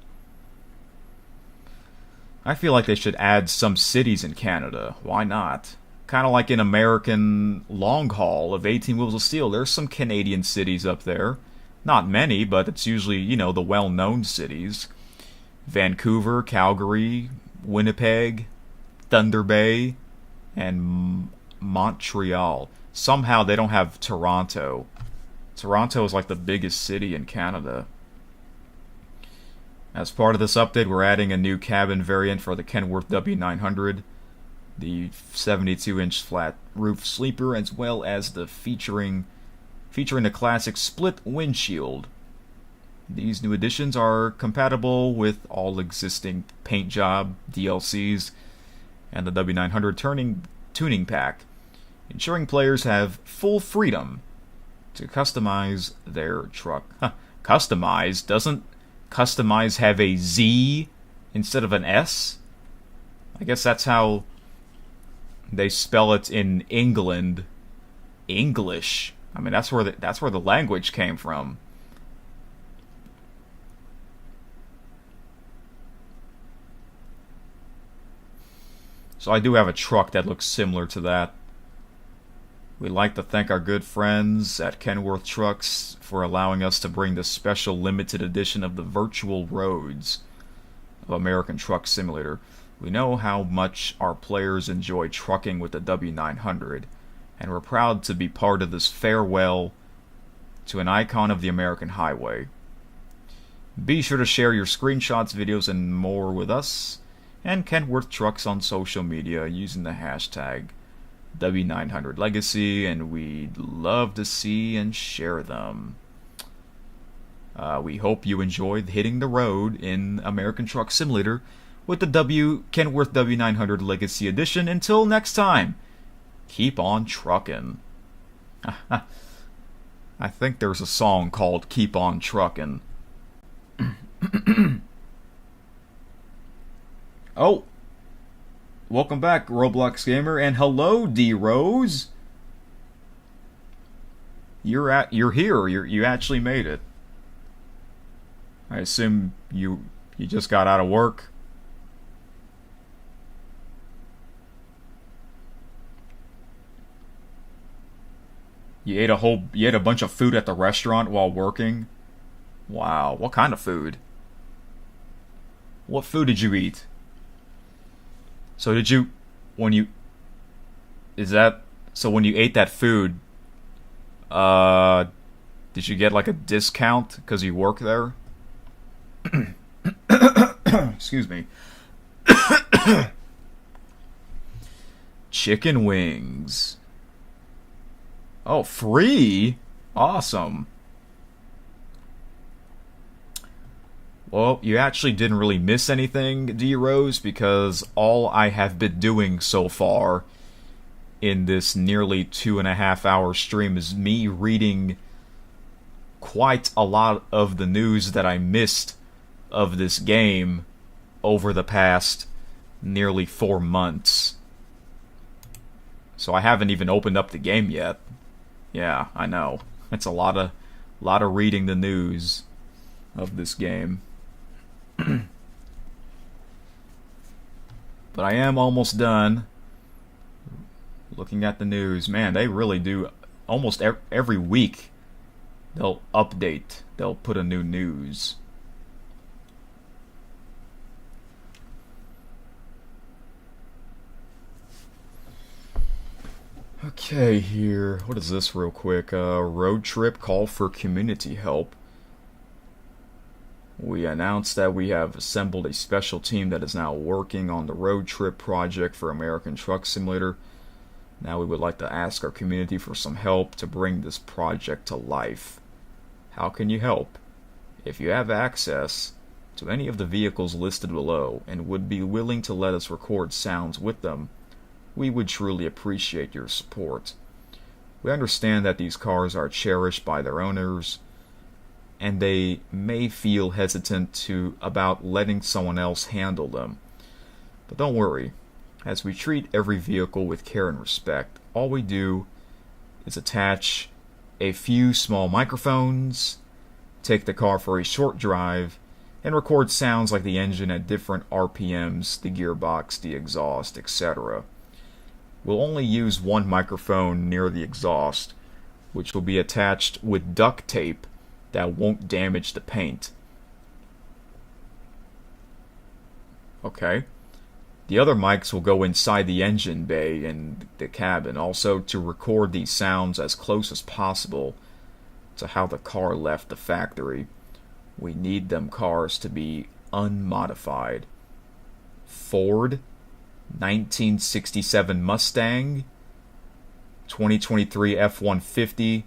I feel like they should add some cities in Canada. Why not? Kind of like in American Long Haul of 18 Wheels of Steel. There's some Canadian cities up there. Not many, but it's usually, the well-known cities. Vancouver, Calgary, Winnipeg, Thunder Bay, and Montreal. Somehow they don't have Toronto. Toronto is like the biggest city in Canada. As part of this update, we're adding a new cabin variant for the Kenworth W900, the 72-inch flat roof sleeper, as well as the featuring the classic split windshield. These new additions are compatible with all existing paint job DLCs and the W900 tuning pack, ensuring players have full freedom to customize their truck. Customize? Doesn't customize have a Z instead of an S? I guess that's how they spell it in England. English. I mean, that's where the language came from. So I do have a truck that looks similar to that. We'd like to thank our good friends at Kenworth Trucks for allowing us to bring this special limited edition of the virtual roads of American Truck Simulator. We know how much our players enjoy trucking with the W900, and we're proud to be part of this farewell to an icon of the American highway. Be sure to share your screenshots, videos, and more with us and Kenworth Trucks on social media using the hashtag W900Legacy, and we'd love to see and share them. We hope you enjoyed hitting the road in American Truck Simulator with the Kenworth W900 Legacy Edition. Until next time, keep on truckin'. I think there's a song called Keep on Truckin'. Oh, welcome back, Roblox Gamer, and hello, D Rose. You're here. You actually made it. I assume you just got out of work. You ate a bunch of food at the restaurant while working? Wow, what kind of food? What food did you eat? So when you ate that food, did you get like a discount because you work there? Excuse me. Chicken wings. Oh, free? Awesome. Well, you actually didn't really miss anything, D Rose, because all I have been doing so far in this nearly 2.5 hour stream is me reading quite a lot of the news that I missed of this game over the past nearly 4 months. So I haven't even opened up the game yet. Yeah, I know. It's a lot of reading the news of this game. But I am almost done looking at the news. Man, they really do almost every week. They'll update. They'll put a new news. Okay, here. What is this real quick? Road trip call for community help. We announced that we have assembled a special team that is now working on the road trip project for American Truck Simulator. Now we would like to ask our community for some help to bring this project to life. How can you help? If you have access to any of the vehicles listed below and would be willing to let us record sounds with them, we would truly appreciate your support. We understand that these cars are cherished by their owners, and they may feel hesitant about letting someone else handle them. But don't worry, as we treat every vehicle with care and respect, all we do is attach a few small microphones, take the car for a short drive, and record sounds like the engine at different RPMs, the gearbox, the exhaust, etc. We'll only use one microphone near the exhaust, which will be attached with duct tape that won't damage the paint. Okay. The other mics will go inside the engine bay and the cabin, also to record these sounds as close as possible to how the car left the factory. We need them cars to be unmodified. Ford 1967 Mustang, 2023 F-150,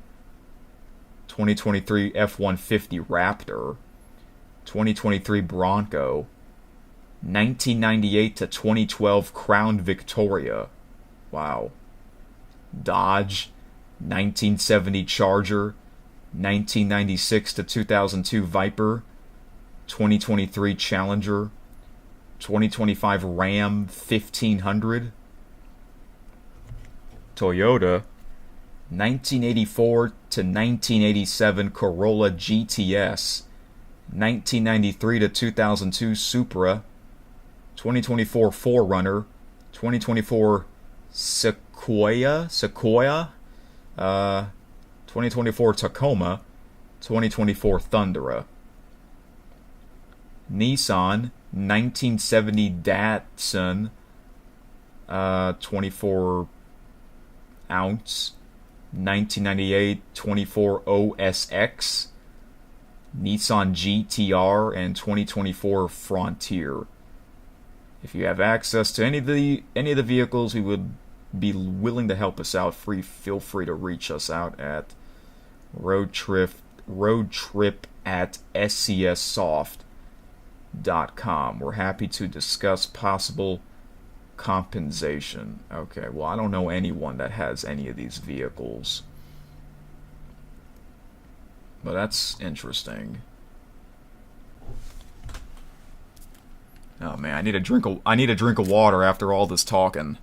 2023 F-150 Raptor, 2023 Bronco, 1998 to 2012 Crown Victoria. Wow. Dodge, 1970 Charger, 1996 to 2002 Viper, 2023 Challenger, 2025 Ram 1500, Toyota, 1984 to 1987 Corolla GTS, 1993 to 2002 Supra, 2024 4Runner, 2024 Sequoia, 2024 Tacoma, 2024 Thundera. Nissan 1970 Datsun, 24 ounce 1998 24 OSX, Nissan GTR, and 2024 Frontier. If you have access to any of the vehicles, we would be willing to help us out. Feel free to reach us out at roadtrip at scssoft.com. We're happy to discuss possible compensation. Okay, well, I don't know anyone that has any of these vehicles, but that's interesting. Oh man, I need a drink of water after all this talking.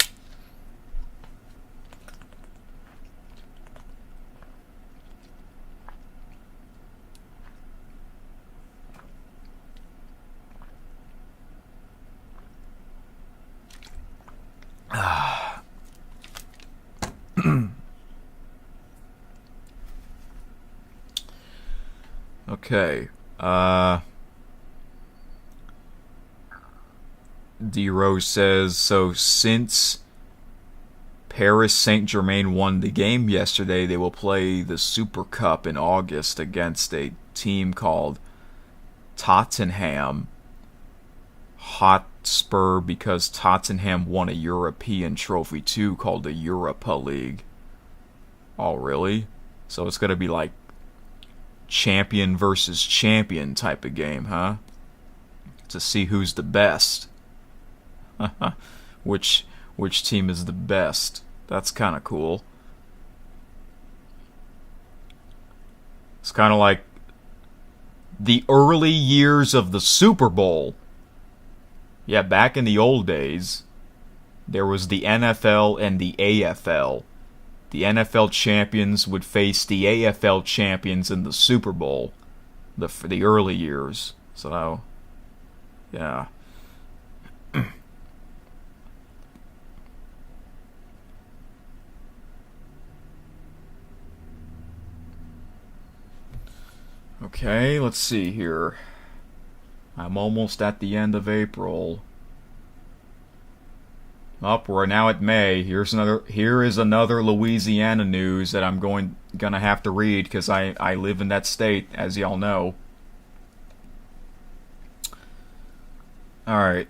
Okay. D Rose says, so since Paris Saint-Germain won the game yesterday, they will play the Super Cup in August against a team called Tottenham Hotspur, because Tottenham won a European trophy too called the Europa League. Oh, really? So it's going to be like champion versus champion type of game, huh? To see who's the best. which team is the best? That's kind of cool. It's kind of like the early years of the Super Bowl. Yeah, back in the old days, there was the NFL and the AFL. The NFL champions would face the AFL champions in the Super Bowl, for the early years. So, yeah. Okay, let's see here. I'm almost at the end of April. We're now at May. Here is another Louisiana news that I'm gonna have to read because I live in that state, as y'all know. All right.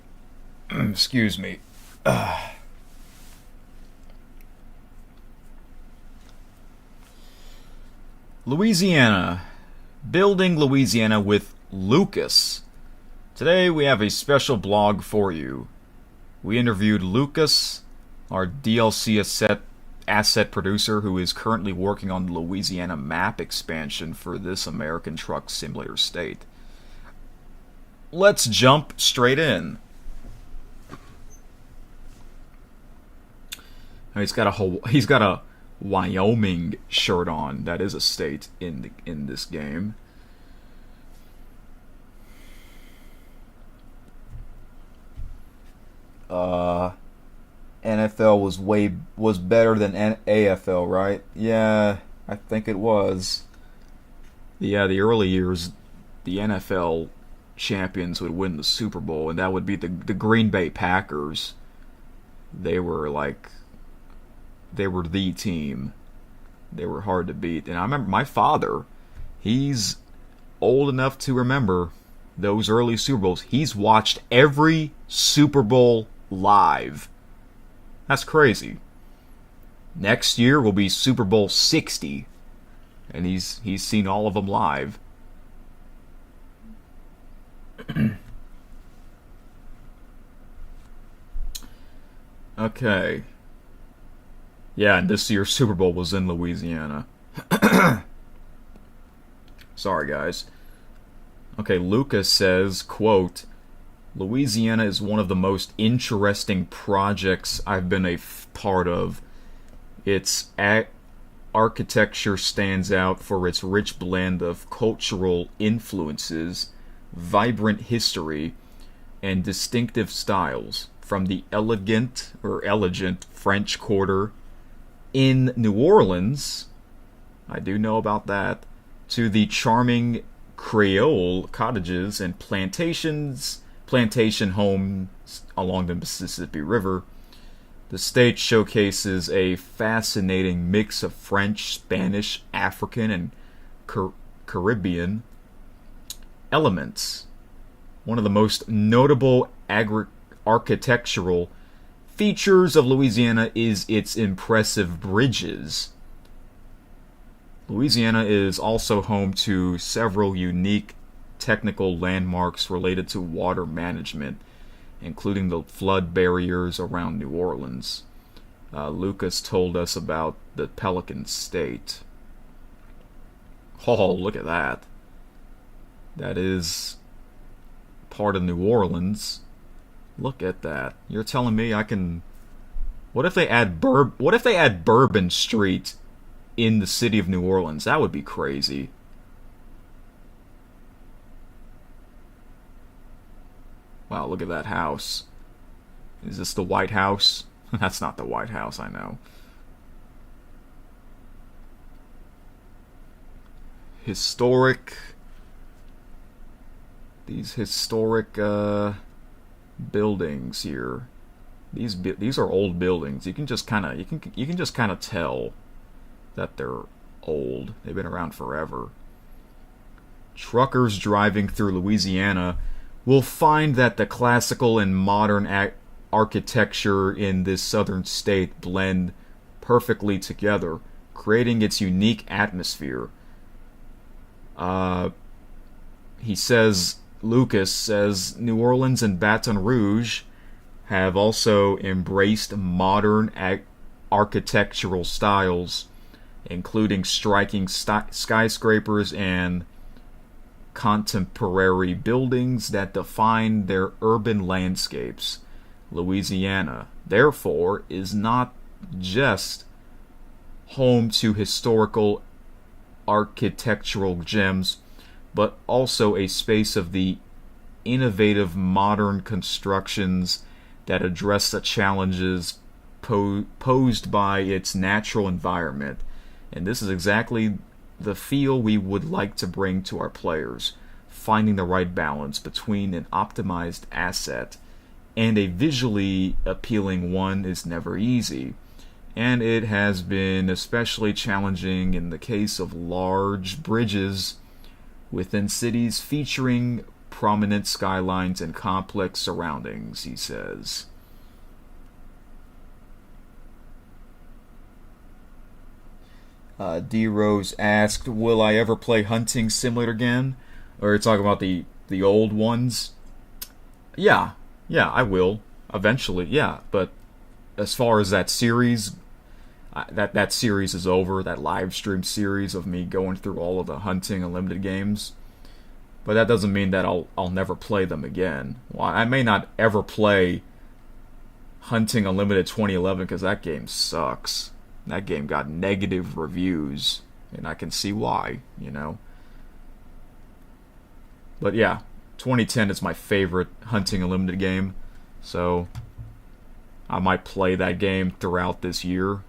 Excuse me. Louisiana. Building Louisiana with Lucas. Today we have a special blog for you. We interviewed Lucas, our DLC asset producer, who is currently working on the Louisiana map expansion for this American Truck Simulator state. Let's jump straight in. He's got a Wyoming shirt on. That is a state in this game. NFL was better than AFL, right? Yeah, I think it was. Yeah, the early years, the NFL champions would win the Super Bowl, and that would be the Green Bay Packers. They were the team. They were hard to beat. And I remember my father, he's old enough to remember those early Super Bowls. He's watched every Super Bowl live. That's crazy. Next year will be Super Bowl 60, and he's seen all of them live. Okay. Yeah, and this year's Super Bowl was in Louisiana. Sorry, guys. Okay, Lucas says, quote, Louisiana is one of the most interesting projects I've been a part of. Its architecture stands out for its rich blend of cultural influences, vibrant history, and distinctive styles, from the elegant French Quarter in New Orleans, I do know about that, to the charming Creole cottages and plantation homes along the Mississippi River. The state showcases a fascinating mix of French, Spanish, African, and Caribbean elements. One of the most notable architectural features of Louisiana is its impressive bridges. Louisiana is also home to several unique technical landmarks related to water management, including the flood barriers around New Orleans. Lucas told us about the Pelican State. Oh, look at that. That is part of New Orleans. Look at that. You're telling me I can... What if they add Bourbon Street in the city of New Orleans? That would be crazy. Wow, look at that house. Is this the White House? That's not the White House, I know. These historic buildings here. These are old buildings. You can just kind of tell that they're old. They've been around forever. Truckers driving through Louisiana will find that the classical and modern architecture in this southern state blend perfectly together, creating its unique atmosphere. Lucas says, New Orleans and Baton Rouge have also embraced modern architectural styles, including striking skyscrapers and contemporary buildings that define their urban landscapes. Louisiana, therefore, is not just home to historical architectural gems, but also a space of the innovative modern constructions that address the challenges posed by its natural environment. And this is exactly the feel we would like to bring to our players, finding the right balance between an optimized asset and a visually appealing one is never easy. And it has been especially challenging in the case of large bridges within cities featuring prominent skylines and complex surroundings, he says. D. Rose asked, will I ever play Hunting Simulator again? Or you're talking about the old ones? Yeah, I will. Eventually, yeah. But as far as that series, that series is over, that live stream series of me going through all of the Hunting Unlimited games. But that doesn't mean that I'll never play them again. Well, I may not ever play Hunting Unlimited 2011 because that game sucks. That game got negative reviews, and I can see why, you know. But yeah, 2010 is my favorite Hunting Unlimited game, so I might play that game throughout this year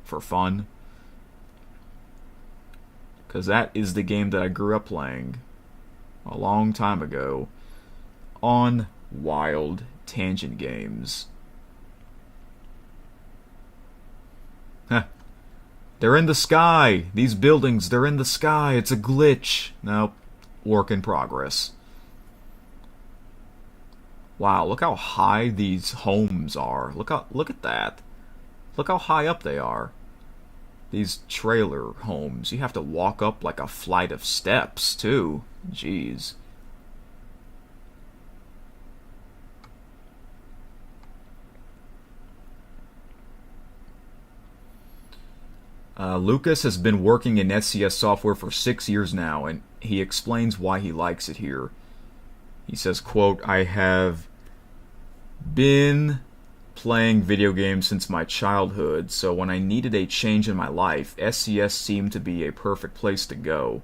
for fun. Because that is the game that I grew up playing a long time ago on Wild Tangent Games. They're in the sky. These buildings, they're in the sky. It's a glitch. Nope. Work in progress. Wow, look how high these homes are. Look at that. Look how high up they are. These trailer homes. You have to walk up like a flight of steps, too. Jeez. Lucas has been working in SCS software for 6 years now, and he explains why he likes it here. He says, quote, I have been playing video games since my childhood, so when I needed a change in my life, SCS seemed to be a perfect place to go.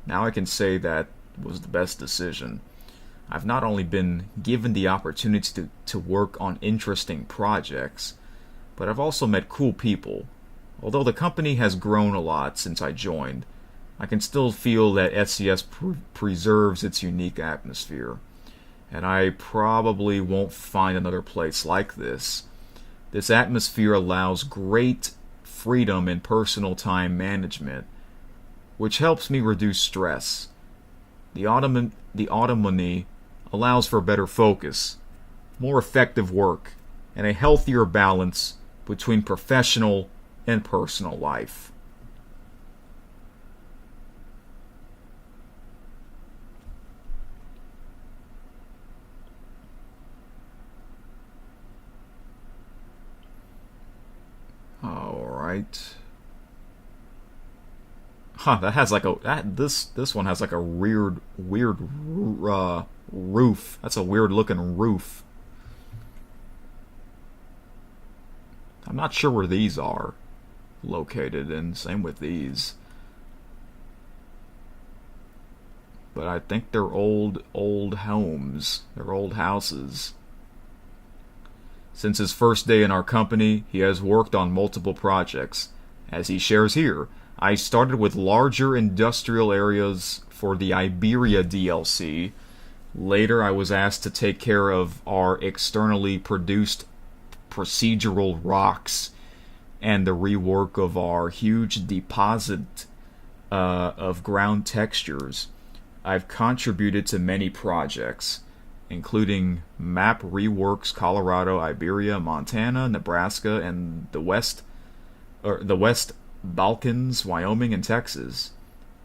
Now I can say that was the best decision. I've not only been given the opportunity to work on interesting projects, but I've also met cool people. Although the company has grown a lot since I joined, I can still feel that SCS preserves its unique atmosphere. And I probably won't find another place like this. This atmosphere allows great freedom in personal time management, which helps me reduce stress. The autonomy allows for better focus, more effective work, and a healthier balance between professional and personal life. All right. Huh, that has like a this one has like a weird roof. That's a weird looking roof. I'm not sure where these are located, and same with these. But I think they're old homes. They're old houses. Since his first day in our company, he has worked on multiple projects. As he shares here, I started with larger industrial areas for the Iberia DLC. Later, I was asked to take care of our externally produced procedural rocks and the rework of our huge deposit of ground textures. I've contributed to many projects, including map reworks Colorado, Iberia, Montana, Nebraska, and the West Balkans, Wyoming, and Texas.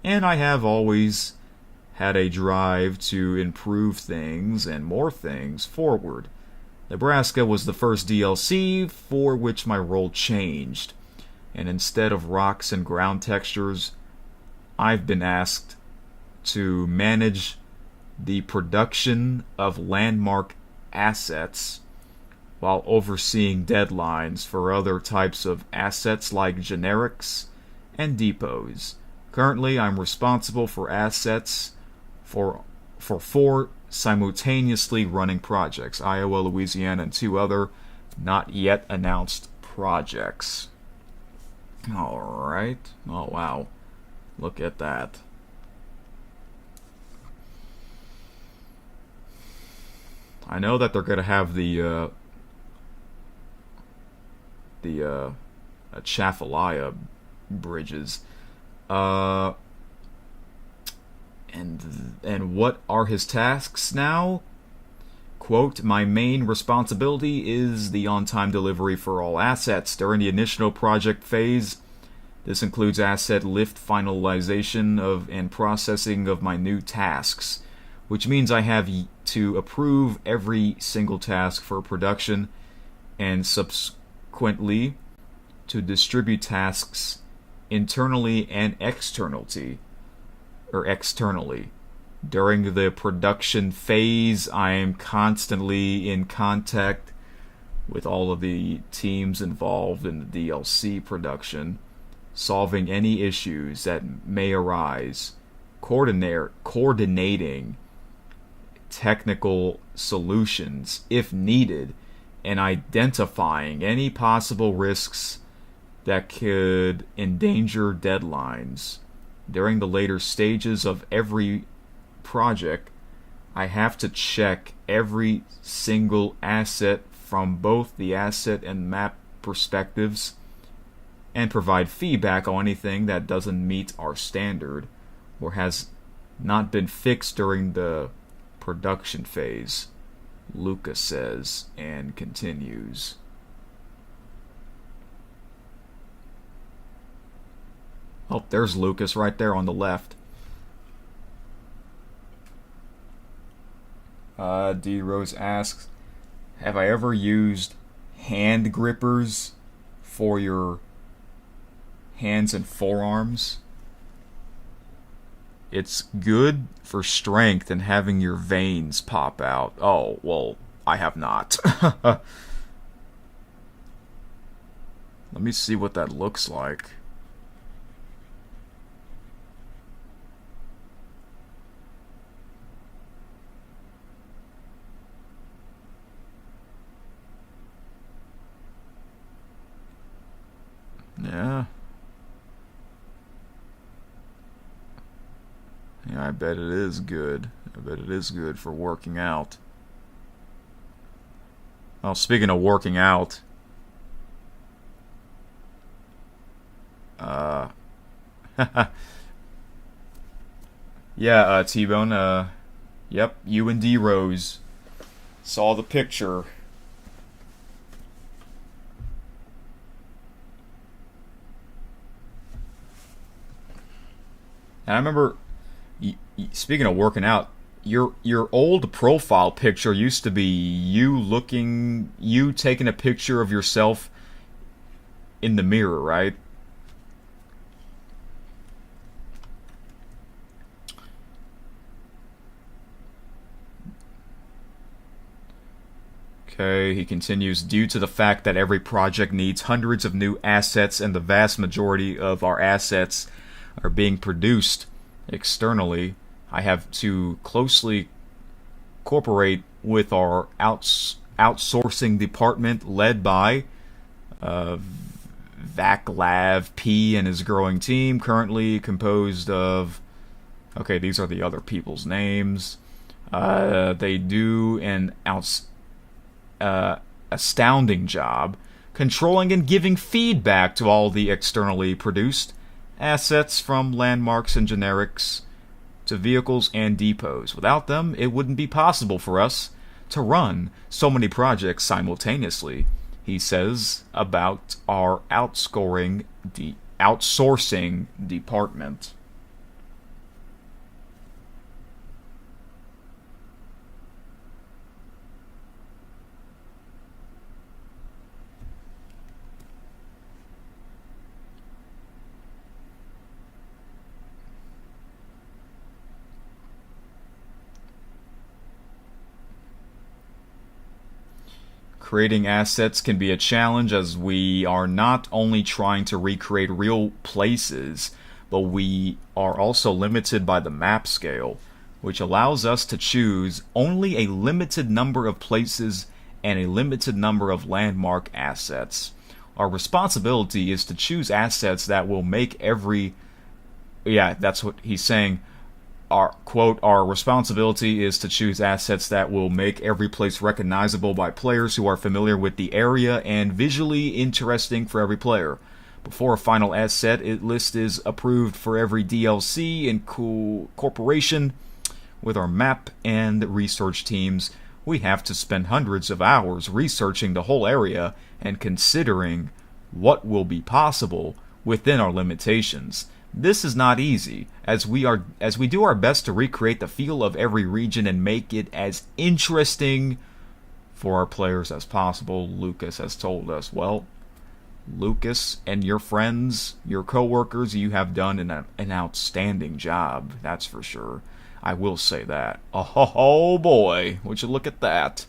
And I have always had a drive to improve things and more things forward. Nebraska was the first DLC for which my role changed, and instead of rocks and ground textures, I've been asked to manage the production of landmark assets while overseeing deadlines for other types of assets like generics and depots. Currently, I'm responsible for assets for 4 simultaneously running projects: Iowa, Louisiana, and 2 other not yet announced projects. Alright. Oh, wow. Look at that. I know that they're going to have the Atchafalaya bridges. And what are his tasks now? Quote, my main responsibility is the on-time delivery for all assets during the initial project phase. This includes asset lift finalization of and processing of my new tasks, which means I have to approve every single task for production and subsequently to distribute tasks internally and externally. During the production phase, I am constantly in contact with all of the teams involved in the DLC production, solving any issues that may arise, coordinating technical solutions if needed, and identifying any possible risks that could endanger deadlines. During the later stages of every project, I have to check every single asset from both the asset and map perspectives and provide feedback on anything that doesn't meet our standard or has not been fixed during the production phase, Lucas says, and continues. Oh, there's Lucas right there on the left. D. Rose asks, have I ever used hand grippers for your hands and forearms? It's good for strength and having your veins pop out. Oh, well, I have not. Let me see what that looks like. Yeah. Yeah, I bet it is good. I bet it is good for working out. Well, speaking of working out, Yeah, T-Bone, yep, you and D-Rose saw the picture. And I remember, speaking of working out, your old profile picture used to be you taking a picture of yourself in the mirror, right? Okay, he continues, due to the fact that every project needs hundreds of new assets and the vast majority of our assets are being produced externally, I have to closely cooperate with our outsourcing department led by uh, Vaclav P and his growing team, currently composed of. Okay, these are the other people's names. They do an astounding job controlling and giving feedback to all the externally produced assets, from landmarks and generics to vehicles and depots. Without them, it wouldn't be possible for us to run so many projects simultaneously, he says about our outsourcing department. Creating assets can be a challenge, as we are not only trying to recreate real places, but we are also limited by the map scale, which allows us to choose only a limited number of places and a limited number of landmark assets. Our responsibility is to choose assets that will make every. Yeah, that's what he's saying. Our responsibility is to choose assets that will make every place recognizable by players who are familiar with the area and visually interesting for every player. Before a final asset list is approved for every DLC and corporation, with our map and research teams, we have to spend hundreds of hours researching the whole area and considering what will be possible within our limitations. This is not easy, as we do our best to recreate the feel of every region and make it as interesting for our players as possible, Lucas has told us. Well, Lucas and your friends, your coworkers, you have done an outstanding job, that's for sure. I will say that. Oh boy, would you look at that.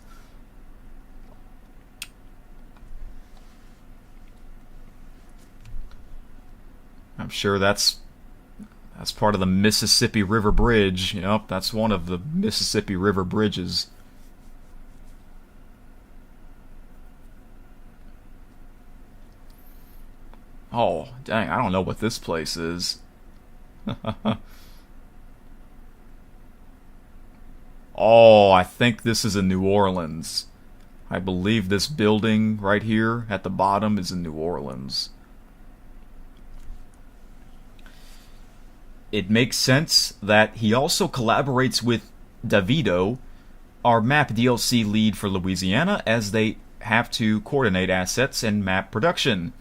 I'm sure that's part of the Mississippi River Bridge. Yep, that's one of the Mississippi River bridges. Oh, dang, I don't know what this place is. Oh, I think this is in New Orleans. I believe this building right here at the bottom is in New Orleans. It makes sense that he also collaborates with Davido, our map DLC lead for Louisiana, as they have to coordinate assets and map production.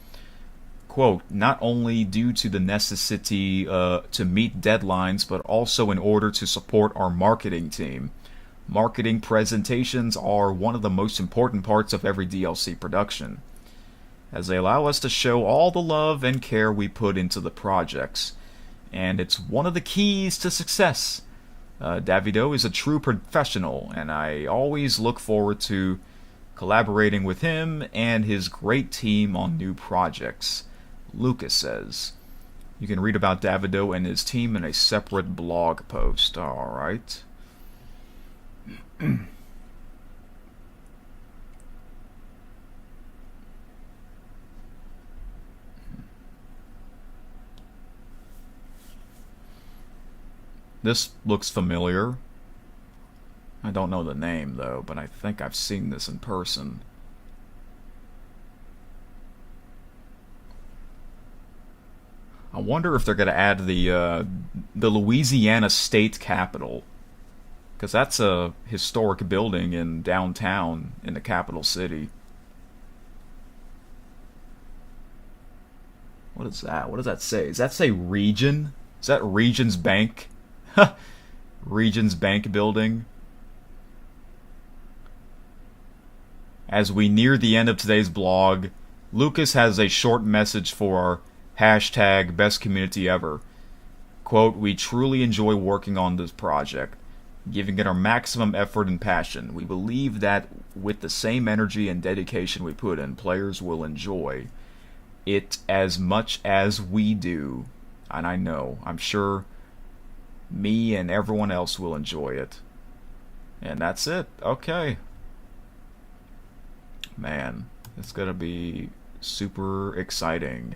Quote, not only due to the necessity to meet deadlines, but also in order to support our marketing team. Marketing presentations are one of the most important parts of every DLC production, as they allow us to show all the love and care we put into the projects. And it's one of the keys to success. Davido is a true professional, and I always look forward to collaborating with him and his great team on new projects, Lucas says. You can read about Davido and his team in a separate blog post. Alright. This looks familiar. I don't know the name, though, but I think I've seen this in person. I wonder if they're going to add the Louisiana State Capitol, because that's a historic building in downtown in the capital city. What is that? What does that say? Does that say Region? Is that Regions Bank? Regions Bank building. As we near the end of today's blog, Lucas has a short message for our hashtag best community ever. Quote, "We truly enjoy working on this project, giving it our maximum effort and passion. We believe that with the same energy and dedication we put in, players will enjoy it as much as we do. And I know, I'm sure me and everyone else will enjoy it." And that's it. Okay. Man, it's going to be super exciting.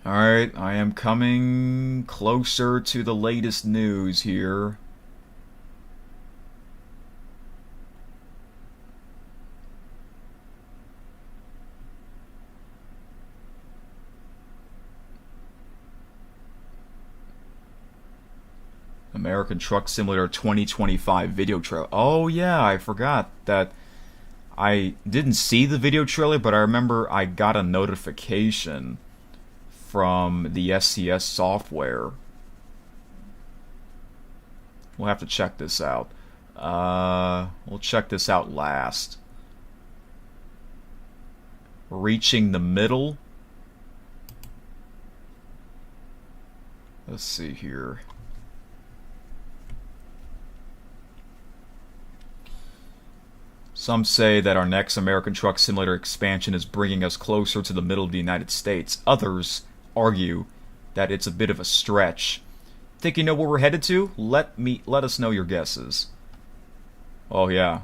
Alright, I am coming closer to the latest news here. American Truck Simulator 2025 video trailer. Oh yeah, I forgot that I didn't see the video trailer, but I remember I got a notification from the SCS software. We'll have to check this out. We'll check this out last. Reaching the middle. Let's see here. Some say that our next American Truck Simulator expansion is bringing us closer to the middle of the United States. Others argue that it's a bit of a stretch. Think you know where we're headed to? Let us know your guesses. Oh yeah,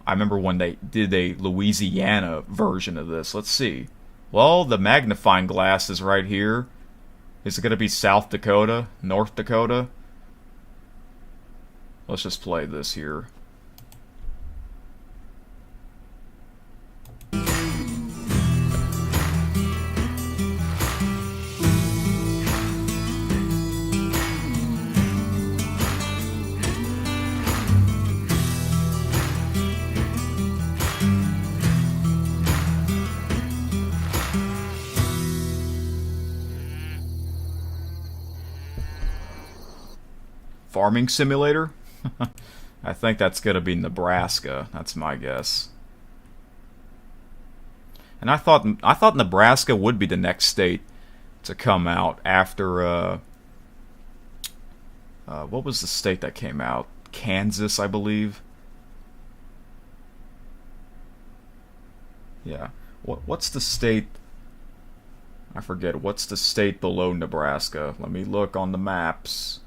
I remember when they did a Louisiana version of this. Let's see. Well, the magnifying glass is right here. Is it going to be South Dakota? North Dakota? Let's just play this here. Farming simulator? I think that's going to be Nebraska. That's my guess. And I thought Nebraska would be the next state to come out after what was the state that came out? Kansas, I believe. Yeah. What's the state? I forget. What's the state below Nebraska? Let me look on the maps.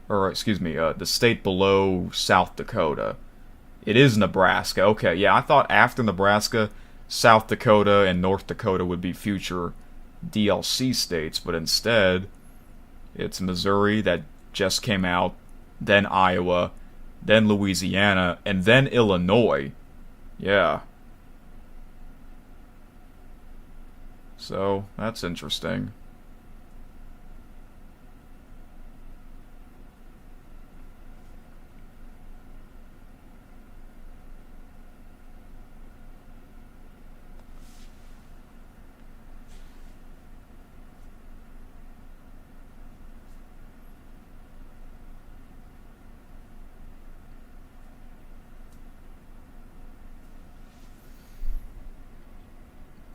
Or excuse me, the state below South Dakota. It is Nebraska. Okay, yeah, I thought after Nebraska, South Dakota and North Dakota would be future DLC states, but instead, it's Missouri that just came out, then Iowa, then Louisiana, and then Illinois. Yeah. So, that's interesting.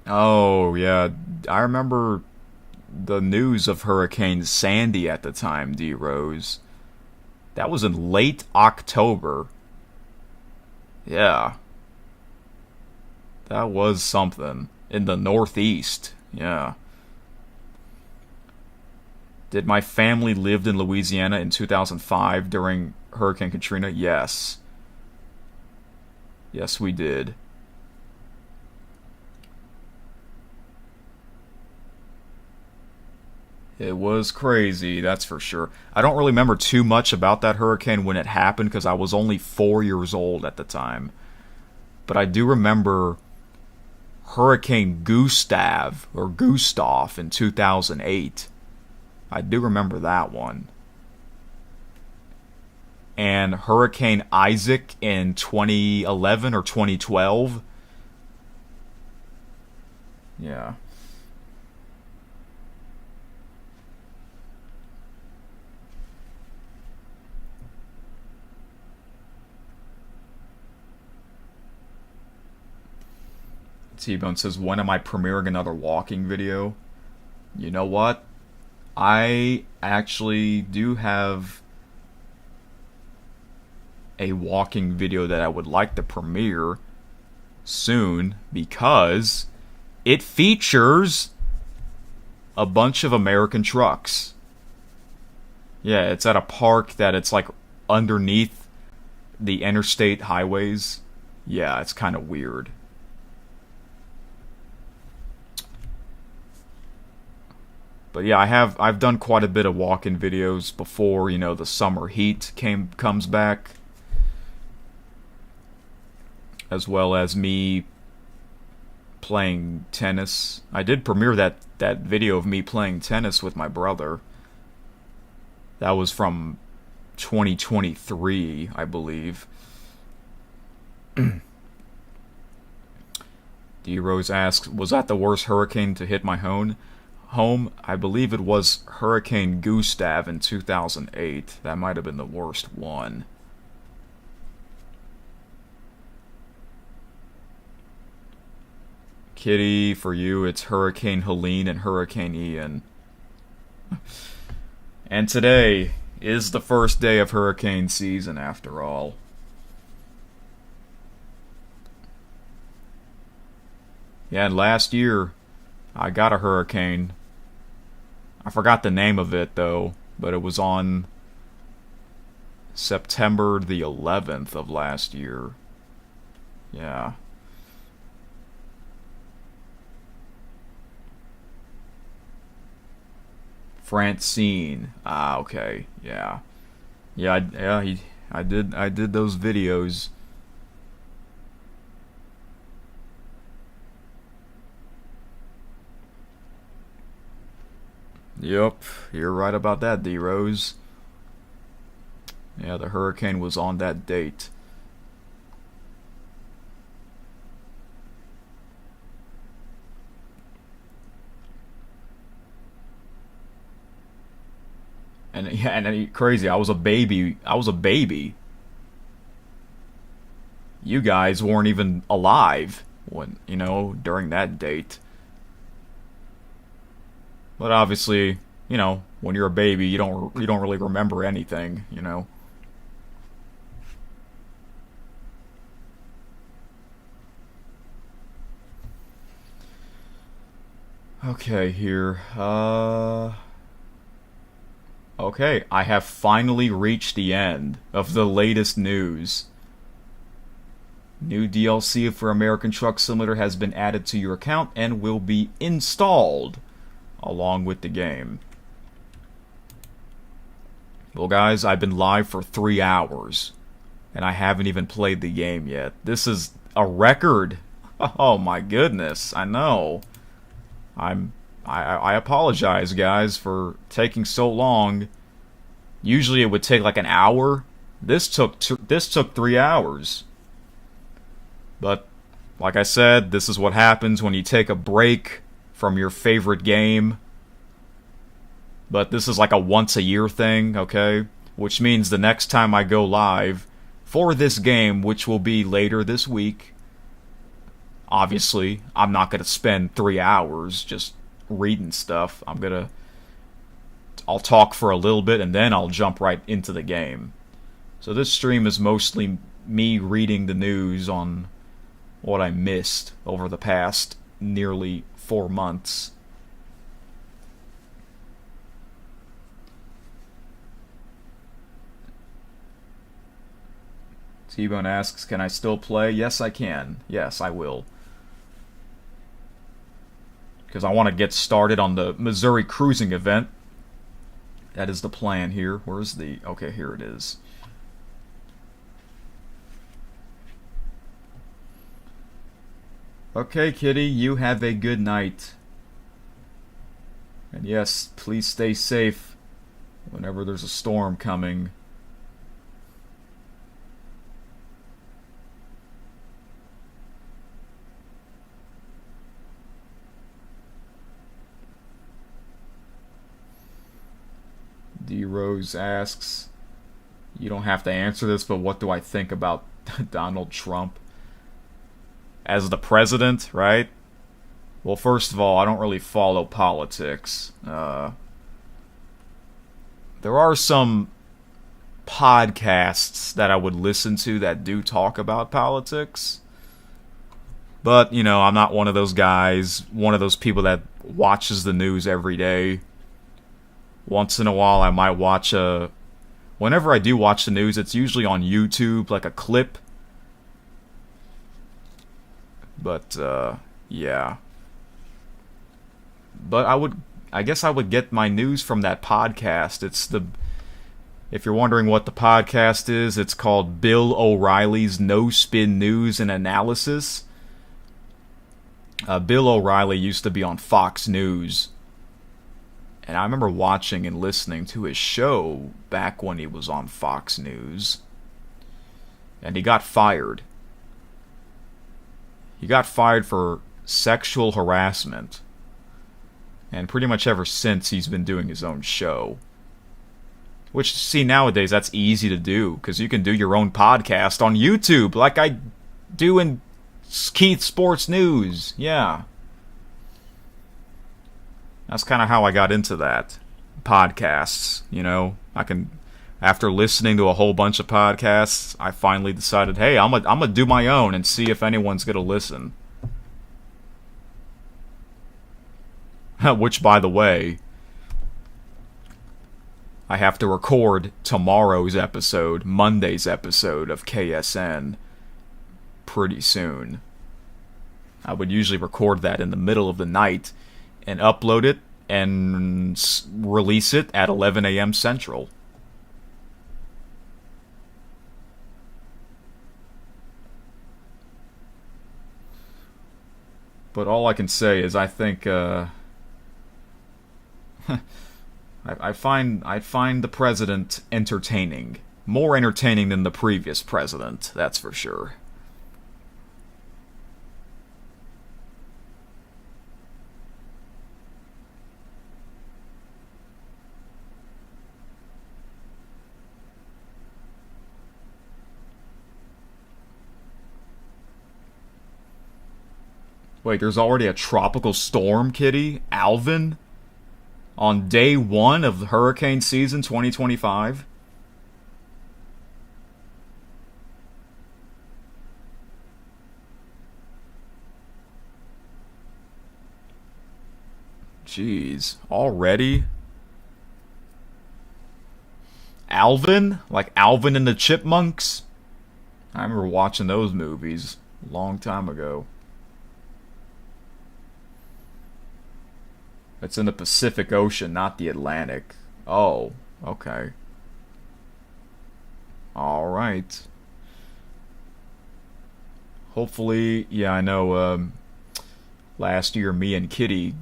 Oh, yeah. I remember the news of Hurricane Sandy at the time, D. Rose. That was in late October. Yeah. That was something. In the Northeast. Yeah. Did my family live in Louisiana in 2005 during Hurricane Katrina? Yes. Yes, we did. It was crazy, that's for sure. I don't really remember too much about that hurricane when it happened because I was only 4 years old at the time. But I do remember Hurricane Gustav, or Gustav, in 2008. I do remember that one. And Hurricane Isaac in 2011 or 2012. Yeah. T-Bone says, when am I premiering another walking video? You know what? I actually do have a walking video that I would like to premiere soon because it features a bunch of American trucks. Yeah, it's at a park that it's like underneath the interstate highways. Yeah, it's kind of weird. But yeah, I've done quite a bit of walk-in videos before, you know, the summer heat comes back. As well as me playing tennis. I did premiere that video of me playing tennis with my brother. That was from 2023, I believe. D Rose asks, was that the worst hurricane to hit my home? I believe it was Hurricane Gustav in 2008. That might have been the worst one. Kitty, for you, it's Hurricane Helene and Hurricane Ian. And today is the first day of hurricane season, after all. Yeah, and last year, I got a hurricane. I forgot the name of it, though, but it was on September the 11th of last year. Yeah. Francine. Ah, okay. Yeah. I did those videos. Yep, you're right about that, D-Rose. Yeah, the hurricane was on that date. And yeah, and crazy, I was a baby. You guys weren't even alive when, you know, during that date. But obviously, you know, when you're a baby, you don't really remember anything, you know. Okay, here. Okay, I have finally reached the end of the latest news. New DLC for American Truck Simulator has been added to your account and will be installed along with the game. Well, guys, I've been live for 3 hours, and I haven't even played the game yet. This is a record. Oh my goodness, I know. I apologize, guys, for taking so long. Usually it would take like an hour. This took 3 hours. But like I said, this is what happens when you take a break from your favorite game. But this is like a once-a-year thing, okay? Which means the next time I go live for this game, which will be later this week, obviously, I'm not going to spend 3 hours just reading stuff. I'll talk for a little bit and then I'll jump right into the game. So this stream is mostly me reading the news on what I missed over the past nearly 4 months. T-Bone asks, can I still play? Yes, I can. Yes, I will. Because I want to get started on the Missouri Cruising event, That is the plan here. Where's the... Okay, here it is. Okay, Kitty, you have a good night. And yes, please stay safe whenever there's a storm coming. D. Rose asks, you don't have to answer this, but what do I think about Donald Trump as the president, right? Well, first of all, I don't really follow politics. There are some podcasts that I would listen to that do talk about politics. But, you know, I'm not one of those guys, one of those people that watches the news every day. Once in a while, I might watch a... Whenever I do watch the news, it's usually on YouTube, like a clip. But, yeah. But I guess I would get my news from that podcast. It's the... If you're wondering what the podcast is, it's called Bill O'Reilly's No Spin News and Analysis. Bill O'Reilly used to be on Fox News. And I remember watching and listening to his show back when he was on Fox News. And he got fired. He got fired for sexual harassment. And pretty much ever since, he's been doing his own show. Which, see, nowadays, that's easy to do. Because you can do your own podcast on YouTube, like I do in Keith Sports News. Yeah. That's kind of how I got into that. Podcasts, you know. After listening to a whole bunch of podcasts, I finally decided, hey, I'm gonna do my own and see if anyone's gonna listen. Which, by the way, I have to record tomorrow's episode, Monday's episode of KSN, pretty soon. I would usually record that in the middle of the night and upload it and release it at 11 a.m. Central. But all I can say is I think I find the president entertaining. More entertaining than the previous president, that's for sure. Wait, there's already a tropical storm, Kitty? Alvin? On day 1 of the hurricane season 2025? Jeez, already? Alvin? Like Alvin and the Chipmunks? I remember watching those movies a long time ago. It's in the Pacific Ocean, not the Atlantic. Oh, okay. Alright. Hopefully, yeah, I know, last year me and Kitty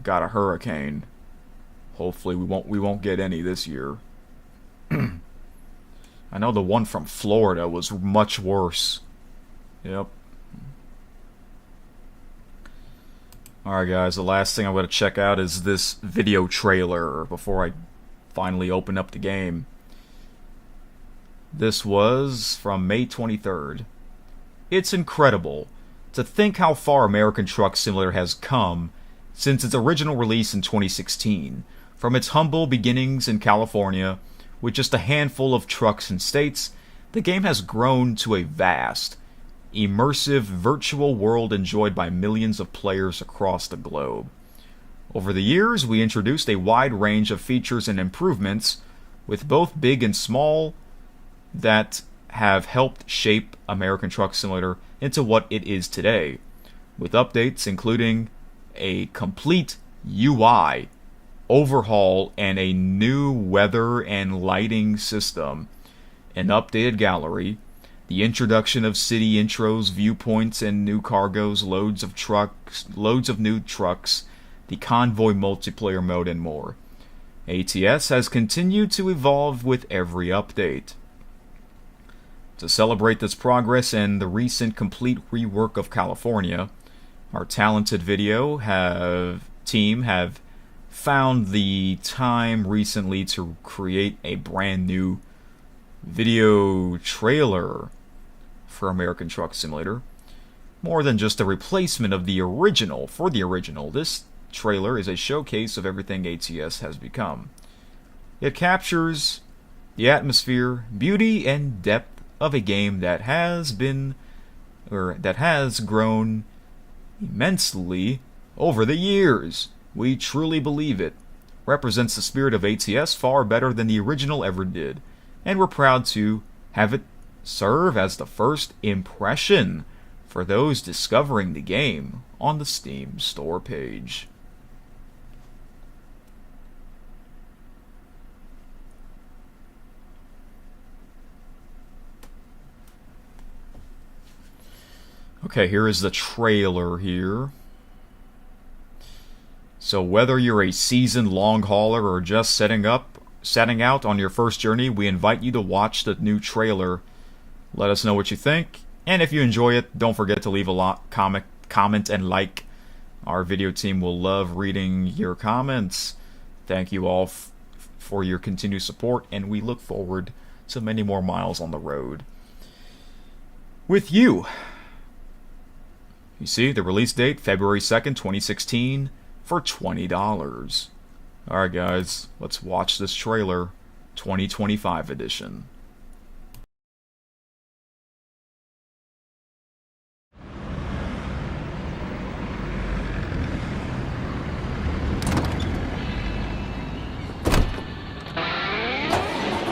got a hurricane. Hopefully we won't get any this year. I know the one from Florida was much worse. Yep. Alright guys, the last thing I'm going to check out is this video trailer before I finally open up the game. This was from May 23rd. It's incredible to think how far American Truck Simulator has come since its original release in 2016. From its humble beginnings in California, with just a handful of trucks and states, the game has grown to a vast, immersive virtual world enjoyed by millions of players across the globe. Over the years, we introduced a wide range of features and improvements, with both big and small, that have helped shape American Truck Simulator into what it is today, with updates including a complete UI overhaul and a new weather and lighting system, an updated gallery, the introduction of city intros, viewpoints, and new cargoes, loads of new trucks, the convoy multiplayer mode, and more. ATS has continued to evolve with every update. To celebrate this progress and the recent complete rework of California, our talented team have found the time recently to create a brand new video trailer for American Truck Simulator. More than just a replacement of the original. For the original, this trailer is a showcase of everything ATS has become. It captures the atmosphere, beauty, and depth of a game that has grown immensely over the years. We truly believe it represents the spirit of ATS far better than the original ever did, and we're proud to have it serve as the first impression for those discovering the game on the Steam store page. Okay, here is the trailer here. So whether you're a seasoned long hauler or just setting out on your first journey, we invite you to watch the new trailer. Let us know what you think, and if you enjoy it, don't forget to leave a comment and like. Our video team will love reading your comments. Thank you all for your continued support, and we look forward to many more miles on the road with you. You see, the release date, February 2nd, 2016, for $20. Alright guys, let's watch this trailer, 2025 edition.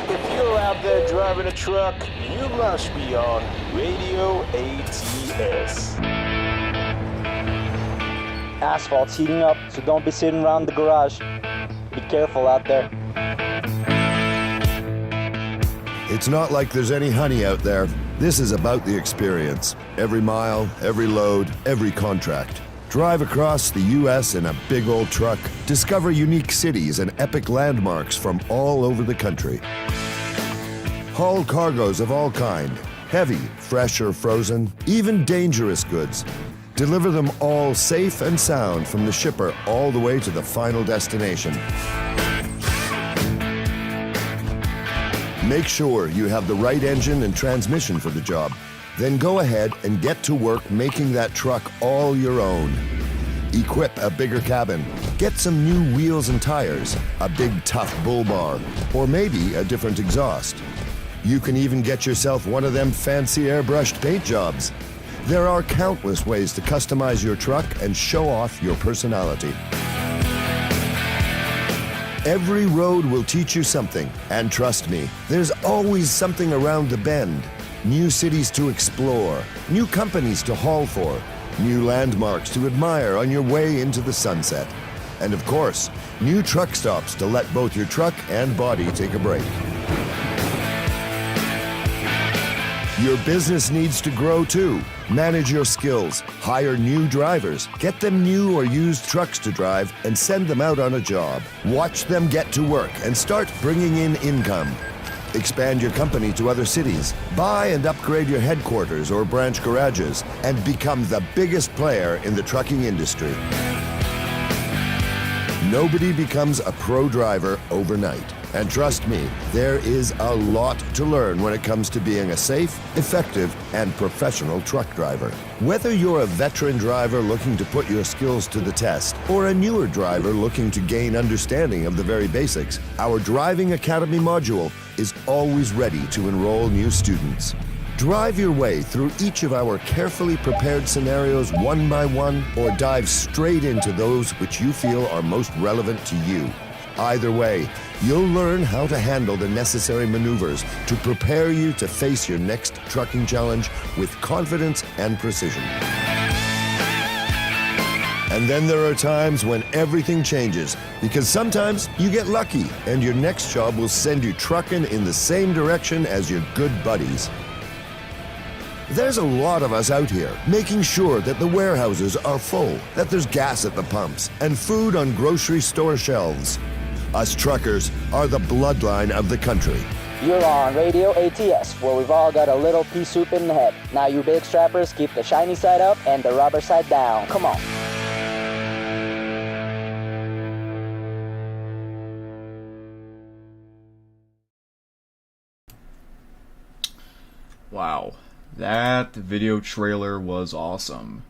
If you're out there driving a truck, you must be on Radio ATS. Asphalt's heating up, so don't be sitting around the garage. Be careful out there. It's not like there's any honey out there. This is about the experience. Every mile, every load, every contract. Drive across the U.S. in a big old truck. Discover unique cities and epic landmarks from all over the country. Haul cargoes of all kind. Heavy, fresh or frozen, even dangerous goods. Deliver them all safe and sound from the shipper all the way to the final destination. Make sure you have the right engine and transmission for the job. Then go ahead and get to work making that truck all your own. Equip a bigger cabin. Get some new wheels and tires, a big tough bull bar, or maybe a different exhaust. You can even get yourself one of them fancy airbrushed paint jobs. There are countless ways to customize your truck and show off your personality. Every road will teach you something, and trust me, there's always something around the bend. New cities to explore, new companies to haul for, new landmarks to admire on your way into the sunset. And of course, new truck stops to let both your truck and body take a break. Your business needs to grow too. Manage your skills, hire new drivers, get them new or used trucks to drive, and send them out on a job. Watch them get to work and start bringing in income. Expand your company to other cities. Buy and upgrade your headquarters or branch garages, and become the biggest player in the trucking industry. Nobody becomes a pro driver overnight. And trust me, there is a lot to learn when it comes to being a safe, effective, and professional truck driver. Whether you're a veteran driver looking to put your skills to the test, or a newer driver looking to gain understanding of the very basics, our Driving Academy module is always ready to enroll new students. Drive your way through each of our carefully prepared scenarios one by one, or dive straight into those which you feel are most relevant to you. Either way, you'll learn how to handle the necessary maneuvers to prepare you to face your next trucking challenge with confidence and precision. And then there are times when everything changes, because sometimes you get lucky and your next job will send you trucking in the same direction as your good buddies. There's a lot of us out here making sure that the warehouses are full, that there's gas at the pumps, and food on grocery store shelves. Us truckers are the bloodline of the country. You're on Radio ATS, where we've all got a little pea soup in the head. Now you big strappers, keep the shiny side up and the rubber side down. Come on. Wow, that video trailer was awesome.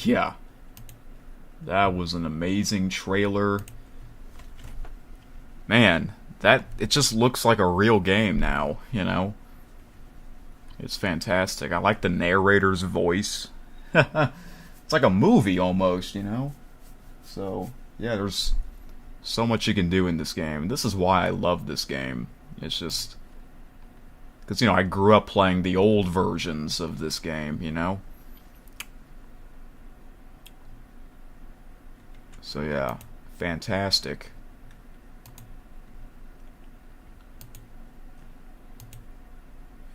Yeah, that was an amazing trailer. Man, it just looks like a real game now, you know? It's fantastic. I like the narrator's voice. It's like a movie almost, you know? So, yeah, there's so much you can do in this game. This is why I love this game. It's just because, you know, I grew up playing the old versions of this game, you know? So yeah, fantastic.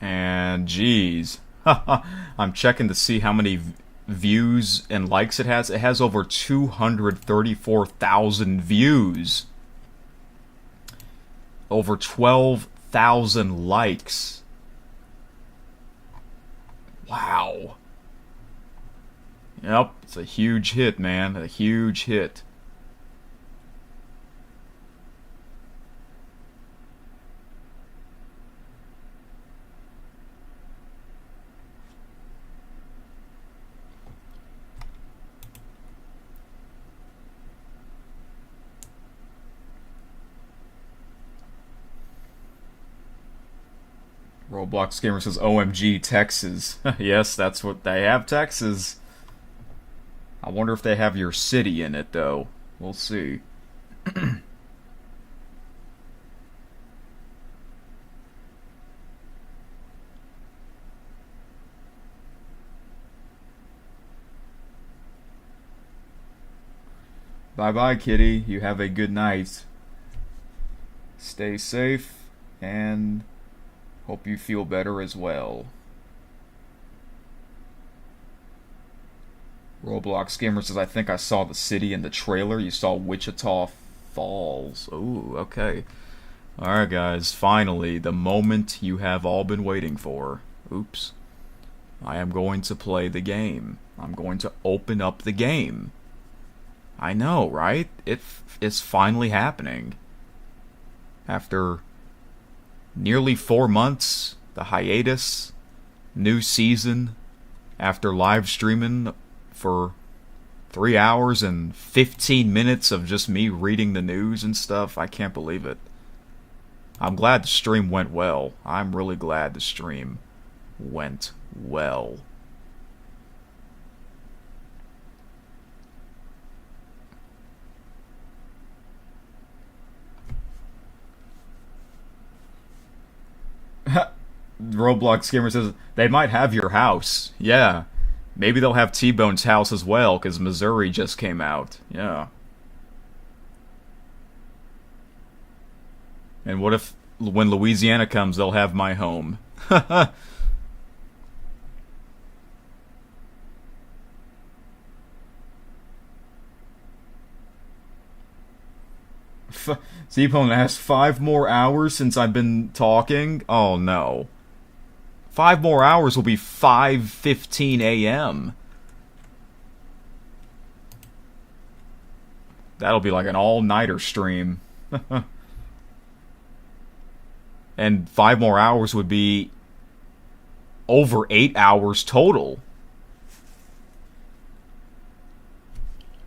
And geez, I'm checking to see how many views and likes it has. It has over 234,000 views. Over 12,000 likes. Wow. Yep, it's a huge hit, man. A huge hit. Roblox Gamer says, OMG, Texas. Yes, that's what they have, Texas. I wonder if they have your city in it, though. We'll see. Bye-bye, kitty. You have a good night. Stay safe, and hope you feel better as well. Roblox Gamer says, I think I saw the city in the trailer. You saw Wichita Falls. Ooh, okay. Alright, guys. Finally, the moment you have all been waiting for. Oops. I am going to play the game. I'm going to open up the game. I know, right? It's finally happening. After nearly 4 months, the hiatus, new season, after live streaming for 3 hours and 15 minutes of just me reading the news and stuff. I can't believe it. I'm glad the stream went well. I'm really glad the stream went well. Roblox Gamer says, they might have your house. Yeah. Maybe they'll have T-Bone's house as well, because Missouri just came out. Yeah. And what if, when Louisiana comes, they'll have my home? T-Bone asked 5 more hours since I've been talking? Oh, no. 5 more hours will be 5:15 a.m. That'll be like an all-nighter stream. And 5 more hours would be over 8 hours total.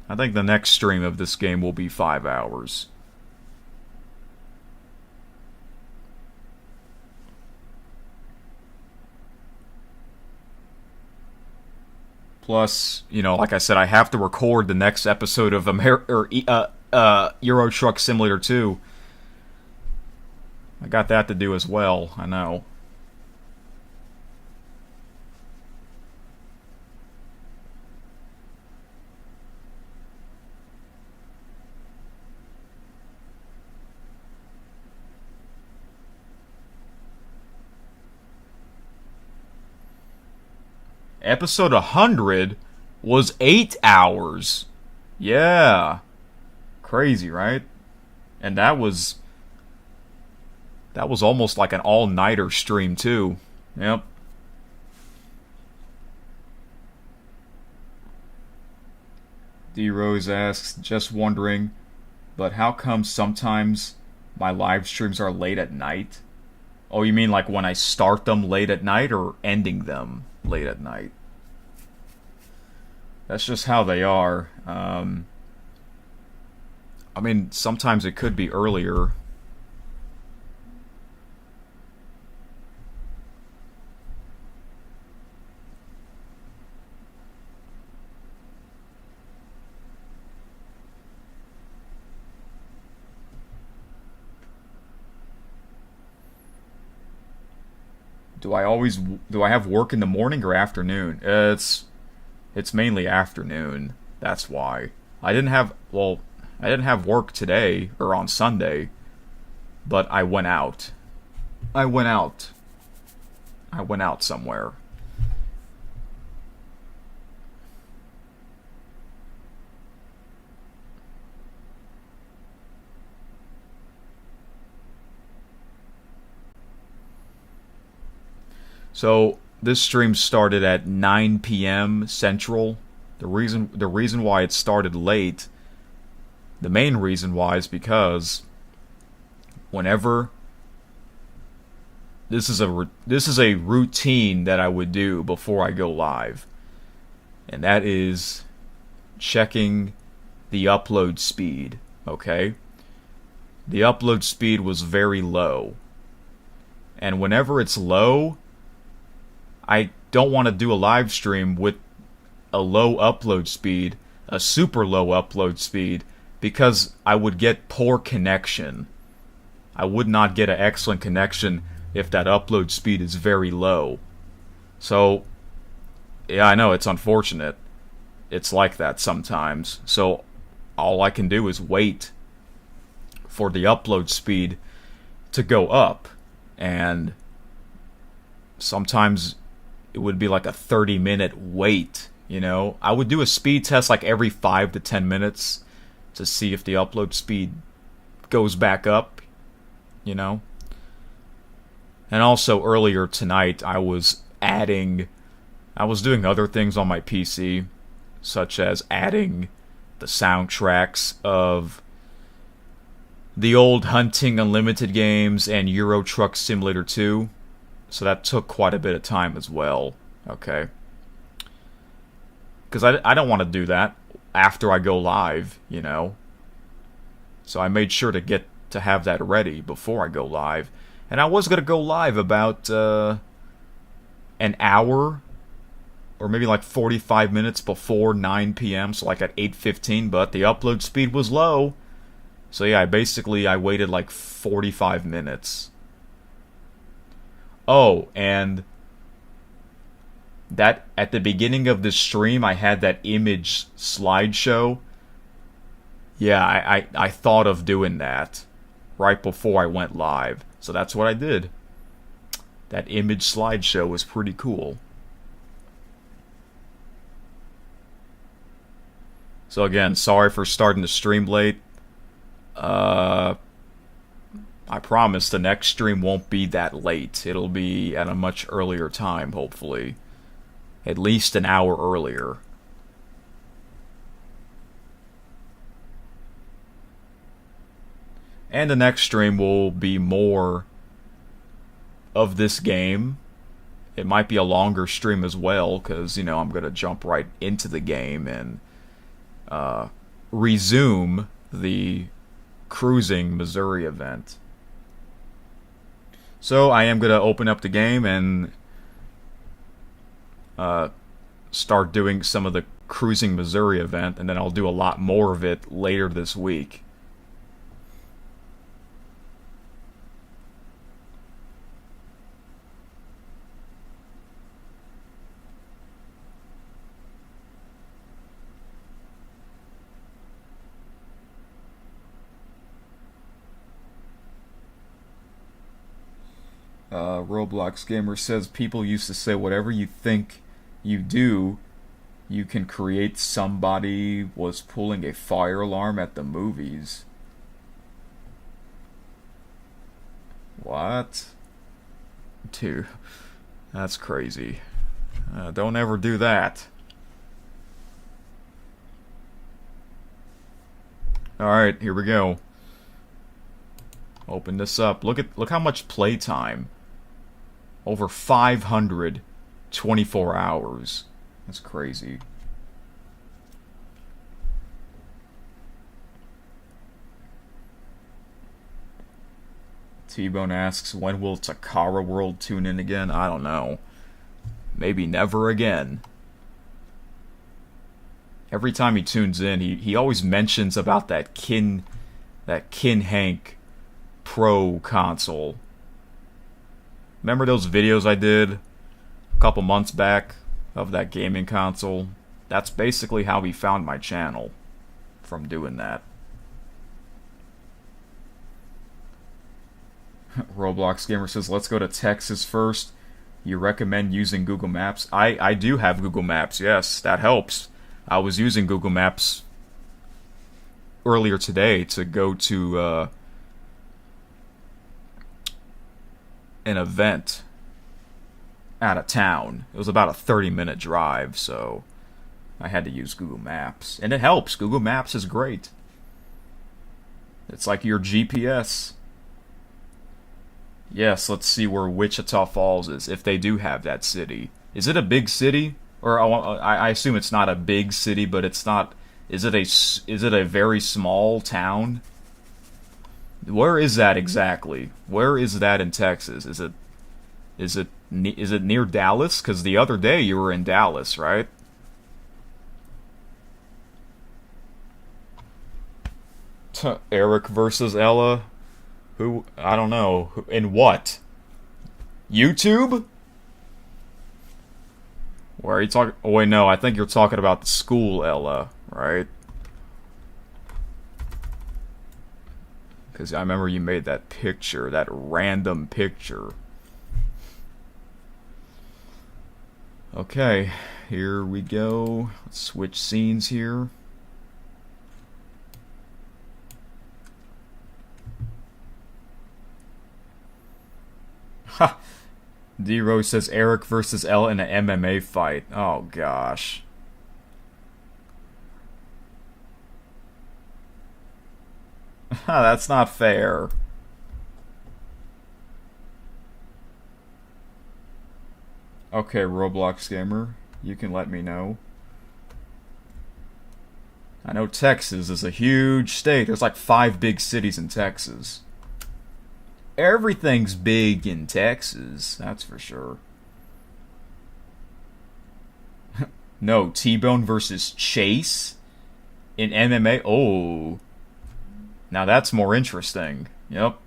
I think the next stream of this game will be 5 hours. Plus, you know, like I said, I have to record the next episode of Euro Truck Simulator 2. I got that to do as well, I know. Episode 100 was 8 hours. Yeah. Crazy, right? And that was almost like an all-nighter stream too. Yep. D Rose asks, just wondering, but how come sometimes my live streams are late at night? Oh, you mean like when I start them late at night or ending them late at night? That's just how they are. I mean, sometimes it could be earlier. Do I have work in the morning or afternoon? It's mainly afternoon. That's why. I didn't have work today or on Sunday, but I went out. I went out somewhere. So this stream started at 9 p.m. Central. The reason why it started late, the main reason why, is because whenever this is a routine that I would do before I go live, and that is checking the upload speed. Okay, the upload speed was very low, and whenever it's low, I don't want to do a live stream with a low upload speed, a super low upload speed, because I would get poor connection. I would not get an excellent connection if that upload speed is very low. So, yeah, I know, it's unfortunate. It's like that sometimes. So, all I can do is wait for the upload speed to go up. And sometimes it would be like a 30-minute wait, you know? I would do a speed test like every 5 to 10 minutes to see if the upload speed goes back up, you know? And also earlier tonight, I was doing other things on my PC, such as adding the soundtracks of the old Hunting Unlimited games and Euro Truck Simulator 2. So that took quite a bit of time as well, okay? Because I don't want to do that after I go live, you know? So I made sure to have that ready before I go live. And I was going to go live about an hour or maybe like 45 minutes before 9 p.m., so like at 8:15, but the upload speed was low. So yeah, I waited like 45 minutes. Oh, and that at the beginning of the stream, I had that image slideshow. Yeah, I thought of doing that right before I went live. So that's what I did. That image slideshow was pretty cool. So again, sorry for starting the stream late. I promise the next stream won't be that late. It'll be at a much earlier time, hopefully. At least an hour earlier. And the next stream will be more of this game. It might be a longer stream as well, because, you know, I'm going to jump right into the game and resume the Cruising Missouri event. So I am going to open up the game and start doing some of the Cruising Missouri event, and then I'll do a lot more of it later this week. Roblox Gamer says people used to say whatever you think you do, you can create somebody was pulling a fire alarm at the movies. What? Dude, that's crazy. Don't ever do that. Alright, here we go. Open this up. Look how much playtime. Over 524 hours. That's crazy. T-Bone asks, when will Takara World tune in again? I don't know. Maybe never again. Every time he tunes in, he always mentions about that Kin Hank Pro console. Remember those videos I did a couple months back of that gaming console? That's basically how he found my channel, from doing that. Roblox Gamer says, let's go to Texas first. You recommend using Google Maps? I do have Google Maps, yes, that helps. I was using Google Maps earlier today to go to an event out of town. It was about a 30-minute drive, so I had to use Google Maps. And it helps. Google Maps is great. It's like your GPS. Yes, let's see where Wichita Falls is, if they do have that city. Is it a big city? Or I assume it's not a big city, but it's not... Is it a very small town? Where is that exactly? Where is that in Texas? Is it near Dallas? Because the other day you were in Dallas, right? Eric versus Ella? Who? I don't know. In what? YouTube? Where are you talking? Oh wait, no. I think you're talking about the school Ella, right? Because I remember you made that picture, that random picture. Okay, here we go. Let's switch scenes here. Ha! D-Rose says Eric versus Ella in an MMA fight. Oh gosh. That's not fair. Okay, Roblox Gamer, you can let me know. I know Texas is a huge state. There's like 5 big cities in Texas. Everything's big in Texas, that's for sure. No, T-Bone versus Chase in MMA? Oh. Now that's more interesting. Yep.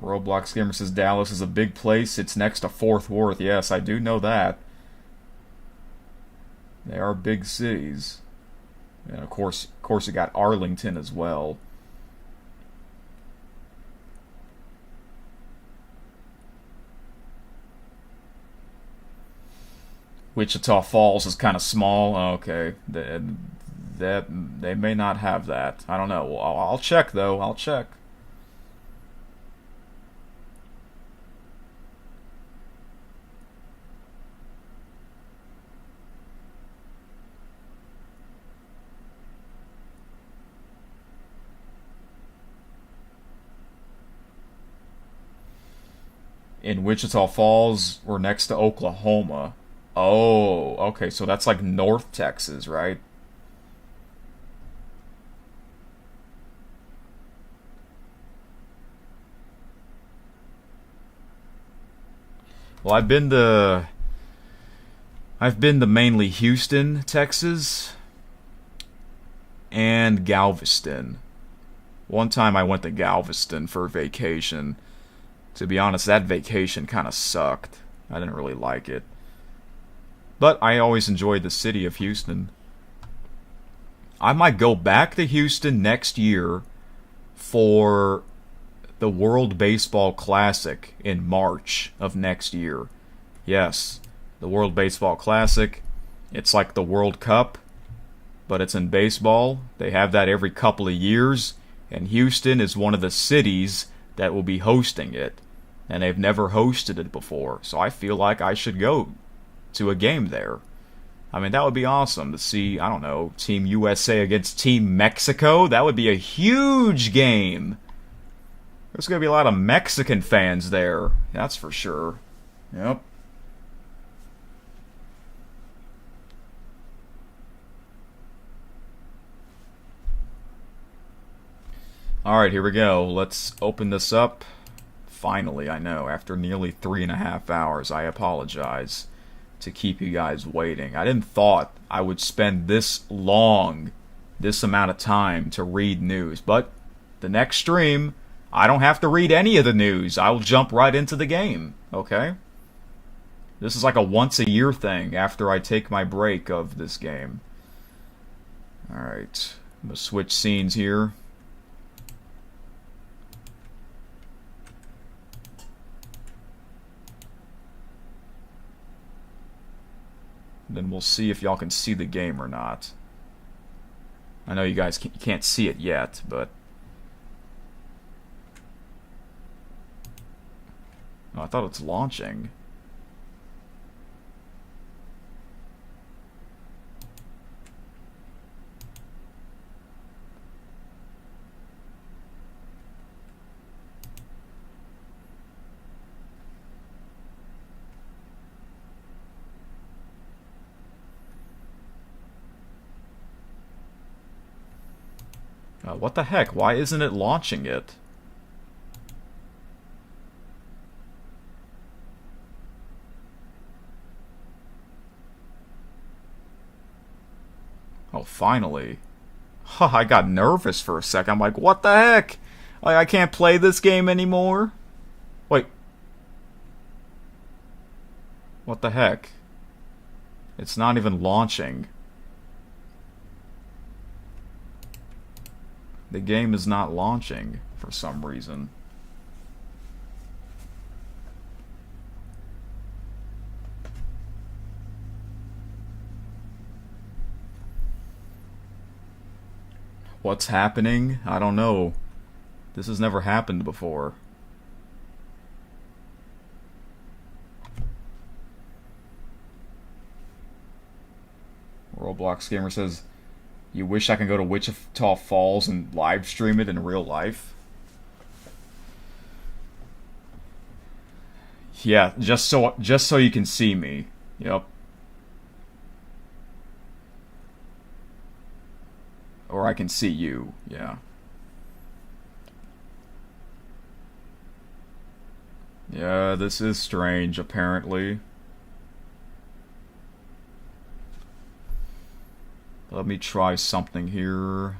Roblox Gamer says Dallas is a big place. It's next to Fort Worth. Yes, I do know that. They are big cities. And of course you got Arlington as well. Wichita Falls is kind of small. Okay, they may not have that. I don't know. I'll check though. I'll check. In Wichita Falls, we're next to Oklahoma. Oh, okay, so that's like North Texas, right? Well, I've been to I've been to mainly Houston, Texas, and Galveston. One time I went to Galveston for vacation. To be honest, that vacation kind of sucked. I didn't really like it. But I always enjoyed the city of Houston. I might go back to Houston next year for the World Baseball Classic in March of next year. Yes, the World Baseball Classic. It's like the World Cup, but it's in baseball. They have that every couple of years, and Houston is one of the cities that will be hosting it. And they've never hosted it before, so I feel like I should go to a game there. I mean, that would be awesome to see, I don't know, Team USA against Team Mexico. That would be a huge game. There's going to be a lot of Mexican fans there, that's for sure. Yep. Alright, here we go. Let's open this up. Finally, I know, after nearly 3.5 hours, I apologize to keep you guys waiting. I didn't thought I would spend this long, this amount of time to read news, but the next stream, I don't have to read any of the news. I'll jump right into the game, okay? This is like a once-a-year thing after I take my break of this game. Alright, I'm going to switch scenes here. Then we'll see if y'all can see the game or not. I know you guys can't see it yet, but... Oh, I thought it's launching. What the heck? Why isn't it launching it? Oh, finally. I got nervous for a second. I'm like, what the heck? I can't play this game anymore? Wait. What the heck? It's not even launching. The game is not launching for some reason. What's happening? I don't know. This has never happened before. Roblox Gamer says, you wish I can go to Wichita Falls and live stream it in real life? Yeah, just so you can see me. Yep. Or I can see you, yeah. Yeah, this is strange, apparently. Let me try something here.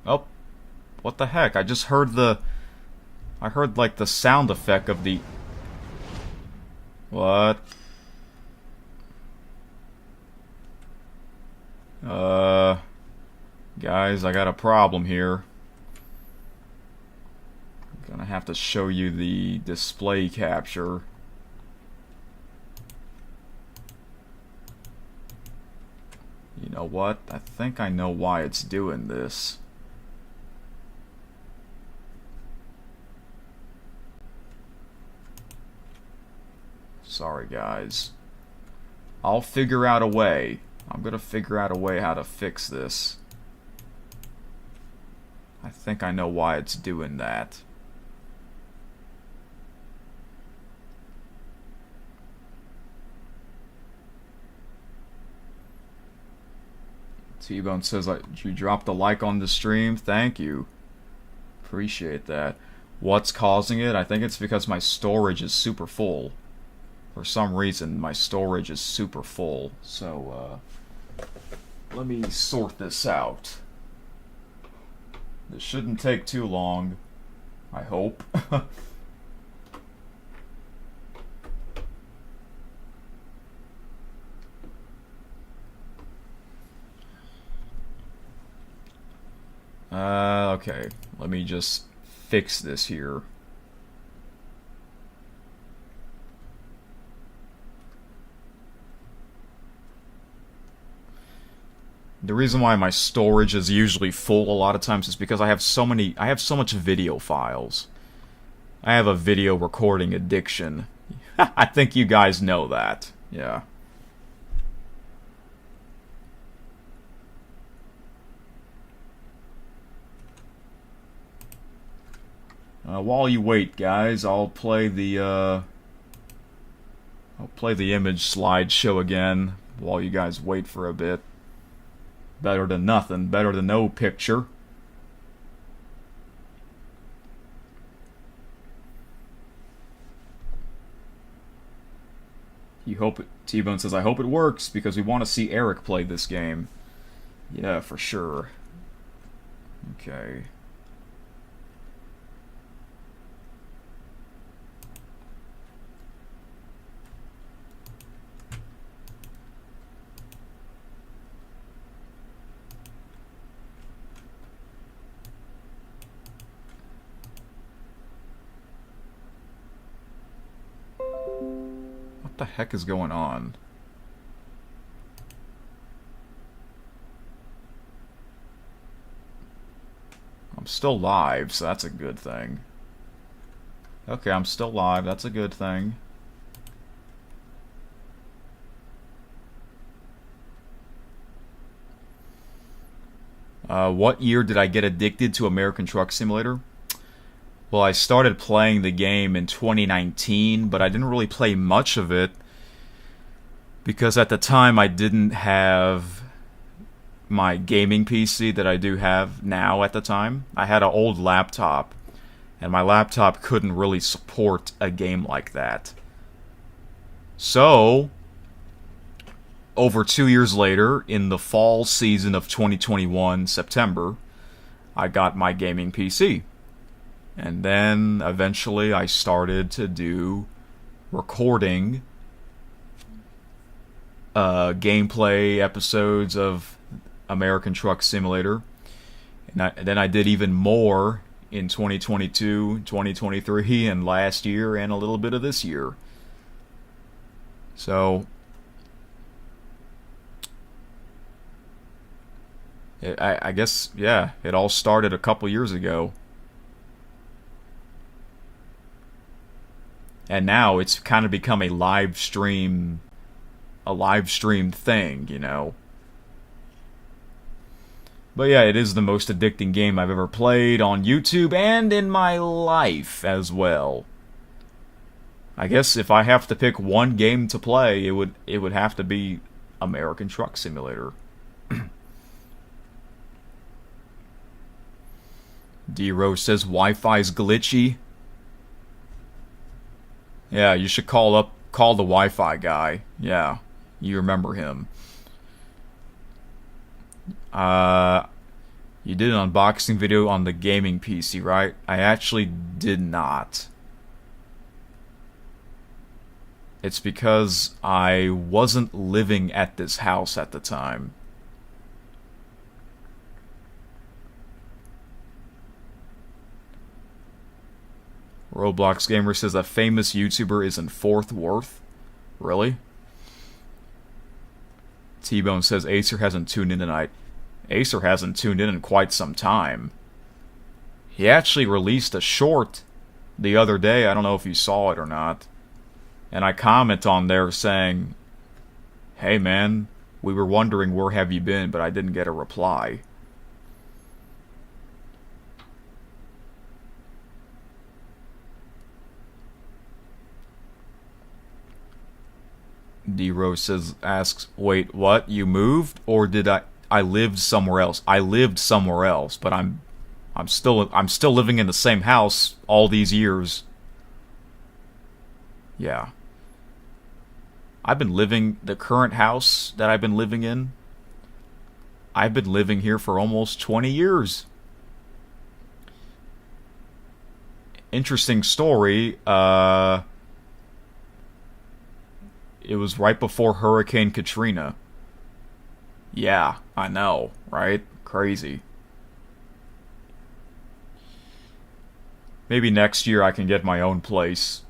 Oh, what the heck? I just heard I heard like the sound effect of the... What? Guys, I got a problem here. I'm gonna have to show you the display capture. You know what? I think I know why it's doing this. Sorry, guys. I'll figure out a way. I'm gonna figure out a way how to fix this. I think I know why it's doing that. T-Bone says, you dropped a like on the stream. Thank you. Appreciate that. What's causing it? I think it's because my storage is super full. For some reason, my storage is super full. So, let me sort this out. This shouldn't take too long. I hope. Okay. Let me just fix this here. The reason why my storage is usually full a lot of times is because I have so much video files. I have a video recording addiction. I think you guys know that. Yeah. While you wait, guys, I'll play the image slideshow again while you guys wait for a bit. Better than nothing. Better than no picture. T-Bone says, I hope it works, because we want to see Eric play this game. Yeah, for sure. Okay. What the heck is going on? I'm still live, so that's a good thing. Okay, I'm still live, that's a good thing. What year did I get addicted to American Truck Simulator? Well, I started playing the game in 2019, but I didn't really play much of it because at the time I didn't have my gaming PC that I do have now at the time. I had an old laptop, and my laptop couldn't really support a game like that. So, over 2 years later, in the fall season of 2021, September, I got my gaming PC. And then, eventually, I started to do recording gameplay episodes of American Truck Simulator. And then I did even more in 2022, 2023, and last year, and a little bit of this year. So, I guess, yeah, it all started a couple years ago. And now it's kind of become a live stream thing, you know. But yeah, it is the most addicting game I've ever played on YouTube and in my life as well. I guess if I have to pick one game to play, it would have to be American Truck Simulator. D-Rose says Wi-Fi's glitchy. Yeah, you should call the Wi-Fi guy. Yeah, you remember him. You did an unboxing video on the gaming PC, right? I actually did not. It's because I wasn't living at this house at the time. Roblox Gamer says a famous YouTuber is in Fort Worth. Really? T-Bone says Acer hasn't tuned in tonight. Acer hasn't tuned in quite some time. He actually released a short the other day. I don't know if you saw it or not. And I comment on there saying, hey man, we were wondering where have you been, but I didn't get a reply. D-Rose asks, wait, what? You moved? Or did I... I lived somewhere else. I lived somewhere else, but I'm still living in the same house all these years. Yeah. The current house that I've been living in, I've been living here for almost 20 years. Interesting story. It was right before Hurricane Katrina. Yeah, I know, right? Crazy. Maybe next year I can get my own place.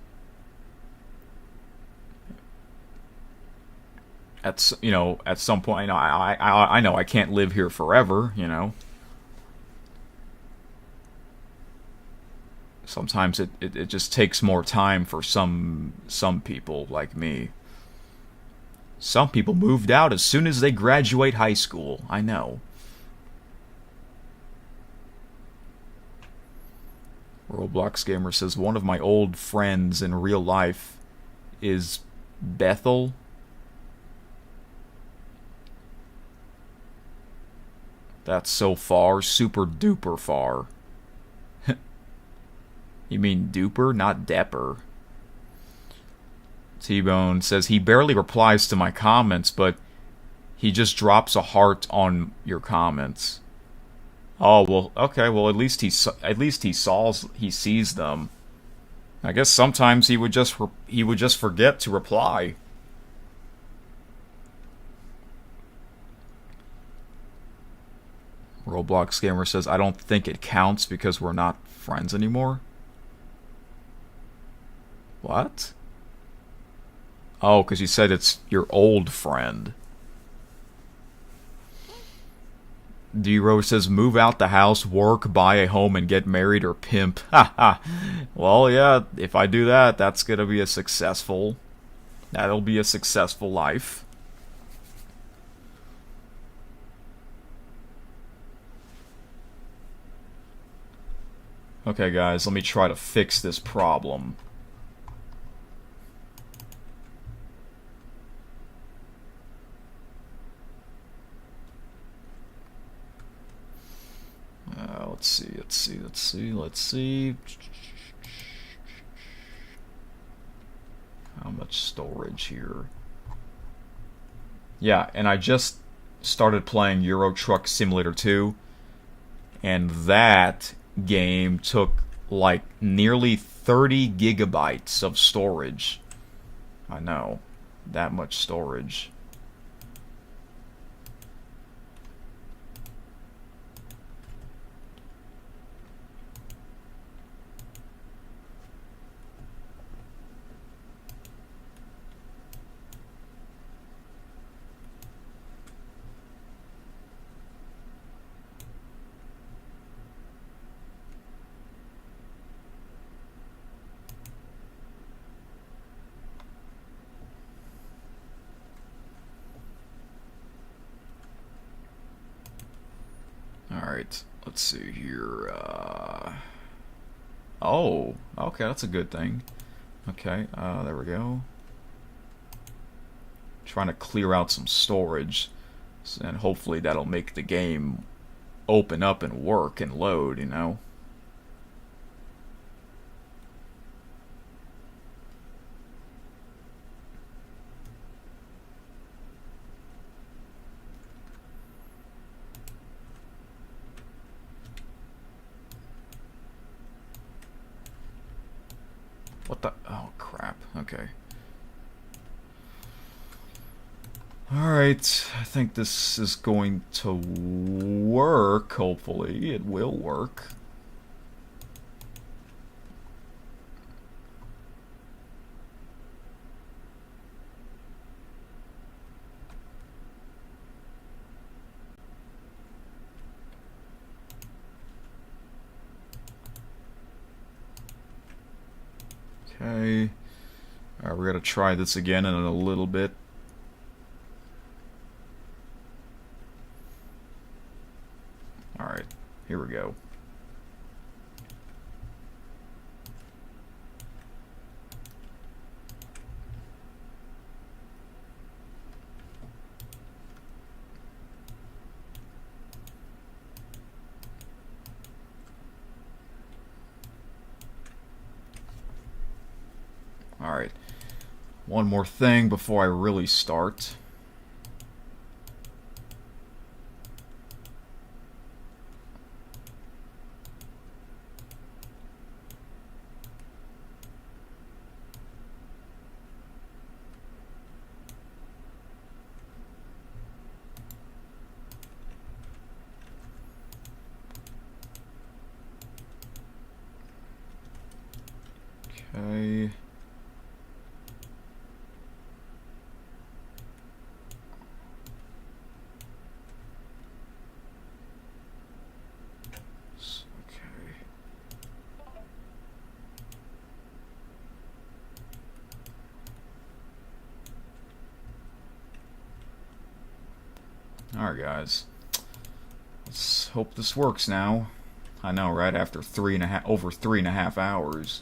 At some point, I know I can't live here forever, Sometimes it just takes more time for some people like me. Some people moved out as soon as they graduate high school. I know. Roblox Gamer says, one of my old friends in real life is Bethel. That's so far, super duper far. You mean duper, not depper. T-Bone says he barely replies to my comments, but he just drops a heart on your comments. Oh, well, okay, well, at least he sees them. I guess sometimes he would just forget to reply. Roblox Gamer says, I don't think it counts because we're not friends anymore. What? Oh, because you said it's your old friend. D-Rose says, move out the house, work, buy a home, and get married or pimp. Haha. Well, yeah, if I do that, that'll be a successful life. Okay, guys, let me try to fix this problem. Let's see. How much storage here? Yeah, and I just started playing Euro Truck Simulator 2, and that game took like nearly 30 gigabytes of storage. I know, that much storage. Alright, let's see here. Oh, okay, that's a good thing. Okay, there we go. Trying to clear out some storage, and hopefully that'll make the game open up and work and load, What the? Oh, crap. Okay. Alright, I think this is going to work, hopefully. It will work. Okay. Alright, we're gonna try this again in a little bit. Alright, here we go. Alright. One more thing before I really start. Okay. Alright, guys. Let's hope this works now. I know, right? After over 3.5 hours.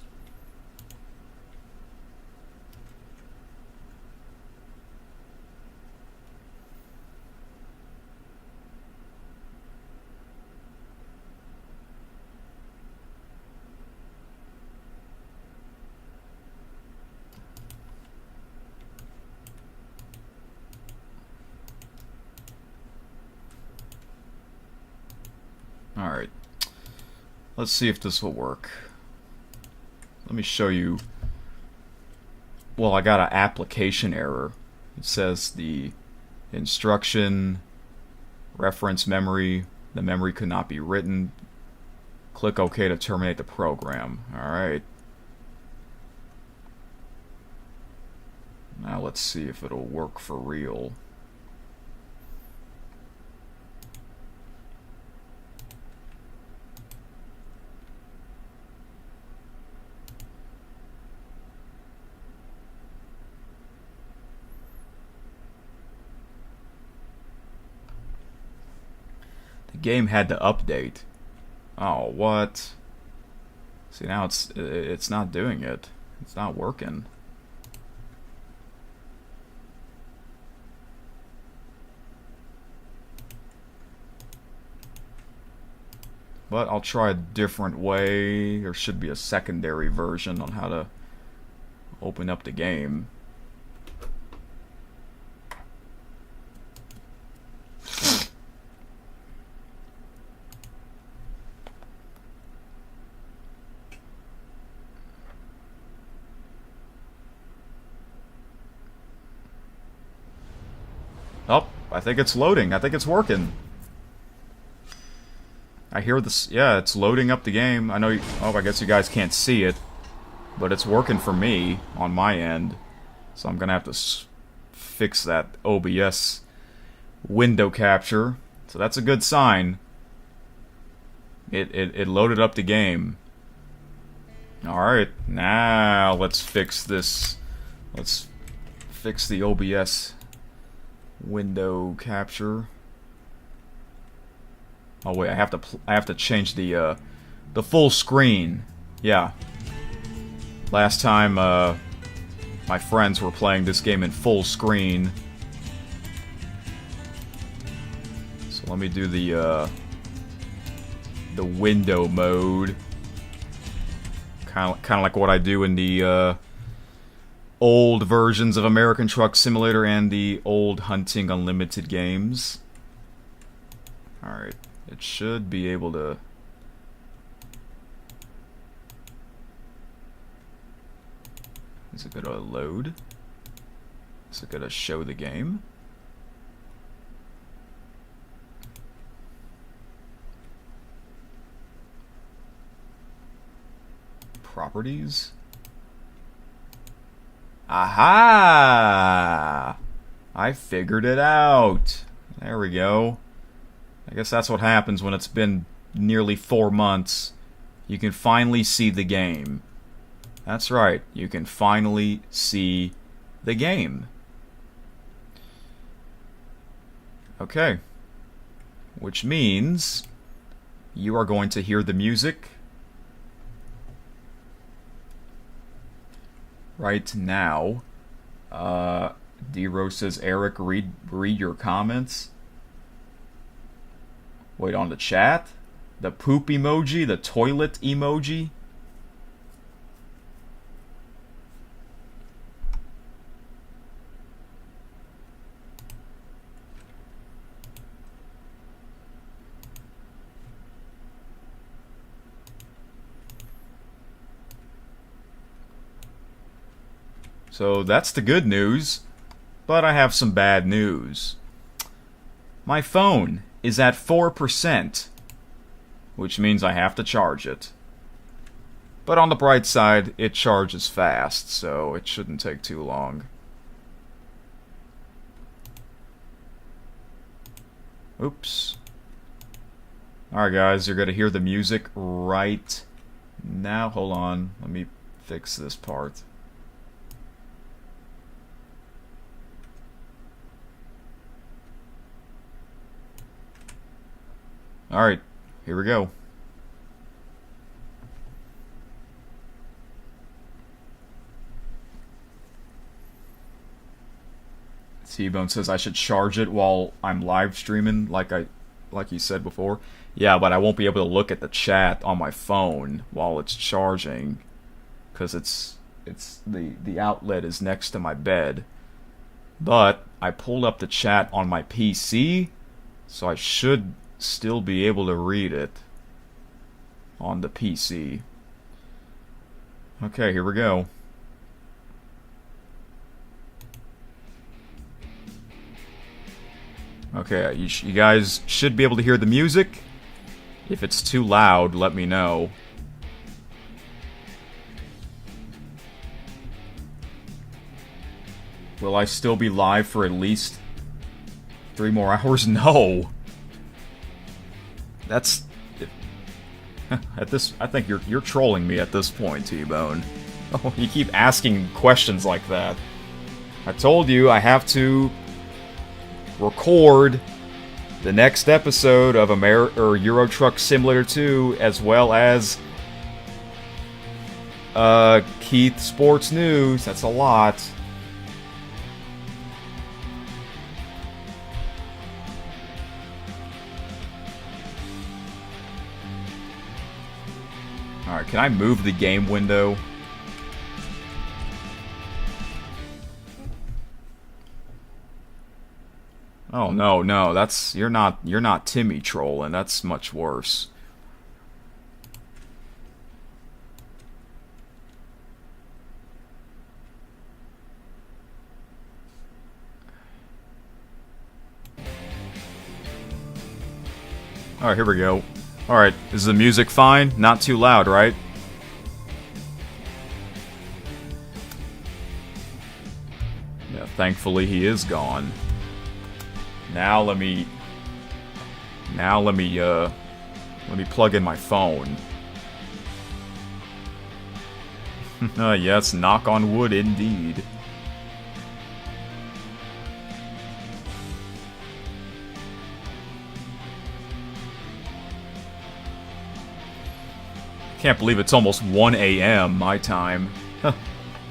Alright. Let's see if this will work. Let me show you. Well, I got an application error. It says the instruction reference memory. The memory could not be written. Click OK to terminate the program. Alright. Now let's see if it'll work for real. The game had to update. Oh, what? See, now it's not doing it. It's not working. But I'll try a different way. There should be a secondary version on how to open up the game. Oh, I think it's loading. I think it's working. I hear this. Yeah, it's loading up the game. I know. I guess you guys can't see it, but it's working for me on my end. So I'm gonna have to fix that OBS window capture. So that's a good sign. It loaded up the game. All right, now let's fix this. Let's fix the OBS window capture. Oh wait, I have to change the full screen. Yeah. Last time my friends were playing this game in full screen. So let me do the window mode. Kind of like what I do in the old versions of American Truck Simulator and the old Hunting Unlimited games. Alright, it should be able to... Is it gonna load? Is it gonna show the game? Properties? Aha! I figured it out. There we go. I guess that's what happens when it's been nearly 4 months. You can finally see the game. That's right. You can finally see the game. Okay. Which means you are going to hear the music right now. D-Rose says, Eric, read your comments. Wait, on the chat? The poop emoji? The toilet emoji? So that's the good news. But I have some bad news. My phone is at 4%, which means I have to charge it. But on the bright side, it charges fast, so it shouldn't take too long. Oops. Alright guys, you're gonna hear the music right now. Hold on, let me fix this part. Alright, here we go. T-Bone says I should charge it while I'm live streaming, like you said before. Yeah, but I won't be able to look at the chat on my phone while it's charging, because the outlet is next to my bed. But I pulled up the chat on my PC, so I should still be able to read it on the PC. Okay, here we go. Okay, you guys should be able to hear the music. If it's too loud, let me know. Will I still be live for at least 3 more hours? No. That's at this. I think you're trolling me at this point, T-Bone. Oh, you keep asking questions like that. I told you I have to record the next episode of Euro Truck Simulator 2, as well as Keith Sports News. That's a lot. Alright, can I move the game window? Oh no, that's you're not Timmy trolling. That's much worse. Alright, here we go. Alright, is the music fine? Not too loud, right? Yeah, thankfully he is gone. Now let me plug in my phone. Yes, knock on wood indeed. Can't believe it's almost 1 a.m. my time.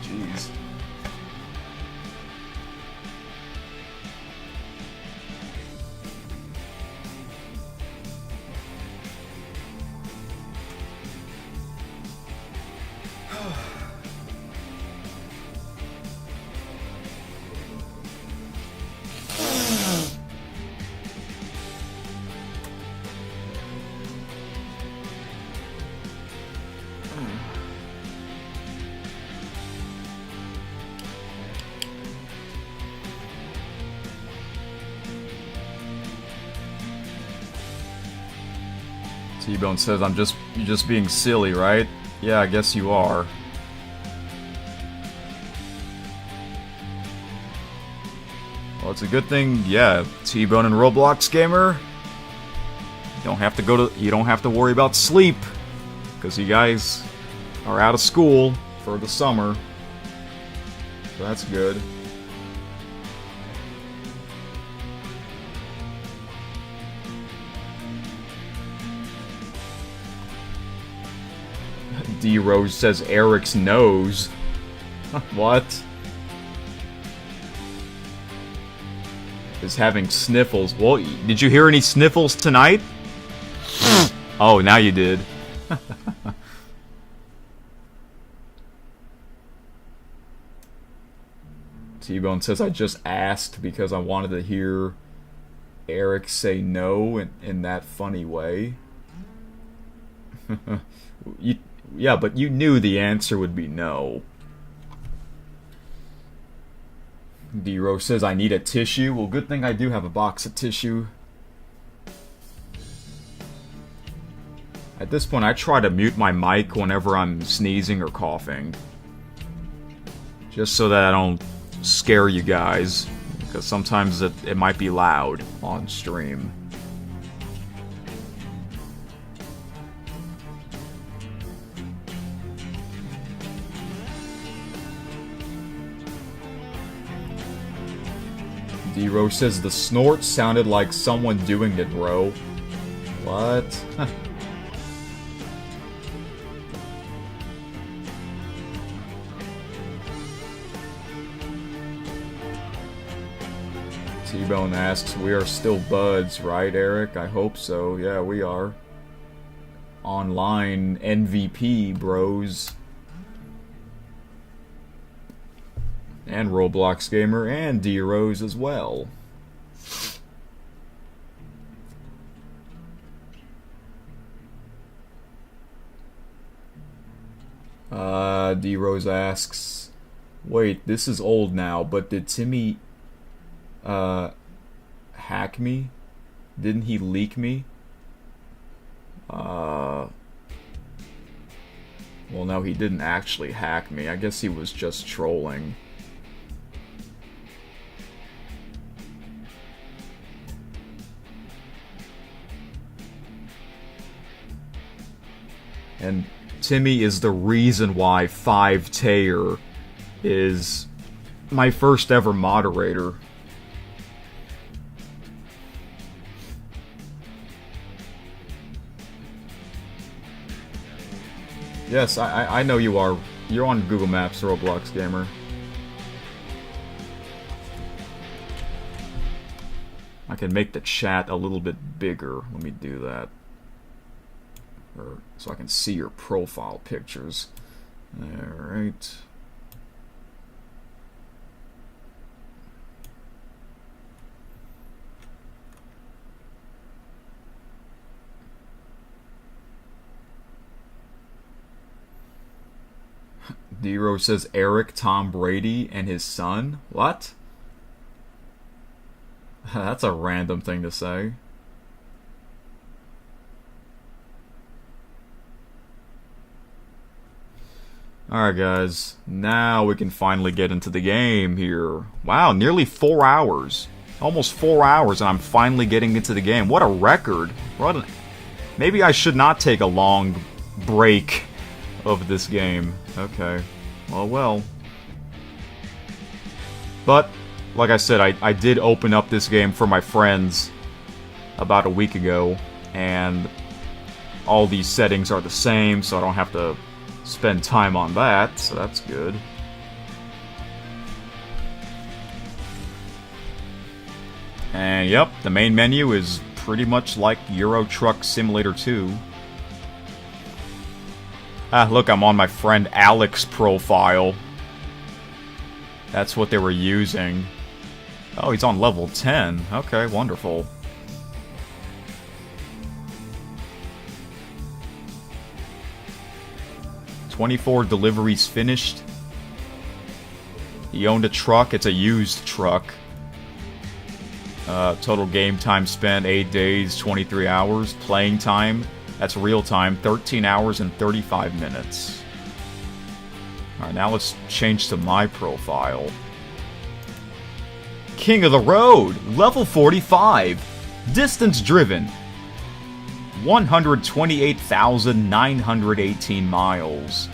Jeez. T-Bone says you're just being silly, right? Yeah, I guess you are. Well, it's a good thing, yeah, T-Bone and Roblox Gamer. You don't have to worry about sleep, because you guys are out of school for the summer. So that's good. D Rose says Eric's nose. What? Is having sniffles. Well, did you hear any sniffles tonight? Oh, now you did. T-Bone says I just asked because I wanted to hear Eric say no in that funny way. Yeah, but you knew the answer would be no. D-Rose says I need a tissue. Well, good thing I do have a box of tissue. At this point, I try to mute my mic whenever I'm sneezing or coughing. Just so that I don't scare you guys. Because sometimes it might be loud on stream. D-Rose says the snort sounded like someone doing it, bro. What? T-Bone asks, we are still buds, right, Eric? I hope so. Yeah, we are. Online MVP, bros. And Roblox Gamer and D-Rose as well. D-Rose asks, wait, this is old now, but did Timmy hack me? Didn't he leak me? Well, no, he didn't actually hack me. I guess he was just trolling. And Timmy is the reason why 5Tayer is my first ever moderator. Yes, I know you are. You're on Google Maps, Roblox Gamer. I can make the chat a little bit bigger. Let me do that. So I can see your profile pictures. Alright. D-Rose says Eric, Tom Brady, and his son? What? That's a random thing to say. Alright guys, now we can finally get into the game here. Wow, nearly 4 hours. Almost 4 hours and I'm finally getting into the game. What a record. Maybe I should not take a long break of this game. Okay. Well. But, like I said, I did open up this game for my friends about a week ago. And all these settings are the same, so I don't have to spend time on that, so that's good. And yep, the main menu is pretty much like Euro Truck Simulator 2. Ah, look, I'm on my friend Alex's profile. That's what they were using. Oh, he's on level 10. Okay, wonderful. "24 deliveries finished." He owned a truck. It's a used truck. Total game time spent 8 days, 23 hours. Playing time, that's real time, 13 hours and 35 minutes. Alright, now let's change to my profile. King of the Road, level 45. Distance driven, 128,918 miles.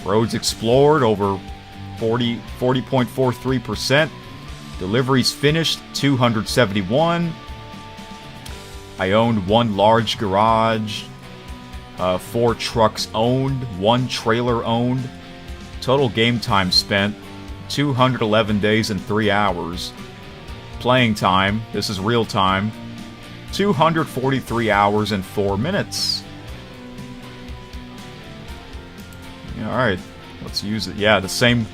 Roads explored over 40.43%. Deliveries finished 271. I owned 1 large garage, 4 trucks owned, 1 trailer owned. Total game time spent 211 days and 3 hours. Playing time, this is real time, 243 hours and 4 minutes. Alright, let's use it. Yeah, the same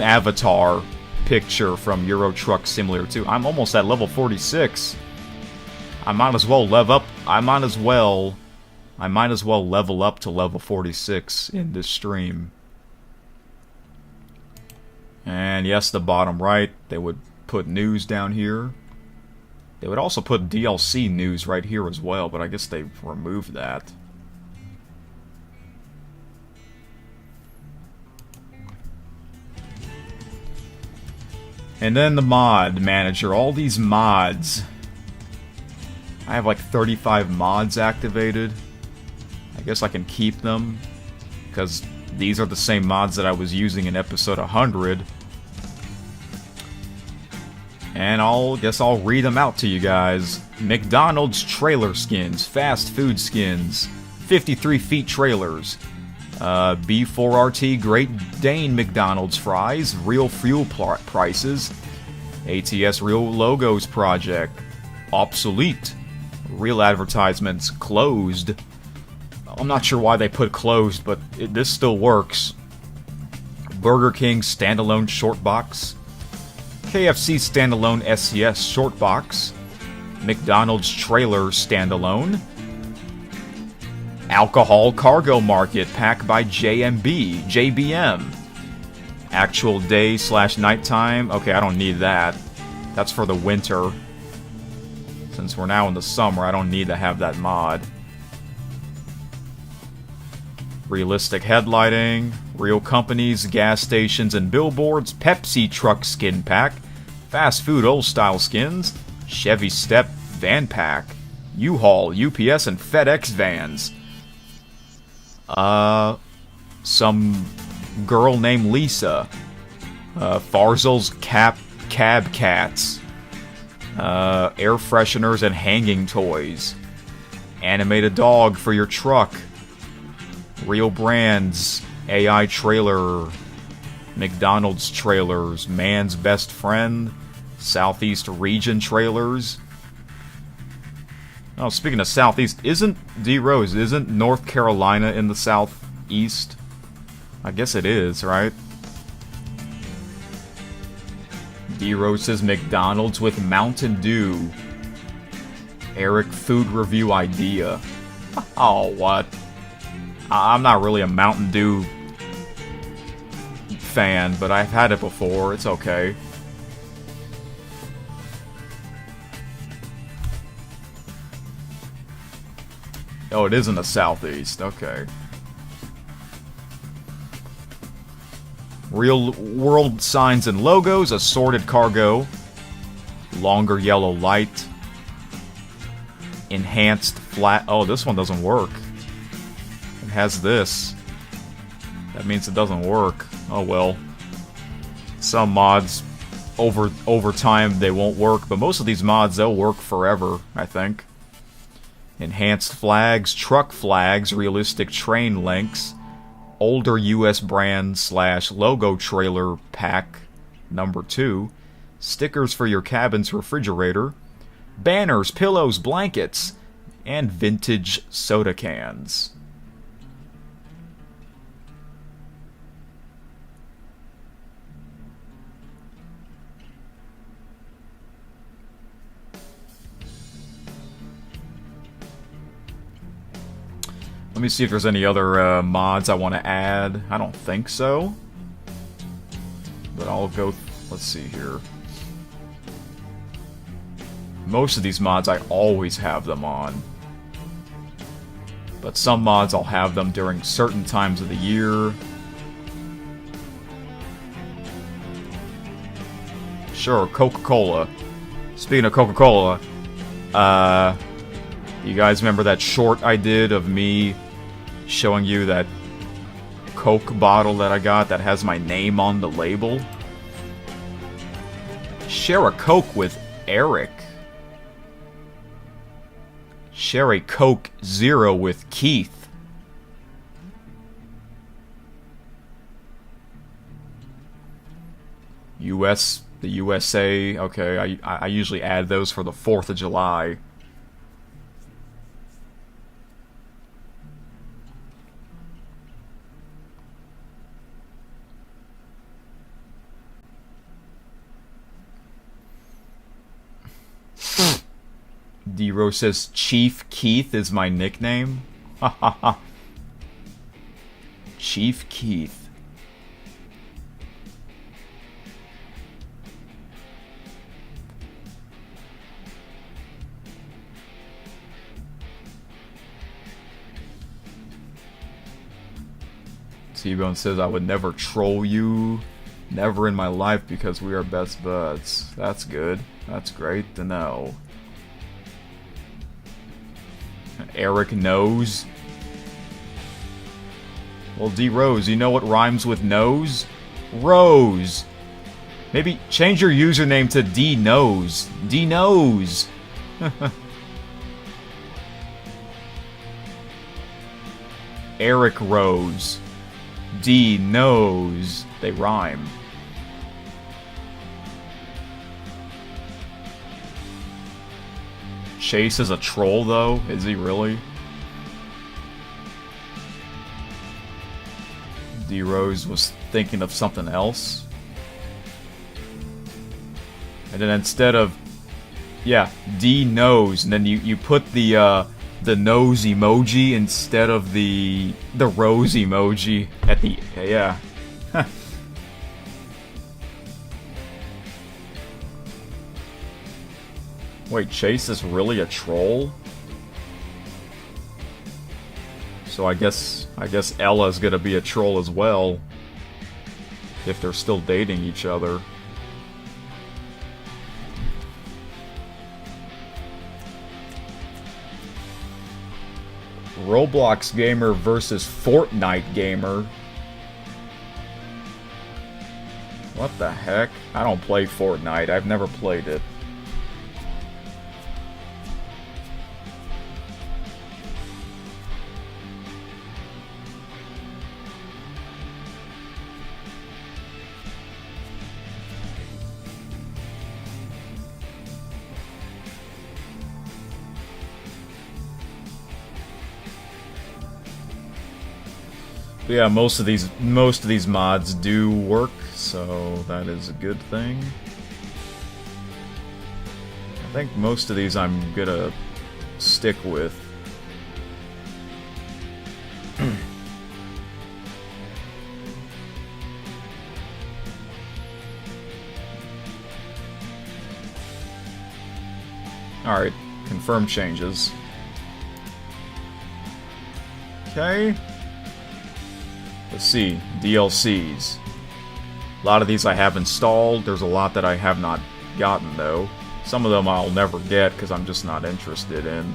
avatar picture from Euro Truck Simulator 2. I'm almost at level 46. I might as well level up. I might as well level up to level 46 in this stream. And yes, the bottom right, they would put news down here. They would also put DLC news right here as well, but I guess they removed that. And then the mod manager, all these mods. I have like 35 mods activated. I guess I can keep them, because these are the same mods that I was using in episode 100. And guess I'll read them out to you guys. McDonald's trailer skins, fast food skins, 53 feet trailers, B4RT Great Dane McDonald's fries, real fuel prices, ATS Real Logos project, obsolete, real advertisements, closed. I'm not sure why they put closed, but this still works. Burger King standalone short box, KFC standalone SCS short box, McDonald's trailer standalone, Alcohol Cargo Market pack by JBM. Actual day/nighttime. Okay, I don't need that. That's for the winter. Since we're now in the summer, I don't need to have that mod. Realistic headlighting, real companies, gas stations, and billboards, Pepsi truck skin pack, fast food old style skins, Chevy Step van pack, U-Haul, UPS, and FedEx vans. Some girl named Lisa. Farzel's cab cats. Air fresheners and hanging toys. Animated dog for your truck. Real brands. AI trailer. McDonald's trailers. Man's best friend. Southeast region trailers. Oh, speaking of Southeast, isn't North Carolina in the Southeast? I guess it is, right? D-Rose says McDonald's with Mountain Dew. Eric food review idea. Oh, what? I'm not really a Mountain Dew fan, but I've had it before. It's okay. Oh, it is in the Southeast. Okay. Real world signs and logos, assorted cargo, longer yellow light, enhanced flat. Oh, this one doesn't work. It has this. That means it doesn't work. Oh well. Some mods over time they won't work, but most of these mods they'll work forever, I think. Enhanced flags, truck flags, realistic train links, older US brand / logo trailer pack number 2, stickers for your cabin's refrigerator, banners, pillows, blankets, and vintage soda cans. Let me see if there's any other mods I want to add. I don't think so. But I'll go... Let's see here. Most of these mods I always have them on. But some mods I'll have them during certain times of the year. Sure, Coca-Cola. Speaking of Coca-Cola, you guys remember that short I did of me showing you that Coke bottle that I got that has my name on the label? Share a Coke with Eric. Share a Coke Zero with Keith. The USA, okay, I usually add those for the 4th of July. D-Rose says Chief Keith is my nickname. Ha ha ha. Chief Keith. T-Bone says, I would never troll you. Never in my life because we are best buds. That's good. That's great to know. Eric knows. Well, D Rose, you know what rhymes with nose? Rose. Maybe change your username to D Knows. D Knows. Eric Rose. D Knows. They rhyme. Chase is a troll, though? Is he really? D Rose was thinking of something else. And then instead of... Yeah, D knows. And then you put the nose emoji instead of the rose emoji at the... Yeah. Wait, Chase is really a troll? So I guess Ella's gonna be a troll as well. If they're still dating each other. Roblox gamer versus Fortnite gamer. What the heck? I don't play Fortnite. I've never played it. Yeah, most of these mods do work, so that is a good thing. I think most of these I'm gonna stick with. Alright, confirm changes. Okay. Let's see, DLCs. A lot of these I have installed. There's a lot that I have not gotten, though. Some of them I'll never get because I'm just not interested in.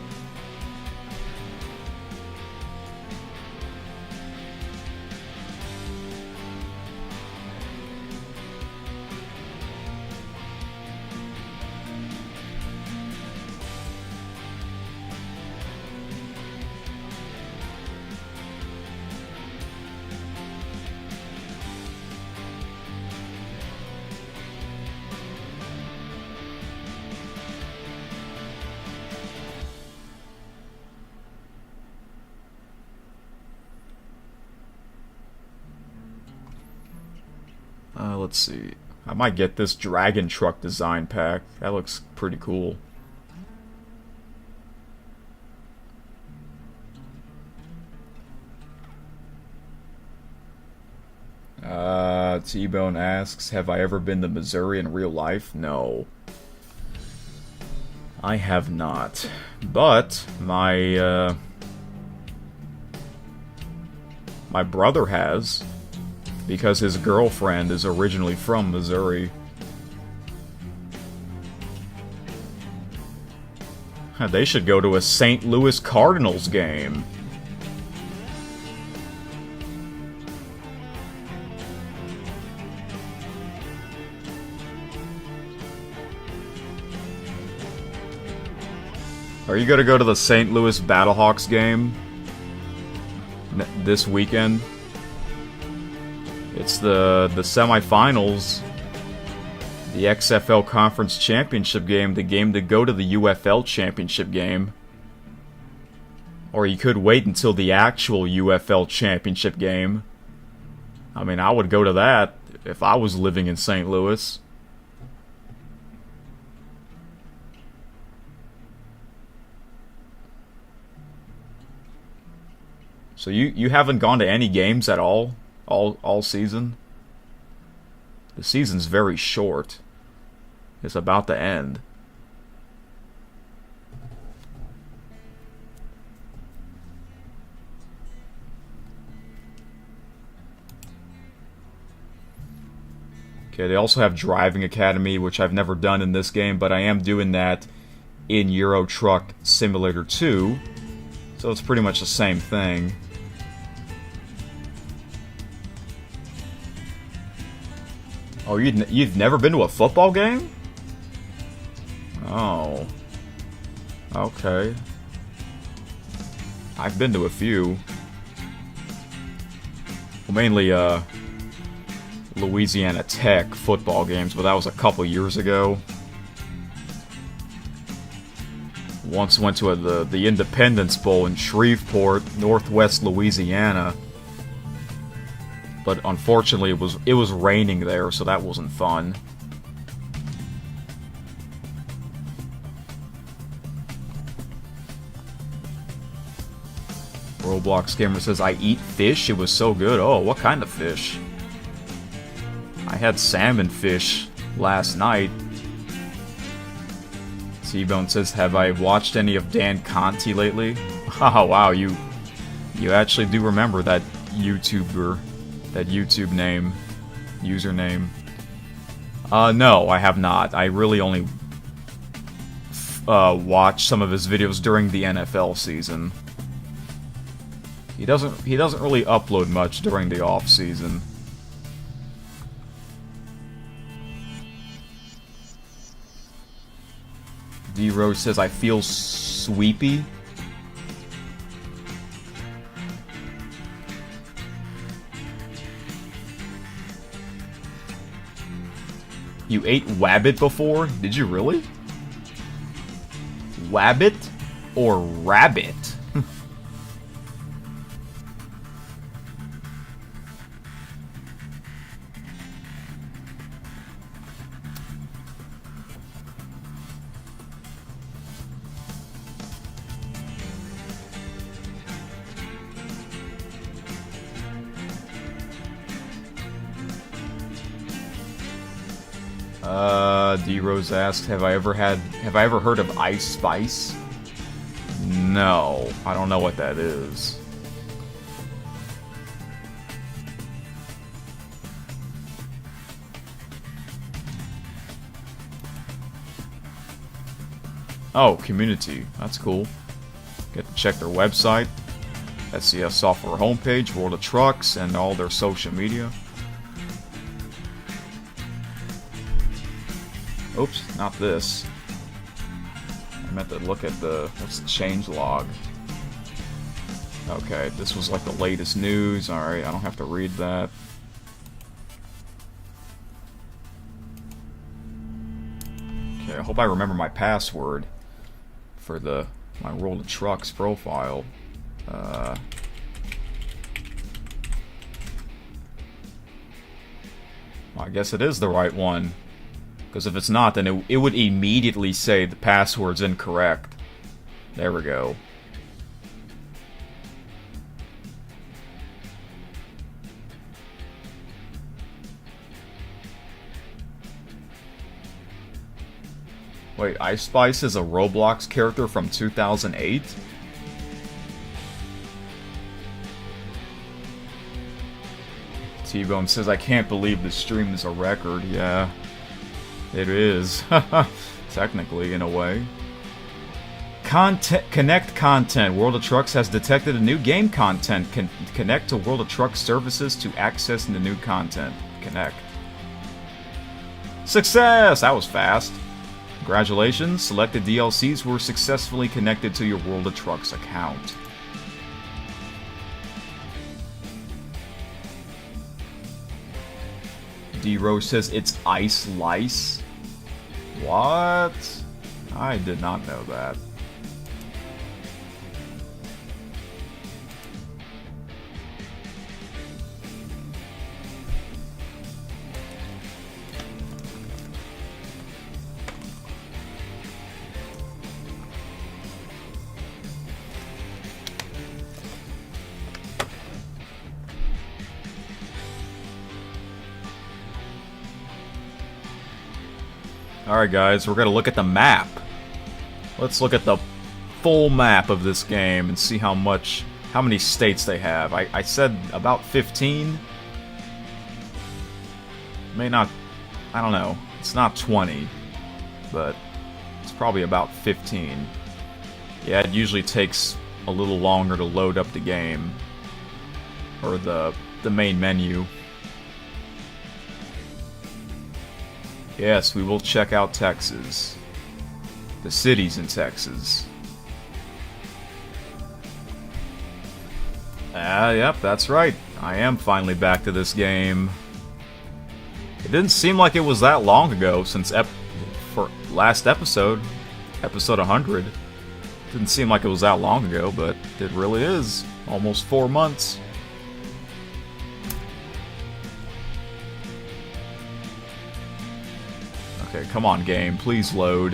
Let's see. I might get this Dragon Truck design pack. That looks pretty cool. T-Bone asks, have I ever been to Missouri in real life? No. I have not. But my brother has. Because his girlfriend is originally from Missouri. They should go to a St. Louis Cardinals game. Are you gonna go to the St. Louis Battlehawks game this weekend? It's the semifinals, the XFL Conference Championship game, the game to go to the UFL Championship game. Or you could wait until the actual UFL Championship game. I mean, I would go to that if I was living in St. Louis. So you haven't gone to any games at all? All season? The season's very short. It's about to end. Okay, they also have Driving Academy, which I've never done in this game, but I am doing that in Euro Truck Simulator 2. So it's pretty much the same thing. Oh, you've never been to a football game? Oh. Okay. I've been to a few. Well, mainly, Louisiana Tech football games, but that was a couple years ago. Once went to the Independence Bowl in Shreveport, Northwest Louisiana. But unfortunately, it was raining there, so that wasn't fun. Roblox Gamer says, I eat fish? It was so good. Oh, what kind of fish? I had salmon fish last night. T-Bone says, have I watched any of Dan Conti lately? Oh, wow, you actually do remember that YouTuber, that YouTube username. No, I have not. I really only watch some of his videos during the NFL season. He doesn't really upload much during the off season. D-Rose says, I feel sweepy. You ate wabbit before? Did you really? Wabbit or rabbit? D-Rose asked, have I ever heard of Ice Spice? No, I don't know what that is. Oh, community. That's cool. Get to check their website, SCS Software homepage, World of Trucks, and all their social media. Oops, not this. I meant to look at what's the change log? Okay, this was like the latest news. Alright, I don't have to read that. Okay, I hope I remember my password for my World of Trucks profile. Well, I guess it is the right one. Because if it's not, then it would immediately say the password's incorrect. There we go. Wait, Ice Spice is a Roblox character from 2008? T-Bone says, I can't believe this stream is a record. Yeah. It is. Technically, in a way. Connect content. World of Trucks has detected a new game content. Connect to World of Trucks services to access the new content. Connect. Success! That was fast. Congratulations. Selected DLCs were successfully connected to your World of Trucks account. D-Rose says it's Ice Lice. What? I did not know that. Alright guys, we're gonna look at the map. Let's look at the full map of this game and see how many states they have. I said about 15. May not I don't know. It's not 20, but it's probably about 15. Yeah, it usually takes a little longer to load up the game. Or the main menu. Yes, we will check out Texas. The cities in Texas. Yep, that's right. I am finally back to this game. It didn't seem like it was that long ago since for last episode, episode 100. Didn't seem like it was that long ago, but it really is. Almost 4 months. Okay, come on, game. Please load.